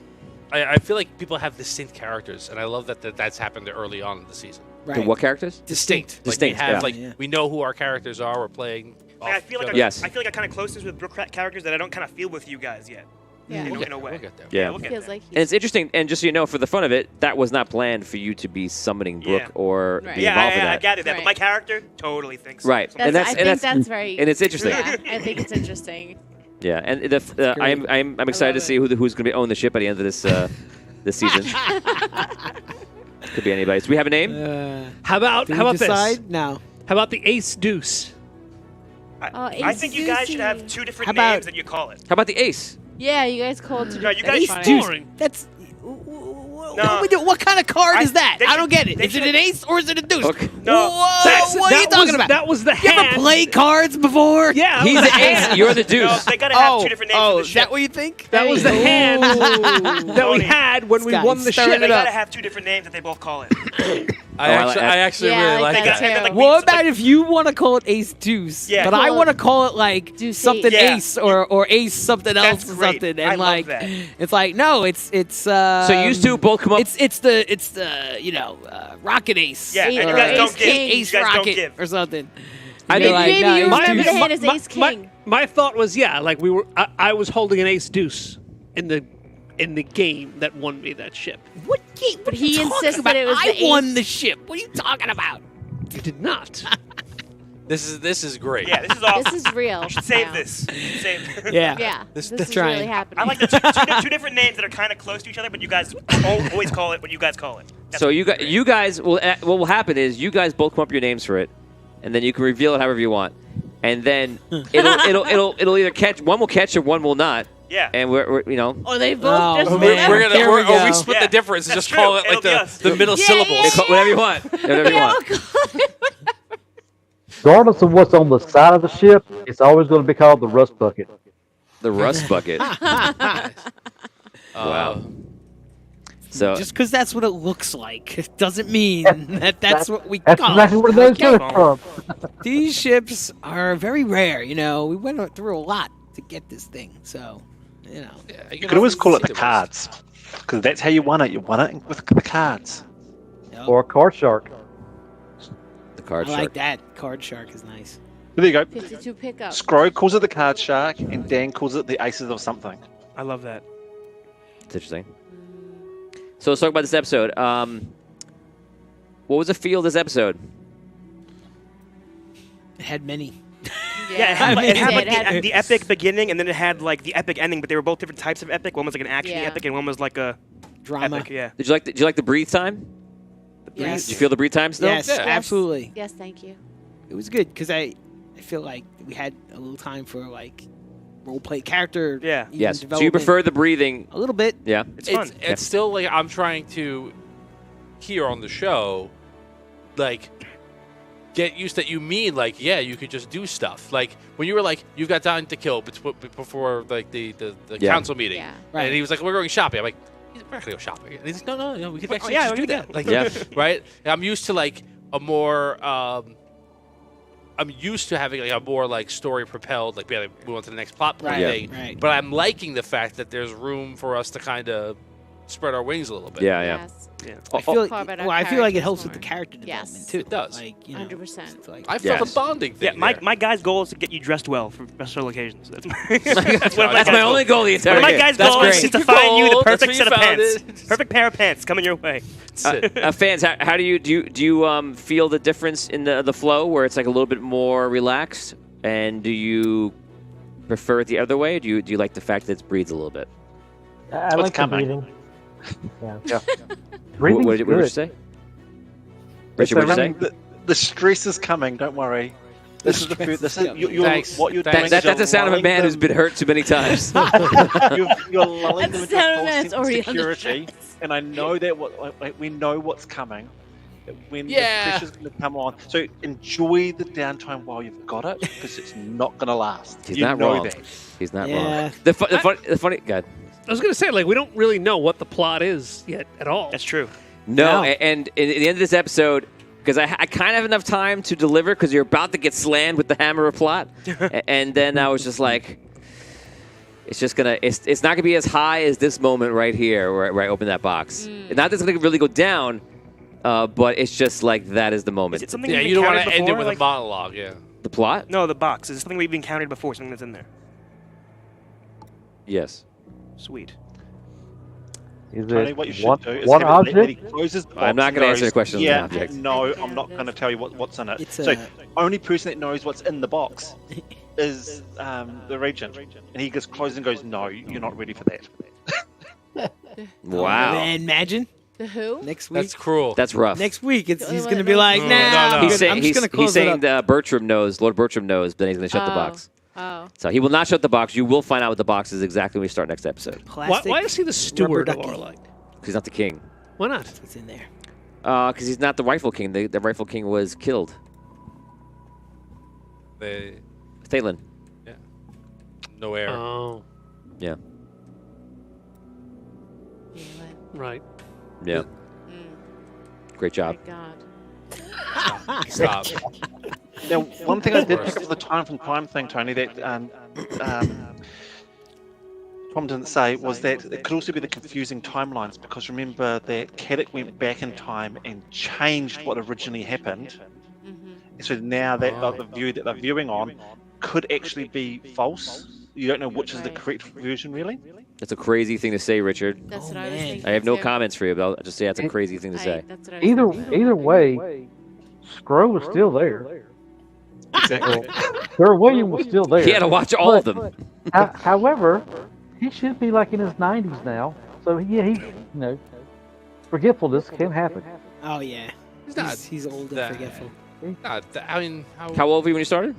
I feel like people have distinct characters, and I love that's happened early on in the season. Right. The what characters? Distinct. Like we have yeah. we know who our characters are. We're playing. I off feel each like other. Yes. I feel like I kind of closeness with Brook characters that I don't kind of feel with you guys yet. yeah. You know, We'll in a way. We'll get there. Yeah. we'll get Feels there. like And it's interesting. And just so you know, for the fun of it, that was not planned for you to be summoning Brooke Yeah. or Right. be Yeah, involved in I that. gathered that, but Right. my character totally thinks Right. something. And I think that's very. and it's interesting. Yeah, I think it's interesting. Yeah, and great. I'm excited to love see who's going to own the ship by the end of this this season. Could be anybody. So we have a name. How about do how we about decide? this? No. How about the Ace Deuce? I think you guys should have Ace two different How about- names that you call it. How about the Ace? Yeah, you guys called. No, you guys Ace should- Deuce. Boring. That's. No. What kind of card I- is that? they I don't should- get it. they Is it should- an ace or is it a deuce? Okay. No. Whoa, what are you talking about? That was the You ever hand. played cards before? Yeah, He's that was the Ace. You're the No, Deuce. they gotta have two different names for the is ship. that what you think? That was the hand that we Tony. had when we This won guy's the stirring ship. They it up. gotta have two different names that they both call it. I I actually Yeah, really I like like that. that. And then, like, What we- about if you want to call it ace deuce? Yeah. But I Call want to it call it like Deuce something Yeah. ace or ace something else That's or great. something. I And love like that. it's like no, it's So you two both come up. It's the rocket ace. Yeah, and you or guys don't ace, give. ace You guys don't rocket give. or something. I And think you're maybe no, you ace remember deuce. the hand is Ace King. My thought was, like we were. I was holding an Ace Deuce in the game that won me that ship. What game? What But are you he talking insisted about? it was I the won ace. the ship. What are you talking about? You did not. This is great. Yeah, this is awesome. This is real. You should save now. this. You should save this. Yeah. Yeah, This- this is trying. really happening. I like the two different names that are kind of close to each other, but you guys always call it what you guys call it. That's So what- you guys will what will happen is you guys both come up with your names for it, and then you can reveal it however you want, and then it'll either catch one will catch or one will not. Yeah. And we're Or they both Oh, just man. whatever. We're gonna Here we or we go. split Yeah, the difference and that's just call true. it like It'll be us. the middle Yeah, syllables. yeah, whatever you want. Whatever you Yeah, want. Regardless of what's on the side of the ship, it's always going to be called the rust bucket. The rust bucket. Wow. So Just because that's what it looks like, it doesn't mean that that's what we That's call exactly it. where those Okay? coming from. These ships are very rare. You know, we went through a lot to get this thing, so you know. Yeah, You could always call it the cards, because that's how you won it. You won it with the cards. Yep. Or a card shark. the card I shark. like that. Card shark is nice. There you go. 52 pickup. Scro calls it the card shark, and Dan calls it the aces of something. I love that. It's interesting. So let's talk about this episode. What was the feel of this episode? It had many. Yeah, it had, I like, mean, it had, like, it had- the epic beginning, and then it had like the epic ending, but they were both different types of epic. One was like an action Yeah. epic, and one was like a Drama. epic. Yeah. Did you like the breathe time? Yes. Did you feel the breathe time still? Yes, Yeah. absolutely. Yes, thank you. It was good because I feel like we had a little time for like role play character. Yeah. even Yes. So you development. prefer the breathing? a little bit? Yeah. It's fun. It's still like I'm trying to here on the show, like get used that you mean like you could just do stuff like when you were like you've got time to kill before like the Yeah. council meeting, Yeah. Right. and he was like we're going shopping. I'm like we're not gonna go shopping. And he's like no we could actually yeah, just we do can that. Like Yeah. right. And I'm used to like a more I'm used to having like a more like story propelled like move on to the next plot point Right, thing. right. But I'm liking the fact that there's room for us to kind of spread our wings a little bit. Yeah. Yeah. Yes. I feel Talk about our well, I feel like it characters helps with the more. character Yes. development too. It does. Like, you know, 100%. it's like, I felt Yes. a bonding thing. Yeah, my, there. my guy's goal is to get you dressed well for special occasions. That's my, That's one of That's guy's my only goals. goal the One entire of my game. guy's That's goals great. is to find you the That's perfect where set you of found pants. it. Perfect pair of pants coming your way. Fans, how do you feel the difference in the flow where it's like a little bit more relaxed, and do you prefer it the other way? Or do you like the fact that it breathes a little bit? I What's like the coming? breathing. Yeah. Yeah. Breathing's What did you good. say? Richard, what did you say? The stress is coming. Don't worry. This is the food. This is you're, Thanks. what you're Thanks. doing. That's is the sound of a you're man who's lulling been hurt too many times. them- you're lulling them That's into the sound of a a man false that's sense of already under security, and I know that we know what's coming. When Yeah. the pressure's going to come on, so enjoy the downtime while you've got it, because it's not going to last. He's you not know wrong. that. He's not Yeah. wrong. The funny, God. I was gonna say, like, we don't really know what the plot is yet at all. That's true. No, No. and at the end of this episode, because I kind of have enough time to deliver, because you're about to get slammed with the hammer of plot, and then I was just like, it's not gonna be as high as this moment right here where I open that box. Not that it's gonna really go down, but it's just like that is the moment. Is it something Yeah, we've you don't want encountered to end it before? with Like- a monologue. Yeah. The plot? No, the box. Is it something we've encountered before? Something that's in there. Yes. Sweet. Is Tony, it what you should one, do is one have it let- let object? he closes the I'm box not and gonna answer goes, the question on the Yeah, object. no, I'm not going to tell you what's in it. It's So, a- only person that knows what's in the box is the regent, and he just closes and goes, "No, you're not ready for that." Wow. And imagine The who? next week. That's cruel. That's rough. Next week, The he's only one gonna that be knows like, is- nah. No, no, no. I'm He's good. saying I'm just gonna he's close it saying up. Bertram knows. Lord Bertram knows. Then he's gonna shut the box. Oh. So he will not shut the box. You will find out what the box is exactly when we start next episode. Plastic Why is he the steward of ducky. Orlok? Because he's not the king. Why not? What's in there? Because he's not the rightful king. The rightful king was killed. They, Thalen. no air. Oh, Yeah. You know what? right. Yeah. Oh Great job. my God. Stop. Now, one thing I did pick up the time from time thing, Tony, that Tom didn't say was that it could also be the confusing timelines, because remember that Caddock went back in time and changed what originally happened. Mm-hmm. So now that the view that they're viewing on could actually be false. You don't know which is the Right. correct version, really. That's a crazy thing to say, Richard. That's Oh, what I was man. thinking. I have no too. comments for you, but I'll just say that's a crazy thing to say. That's what I was thinking. Either way, Scro was still there. Exactly. Sir William was still there. He had to watch all of them. However, he should be like in his 90s now. So yeah, he forgetfulness can happen. Oh yeah. He's old and forgetful. I mean, How old were you when you started?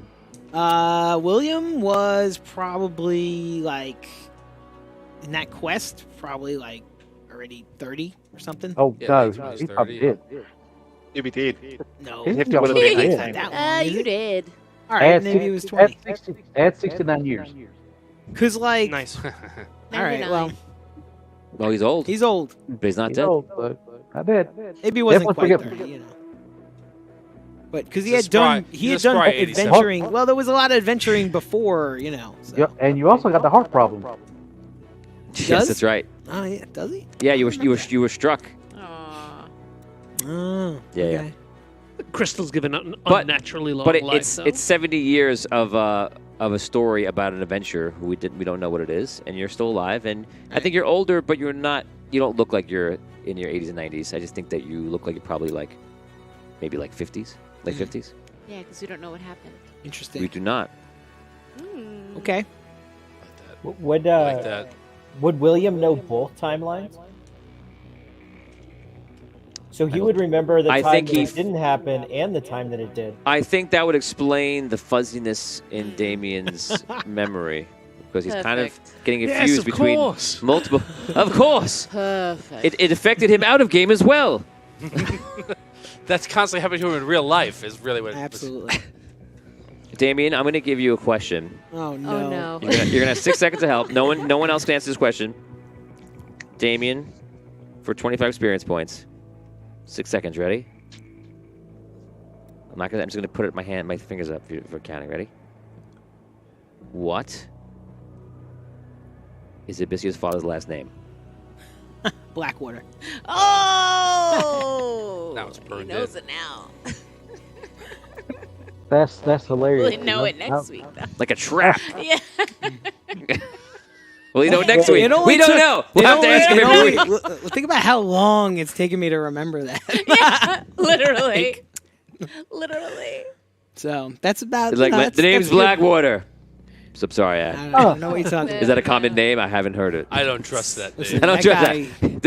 William was probably like in that quest, probably like already 30 or something. Oh Yeah, no, that's when he's he probably 30. did. You'll be dead. No, He's Hefty would have been 18. That long, is You it? did. All right, maybe it was 20. Add 69 years. Cause like, Nice. all right, well, Well, he's old, he's old. but he's not He's dead. old, but I bet. Maybe he wasn't Definitely quite forgetful. 30, But because he He's a had done, spry- he he's had a done spry 87. adventuring. Well, there was a lot of adventuring before, So. Yeah, and you also got the heart problem. Yes, does? that's right. Oh yeah, does he? Yeah, you were struck. Aw. Oh, Yeah, yeah. okay. Crystal's given an But- unnaturally long But life. it's though. it's 70 years of a story about an adventure who we don't know what it is, and you're still alive. And I think you're older, but you're not. You don't look like you're in your 80s and 90s. I just think that you look like you're probably like maybe like 50s, late 50s. Yeah, because we don't know what happened. Interesting. We do not. Mm. Okay. Would like that. would William know both timelines? So he would remember the I time think that he- it didn't happen and the time that it did. I think that would explain the fuzziness in Damien's memory because he's kind of Perfect. getting Yes, confused of between course. multiple. Of course, Perfect. it affected him out of game as well. That's constantly happening to him in real life. Is really what. Absolutely. Damien, I'm going to give you a question. Oh no. Oh no. You're gonna have 6 seconds to help. No one else can answer this question. Damien, for 25 experience points. 6 seconds. Ready? I'm just gonna put it in my fingers up for counting. Ready? What is Abyssio's father's last name? Blackwater. Oh! Now it's He burned knows in. it now. That's hilarious. We'll know it next week, though. Like a trap. Yeah. Well, you know next week. It only We don't took- know. We'll have to ask him it every only- week. Think about how long it's taken me to remember that. Yeah, literally. Literally. So that's about. It's like that's- the name's that's good. Blackwater. So I'm sorry. I don't know what you're talking Is about. that a common name? I haven't heard it. I don't trust that. Listen, Name. I don't that trust guy- that.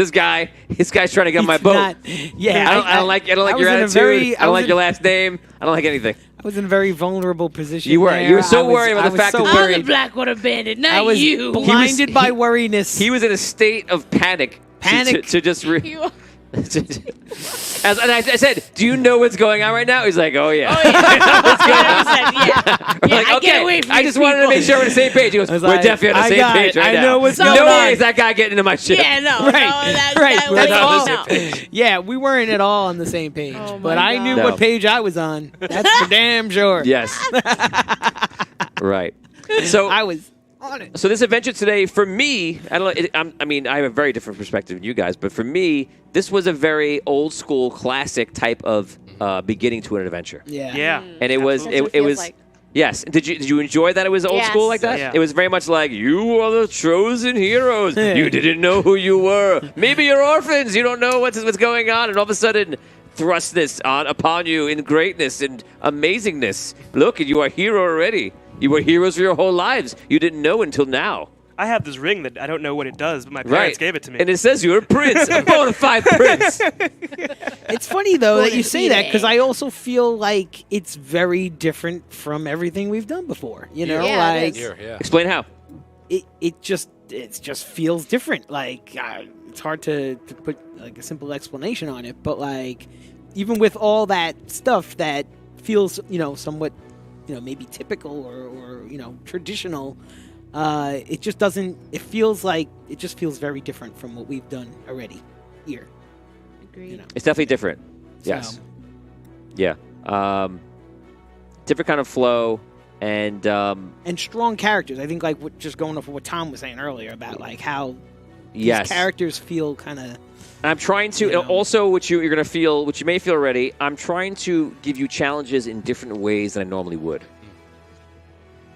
This guy's trying to get on my He's boat. not- yeah, I don't like I your was in a attitude. very- I don't was like in- your last name. I don't like anything. I was in a very vulnerable position. You were. there. You were so I was- worried about I the was fact so that I'm the worried. Blackwater Bandit, not I was you. blinded by he- worriness. He was in a state of panic. Panic? To just. You- And I said, "Do you know what's going on right now?" He's like, "Oh yeah." Oh, yeah. 100%, yeah. We're Yeah, like, I okay. get away from I these just wanted to people. make sure we're on the same page. He goes, I was "We're like, definitely on the I same got page it. right I now." know what's no going way on. is that guy getting into my ship. Yeah, no. Right, No, that, right. That We're way, all- no. Yeah, we weren't at all on the same page, Oh, but my I knew God. what No. page I was on. That's for damn sure. Yes. Right. So I was on it. So this adventure today, for me, I don't know. I mean, I have a very different perspective than you guys, but for me, this was a very old school, classic type of beginning to an adventure. Yeah. Yeah. And it was, That's what it feels was. like. Yes. Did you enjoy that it was old Yes. school like that? Yeah. It was very much like, you are the chosen heroes. You didn't know who you were. Maybe you're orphans. You don't know what's going on, and all of a sudden, thrust this upon you in greatness and amazingness. Look, you are a hero already. You were heroes for your whole lives. You didn't know until now. I have this ring that I don't know what it does, but my parents gave it to me. And it says you're a prince, a bona fide prince. It's funny though that you say that because Yeah. I also feel like it's very different from everything we've done before. You know, Yeah, it like is. Here, yeah. Explain how. it just feels different. Like it's hard to put like a simple explanation on it, but like even with all that stuff that feels somewhat maybe typical or traditional, it just doesn't. It just feels very different from what we've done already here. Agreed. It's definitely different. Yes. So, Yeah. Different kind of flow and and strong characters. I think just going off of what Tom was saying earlier about like how yes. these characters feel kind of. I'm trying to You know. also what you're going to feel, what you may feel already. I'm trying to give you challenges in different ways than I normally would.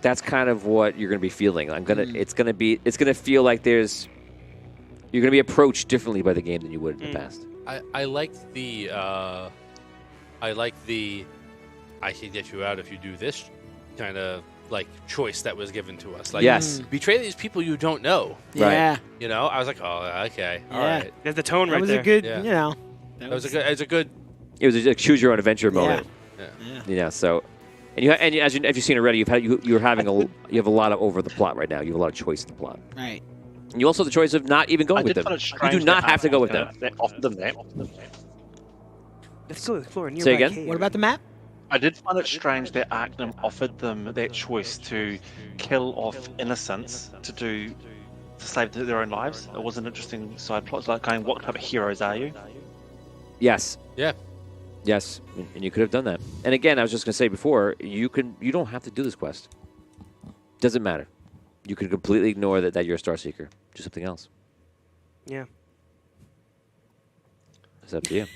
That's kind of what you're going to be feeling. It's going to feel like you're going to be approached differently by the game than you would in the past. I liked the I can get you out if you do this kind of like choice that was given to us. Like, Yes. betray these people you don't know. Yeah. You know, I was like, oh, okay, all Yeah. right. There's the tone That right was there. a good, Yeah. you know. That was a good. It's a good. It was a choose your own adventure moment. Yeah. You know, so. And as you've seen already, you're having you have a lot of over the plot right now. You have a lot of choice in the plot. Right. And you also have the choice of not even going I with did them. find it You strange do not that have to go with them. They offered them that. Let's go explore a nearby Say again? cave. What about the map? I did find it strange that Arcanum offered them that choice to kill off innocents to save their own lives. It was an interesting side plot. It's like going, what type of heroes are you? Yes. Yeah. Yes, and you could have done that. And again, I was just going to say before, you don't have to do this quest. Doesn't matter. You can completely ignore that you're a Star Seeker. Do something else. Yeah. It's up to you.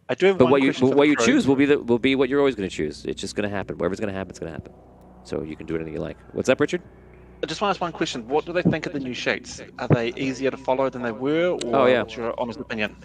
I do have But one what you question for what the you crew. choose will be what you're always going to choose. It's just going to happen. Whatever's going to happen, it's going to happen. So you can do anything you like. What's up, Richard? I just want to ask one question. What do they think of the new sheets? Are they easier to follow than they were? Or Oh, yeah. what's your honest opinion?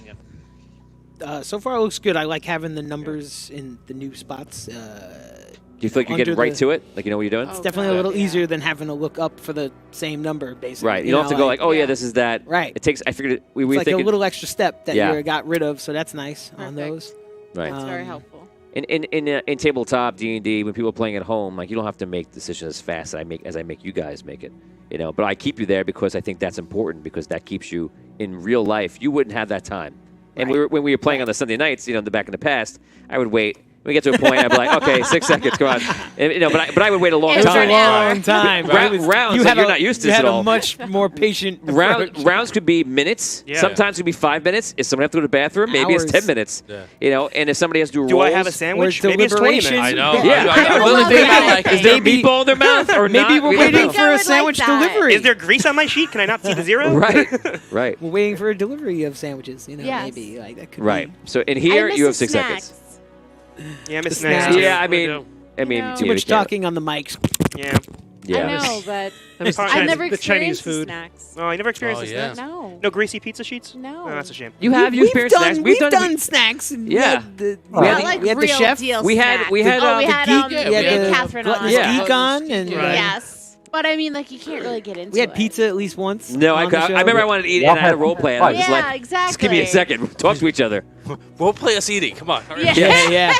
So far, it looks good. I like having the numbers in the new spots. Do you feel like you're getting Under right the- to it? Like you know what you're doing? It's definitely a little easier than having to look up for the same number, basically. Right. You don't have to go like, oh yeah, this is that. Right. It takes. I figured it, we It's were like thinking a little extra step that Yeah. you got rid of, so that's nice on those. right. It's very Um, helpful. In tabletop D&D, when people are playing at home, like you don't have to make decisions as fast as I make you guys make it. You know, but I keep you there because I think that's important because that keeps you in real life. You wouldn't have that time. And when we were playing on the Sunday nights, you know, back in the past, I would wait. When we get to a point, I'd be like, okay, 6 seconds, come on. And, you know, but I would wait a long It was time. a long time. Rounds, It was- rounds you like had you're a- not used to you this had at a all. much more patient approach. Rounds could be minutes. Yeah. Sometimes it could be 5 minutes. If someone has to go to the bathroom, maybe it's Hours. 10 minutes. Yeah. You know, and if somebody has to do Do rolls, I have a sandwich? Or Maybe it's 20 deliberation. minutes. I know. Yeah. I'm love really thinking about that. like, is there a Maybe- meatball in their mouth or Maybe not? we're We don't waiting know. for I a would sandwich like that. delivery. Is there grease on my sheet? Can I not see the zero? Right, right, We're waiting for a delivery of sandwiches. You know, Yes. maybe like that could right. be So in here, I miss you have the 6 snacks. seconds. Yeah, I miss The snacks. snacks. too. Yeah, I I mean, do. know. too you much can't- talking on the mics. Yeah. Yeah. I know, but I miss the I've I've Chinese, never the Chinese experienced the food. snacks. Oh, you never experienced Oh, this? yeah. No. No greasy pizza sheets? No. Oh, that's a shame. You have you experienced snacks? We've done snacks. And Yeah. we Not had, like we had the real chef. deal We had snacks. we had Oh, we the had geek. we we had had the Catherine gluttonous on. geek on, and Right. Yes, but I mean, like you can't really get into we had it. pizza at least once. No, I on the show. remember I wanted to eat Y'all and I had a had- role play. And I was Yeah, like, exactly. just give me a second. Talk to each other. role play us eating. Come on. All right. Yeah. Yeah,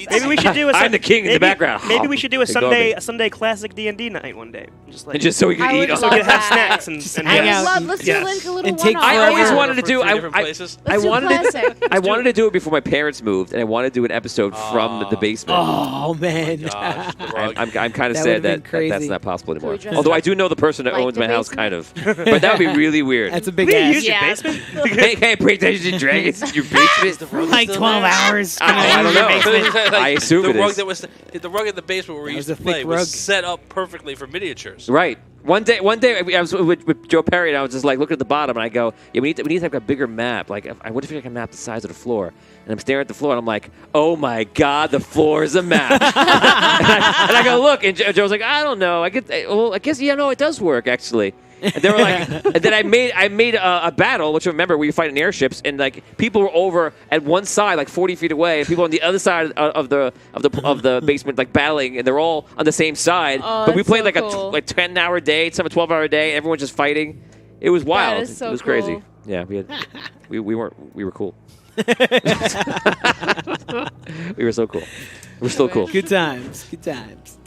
Maybe we should do a I'm the king in the background. Maybe we should do a Ignore Sunday me. a Sunday classic D&D night one day. Just like And just so we I could would eat. love so we could have that. snacks and Just and hang I yeah. out. would love. Let's Yes. do like a little And take one-off. I always forever. wanted to do. Three different I places. I Let's do wanted to. classic. I wanted to do it before my parents moved, and I wanted to do an episode from the basement. Oh man. Gosh, the rug. I'm kind of That sad would've been that that's crazy. not possible anymore. we dress Although up I do know the person that like owns the my house, basement? kind of. But that would be really weird. That's a big We ass. use your Yeah. basement? Hey, pay attention to Dragons. Your basement. Like 12 hours. I don't know. I assume the it rug is. that was the rug in the basement where we That used was to a play thick was rug. set up perfectly for miniatures. Right. One day I was with Joe Perry, and I was just like looking at the bottom, and I go, "Yeah, we need to have a bigger map. Like, I wonder if I can map the size of the floor." And I'm staring at the floor, and I'm like, "Oh my God, the floor is a map." and I go, "Look," and Joe's like, "I don't know. I guess yeah, no, it does work actually." And they were like, and then I made a battle, which remember we fight in airships, and like people were over at one side, like 40 feet away, and people on the other side of the basement, like battling, and they're all on the same side. Oh, but we that's played so like cool. a 10-hour day, some 12-hour day. Everyone's just fighting. It was wild. is so it was crazy. cool. Yeah, we were cool. We were so cool. We're still cool. Good times. Good times.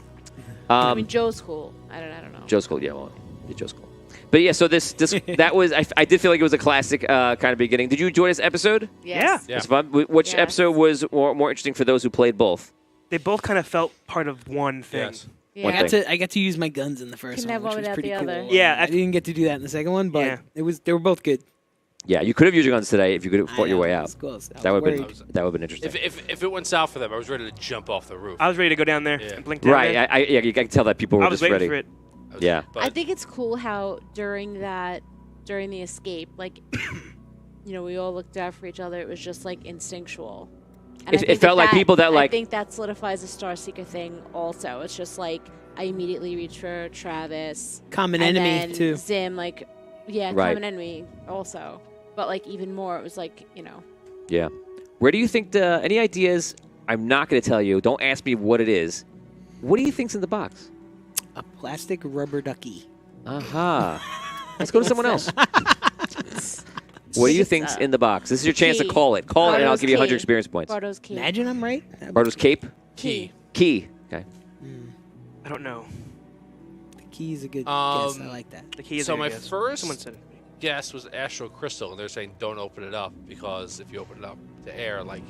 I mean, Joe's cool. I don't know. Joe's cool. Yeah, well, Joe's cool. But yeah, so this that was I did feel like it was a classic kind of beginning. Did you enjoy this episode? Yes. Yeah. It's fun. Which Yes. episode was more interesting for those who played both? They both kind of felt part of one thing. Yes. Yeah. One I got to use my guns in the first Couldn't one, have which one was without pretty the cool. other. Yeah, I didn't get to do that in the second one, but Yeah. they were both good. Yeah, you could have used your guns today if you could have fought your way out. Close. That would worried. have been interesting. If it went south for them, I was ready to jump off the roof. I was ready to go down there Yeah. and blink down Right. there. Yeah, you can tell that people were I was just waiting ready. for it. I was- Yeah. but I think it's cool how during the escape, like, we all looked out for each other. It was just like instinctual. And I It think felt like people that, like- I think that solidifies the Star Seeker thing. Also, it's just like I immediately reached for Travis. Common and enemy, then too. Zim, like, yeah, Right. common enemy also. But like even more, it was like Yeah. Where do you think any ideas I'm not going to tell you. Don't ask me what it is. What do you think's in the box? A plastic rubber ducky. Aha. Let's go to someone else. What do you think's in the box? This is your chance to Key. call it. Call it, and I'll Bardo's give you 100 key. experience points. Bardo's key. Imagine I'm right. Bardo's cape? Key. Key. Okay. I don't know. The key is a good guess. I like that. The key is So a good my guess. first Someone said it. guess was astral crystal, and they're saying don't open it up because if you open it up to air, like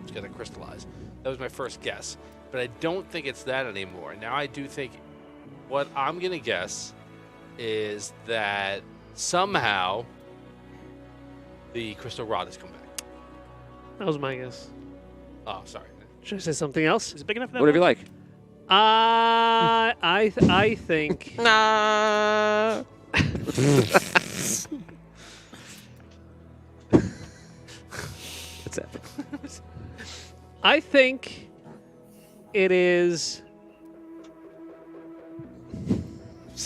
it's gonna crystallize. That was my first guess, but I don't think it's that anymore. Now I do think what I'm gonna guess is that somehow the crystal rod has come back. That was my guess. Oh, sorry. Should I say something else? Is it big enough for that? Whatever you like. I think. Nah. What's that? I think it is.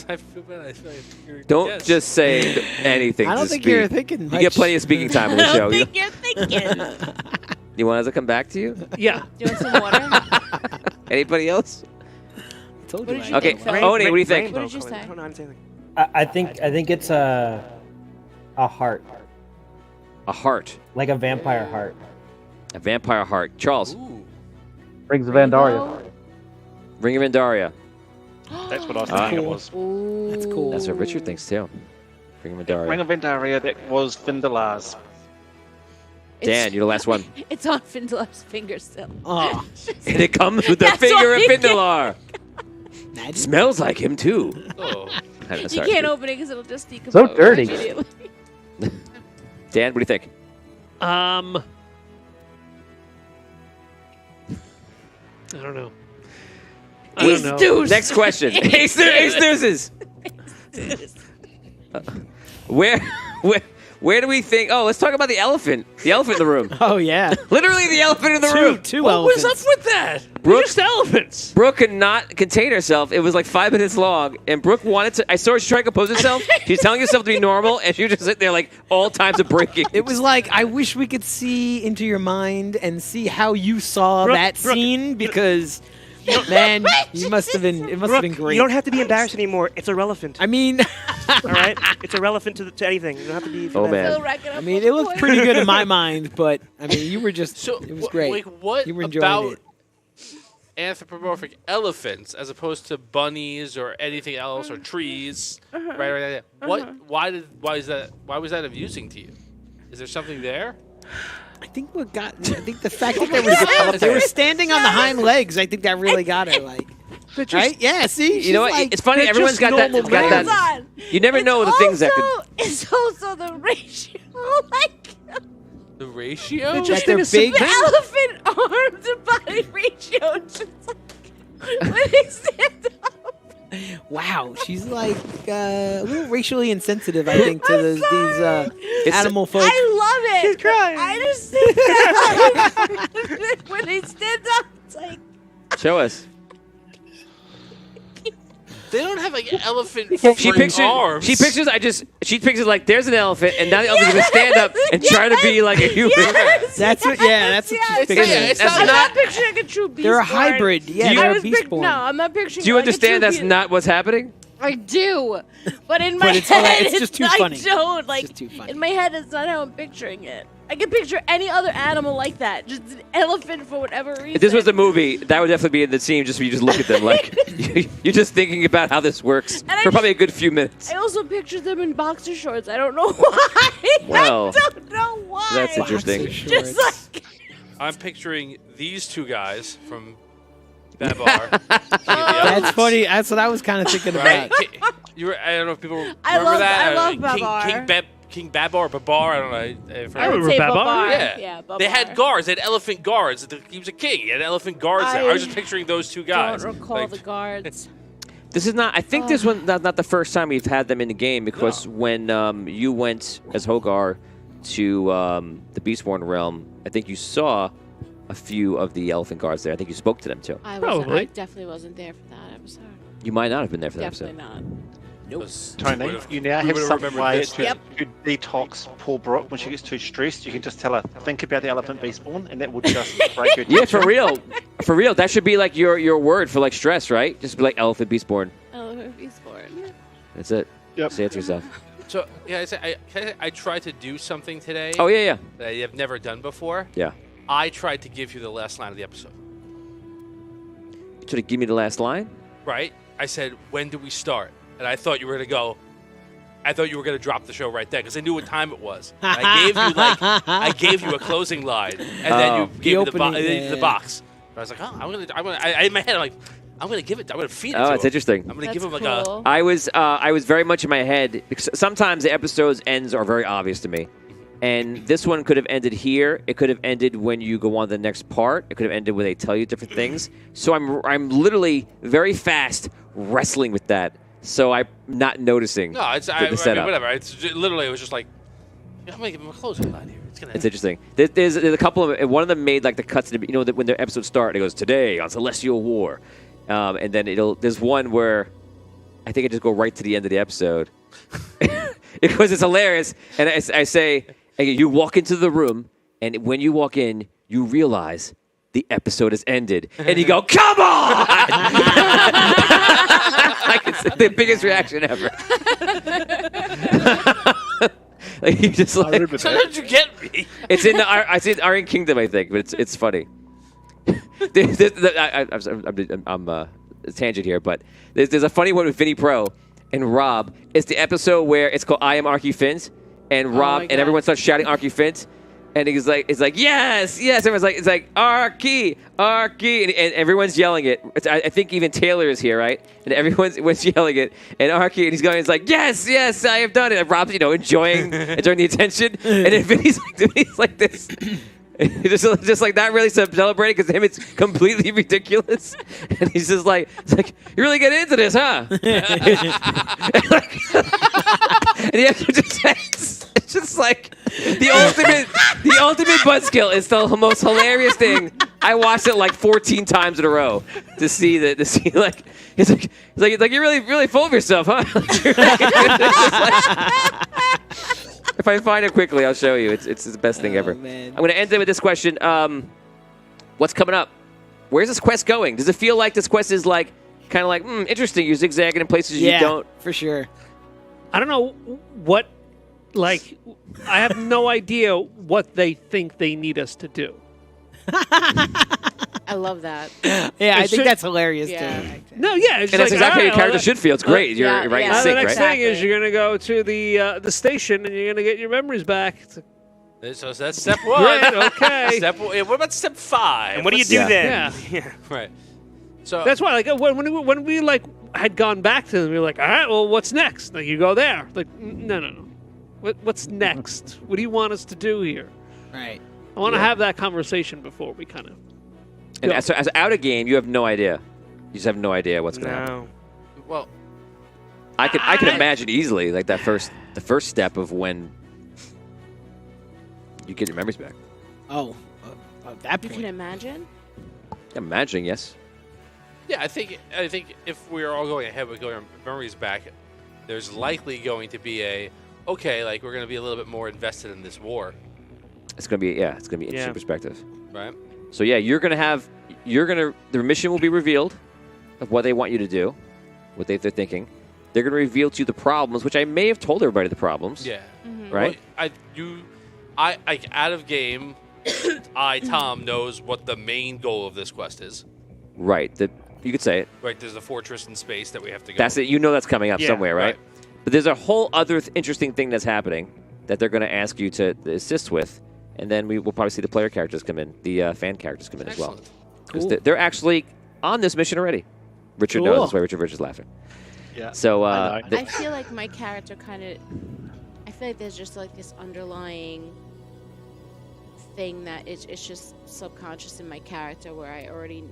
I feel bad. I feel like you're Don't guess. just say anything. I don't to think speak. you're thinking You much. get plenty of speaking time on the I show. don't You, think you're thinking. you want us to come back to you? Yeah. Do you want some water? Anybody else? I told What you. did you Okay, think, Phil? Oni, what do you think? Rainbow What did you color. say? I don't know how to say anything. I think it's a heart, A heart. like a vampire heart. A vampire heart. Charles. Ooh. Rings of Vandaria. Ring of Andaria. That's what I was thinking it Ooh. was. That's cool. That's what Richard thinks too. Ring of Andaria. Ring of Vandaria, that was Vindalar's. Dan, you're the last one. It's on Findelar's finger still. Oh, And it comes with the That's finger what of he gets. Findalar. imagine. Smells like him too. Oh. I'm You sorry. can't open it because it'll just decompose. So dirty. immediately. Dan, what do you think? I don't know. I don't know. Deuce. Next question. Ace deuces. Where do we think? Oh, let's talk about the elephant. The elephant in the room. Oh yeah. Literally the elephant in the room. Two What elephants. was up with that? They're Brooke- just elephants. Brooke could not contain herself. It was like 5 minutes long, and Brooke wanted to. I saw her try to compose herself. She's telling herself to be normal, and she was just sitting there like all times of breaking. It was like I wish we could see into your mind and see how you saw Brooke, that scene because, man, you must have been. It must have been great. You don't have to be embarrassed anymore. It's irrelevant. I mean, All right? It's irrelevant to anything. You don't have to be. Oh, man. Still racking up I mean, those it looked points. pretty good in my mind, but I mean, you were just. So It was great. Like, what You were enjoying about it. anthropomorphic elephants as opposed to bunnies or anything else or trees? Right. What? Why was that amusing to you? Is there something there? I think what got. I think the fact that they were standing on the hind legs. I think that really got her. Like, right? Yeah. See, You know what? Like, it's funny. they're Everyone's just got that. normal Got men. that. Hold on. You never know the things that could. It's also the ratio. Like The ratio? That they're big. the elephant arm to body ratio. Just like when they stand up. Wow, she's like a little racially insensitive. I think to these animal folk. I love it. She's crying. I just think that when they stand up, it's like Show us. They don't have like elephant She frame pictures. arms. She pictures. She pictures like there's an elephant, and now the elephant's gonna stand up and try to be like a human. yes, That's what. Yeah, that's what yes. she's picturing. Yeah, it's I'm not- not picturing a true beast. They're a born. hybrid. Yeah, Do you- they're I a was beast pic- born. No, I'm not picturing. Do you like a understand true that's beast. not what's happening? I do, but in my But it's all right, head, it's just too funny. I don't like. just too funny. In my head, it's not how I'm picturing it. I can picture any other animal like that, just an elephant for whatever reason. If this was a movie, that would definitely be in the scene. Just where you just look at them like you're just thinking about how this works And I for probably a good few minutes. I also picture them in boxer shorts. I don't know why. Well, I don't know why. That's interesting. Just like I'm picturing these two guys from Babar. That's funny. That's what I was kind of thinking Right? about. I don't know if people remember I love- that. I love King, Babar. King Babar or Babar, I don't know. If I would remember say Babar. Babar. Yeah. Babar. They had guards. They had elephant guards. He was a king. He had elephant guards there. I was just picturing those two guys. Don't recall Like, the guards. this is not. I think this one not the first time we've had them in the game because when you went as Hogar to the Beastborn realm, I think you saw a few of the elephant guards there. I think you spoke to them too. I Probably. definitely wasn't there for that episode. You might not have been there for that Definitely episode. not. Tony, you now we have would've some remembered way this. to, Yep. to detox poor Brooke when she gets too stressed. You can just tell her, think about the elephant beast spawn, and that would just break her Yeah, tension. for real. For real. That should be like your word for like stress, right? Just be like elephant beast born. Elephant beast born. That's it. Yep. Say it to yourself. So yeah, I tried to do something today Oh yeah, yeah. that I have never done before. Yeah. I tried to give you the last line of the episode. You should give me the last line. Right? I said, when do we start? And I thought you were going to drop the show right then because I knew what time it was. And I gave you a closing line, and then you gave me the box. I was like, oh, in my head, I'm like, I'm gonna give it. I'm gonna feed it. Oh, to it's him. interesting. I'm gonna That's give him cool. I was very much in my head. Because sometimes the episode's ends are very obvious to me, and this one could have ended here. It could have ended when you go on to the next part. It could have ended when they tell you different things. So I'm literally very fast wrestling with that. So I'm not noticing. No, it's the setup. I mean, whatever. Literally it was just like, I'm gonna give him a closing line here. It's interesting. There's a couple of one of them made like the cuts. When the episodes start, it goes today on Celestial War, and then there's one where I think I just go right to the end of the episode because it's hilarious. And I say, you walk into the room, and when you walk in, you realize the episode has ended, and you go, "Come on!" Like it's the biggest reaction ever. Like you just like, So how did you get me? it's in the Iron Kingdom, I think, but it's funny. I'm a tangent here, but there's a funny one with Vinny Pro and Rob. It's the episode where it's called "I Am Archie Fint," and Rob and everyone starts shouting Archie Fint, and it's like yes, yes. Everyone's like, it's like Archie, and everyone's yelling it. I think even Taylor is here, right? And everyone's yelling it, and Archie, and he's like, yes, yes, I have done it. And Rob's enjoying the attention, and then Vinny's like this. just like not really celebrating because to him it's completely ridiculous, and he's just like, you really get into this, huh? And the episode just ends. It's just like the ultimate buzzkill. It's the most hilarious thing. I watched it like 14 times in a row to see like he's like you're really full of yourself, huh? If I find it quickly, I'll show you. It's the best thing ever. Man. I'm going to end it with this question. What's coming up? Where's this quest going? Does it feel like this quest is like kind of like interesting? You're zigzagging in places you don't. For sure. I don't know what, like, I have no idea what they think they need us to do. I love that. Yeah, I think that's hilarious Yeah. too. No, yeah, it's And that's like, exactly how your all right, character should feel. It's great. You're yeah, right yeah. in The sync, next right? thing is Exactly. you're gonna go to the station and you're gonna get your memories back. It's like, So that's step one. great, okay. Step one. What about step 5? And what do you do Yeah. then? Yeah. Right. So That's why, like, when we like had gone back to them, we were like, all right, well, what's next? Like, you go there. Like, no. What's next? What do you want us to do here? Right. I want to have that conversation before we kind of. And as out of game, you have no idea. You just have no idea what's going to happen. No. well, I can imagine easily like the first step of when you get your memories back. Oh, that You point. can imagine? I'm imagining, yes. yeah, I think if we're all going ahead with going our memories back, there's likely going to be like we're going to be a little bit more invested in this war, It's gonna be interesting Yeah. perspective. right? So yeah, the mission will be revealed of what they want you to do, what they're thinking. They're gonna reveal to you the problems, which I may have told everybody the problems. Yeah. Right? I out of game. Tom knows what the main goal of this quest is. Right. You could say it. Right, there's a fortress in space that we have to go. That's it. You know that's coming up Yeah, somewhere, right? right. But there's a whole other interesting thing that's happening that they're going to ask you to assist with, and then we will probably see the player characters come in, the fan characters come in Excellent. as well. 'Cause they're actually on this mission already. Richard knows. That's why Richard is laughing. Yeah. So I know. I feel like my character I feel like there's just like this underlying thing that it's just subconscious in my character where I already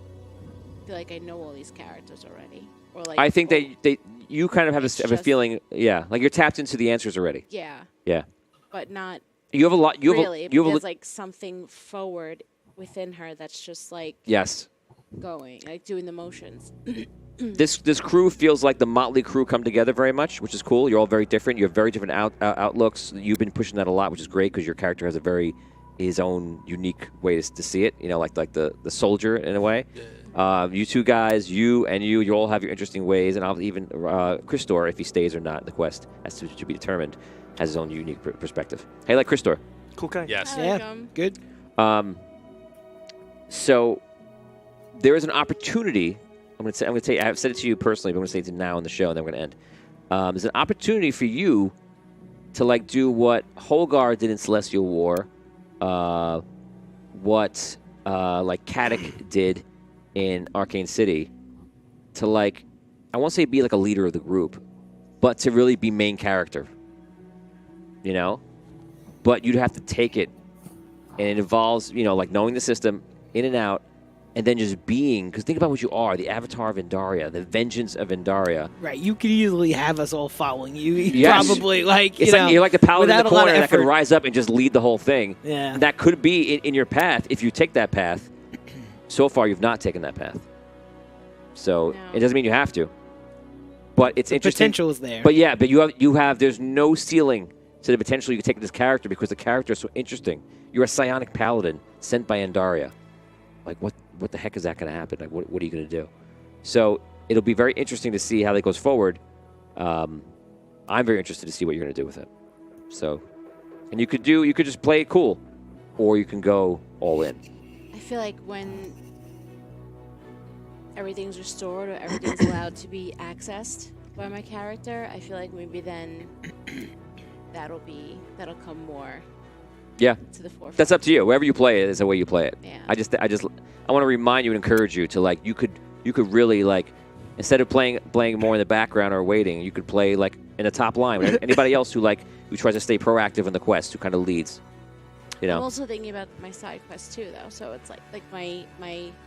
feel like I know all these characters already. Or like I think you kind of have It's a just- feeling, yeah, like you're tapped into the answers already. Yeah, Yeah. but not You have a lot. You have really. a, you have There's a, like something forward within her that's just like yes. going, like doing the motions. This crew feels like the Motley crew come together very much, which is cool. You're all very different. You have very different outlooks. You've been pushing that a lot, which is great because your character has his own unique way to see it. You know, like the soldier in a way. You two guys, you all have your interesting ways, and I'll even Christor, if he stays or not in the quest, has to be determined, has his own unique perspective. Hey, like Christor. Cool guy. Yes. I like 'em. Good. So there is an opportunity. I'm going to say I've said it to you personally, but I'm going to say it now on the show, and then we're going to end. There's an opportunity for you to like do what Holgar did in Celestial War, what like Caddick did in Arcane City, to like, I won't say be like a leader of the group, but to really be main character. You know, but you'd have to take it, and it involves like knowing the system in and out. And then just being, because think about what you are, the avatar of Indaria, the vengeance of Indaria. Right, you could easily have us all following you. Yes. Probably, like, You're like the paladin in without the a lot corner of that could effort. rise up and just lead the whole thing. Yeah. And that could be in your path if you take that path. So far, you've not taken that path. So No. it doesn't mean you have to. But it's The interesting. potential is there. But yeah, but you have, there's no ceiling to the potential you can take in this character because the character is so interesting. You're a psionic paladin sent by Indaria. Like, what the heck is that going to happen? Like, what are you going to do? So it'll be very interesting to see how that goes forward. I'm very interested to see what you're going to do with it. So, and you could just play it cool, or you can go all in. I feel like when everything's restored or everything's allowed to be accessed by my character, I feel like maybe then that'll come more Yeah, to the forefront. that's up to you. Wherever you play it is the way you play it. Yeah. I want to remind you and encourage you to like you could really like instead of playing more in the background or waiting, you could play like in the top line. Anybody else who tries to stay proactive in the quest, who kind of leads. You I'm know. also thinking about my side quest too, though. So it's like my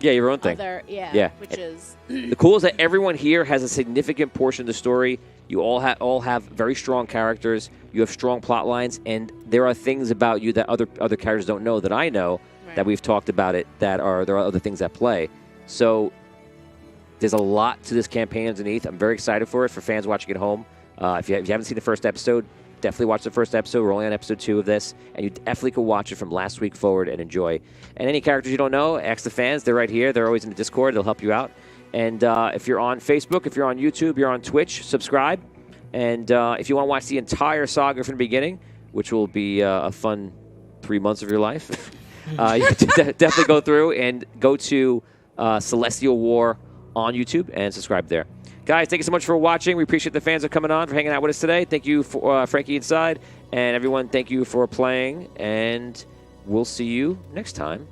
Yeah, your own thing. other Yeah. which is The cool is that everyone here has a significant portion of the story. You all have very strong characters. You have strong plot lines, and there are things about you that other characters don't know that I know that we've talked about it. There are other things at play. So there's a lot to this campaign underneath. I'm very excited for it for fans watching at home. If you haven't seen the first episode, definitely watch the first episode. We're only on episode 2 of this, and you definitely could watch it from last week forward and enjoy. And any characters you don't know, ask the fans. They're right here. They're always in the Discord. They'll help you out. And if you're on Facebook, if you're on YouTube, you're on Twitch, subscribe. And if you want to watch the entire saga from the beginning, which will be a fun 3 months of your life, you can definitely go through and go to Celestial War on YouTube and subscribe there. Guys, thank you so much for watching. We appreciate the fans for coming on, for hanging out with us today. Thank you for Frankie Inside. And everyone, thank you for playing. And we'll see you next time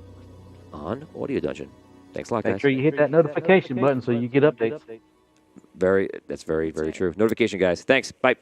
on Audio Dungeon. Thanks a lot, guys. Make sure you hit that notification button so you get updates. That's very, very true. Notification, guys. Thanks. Bye.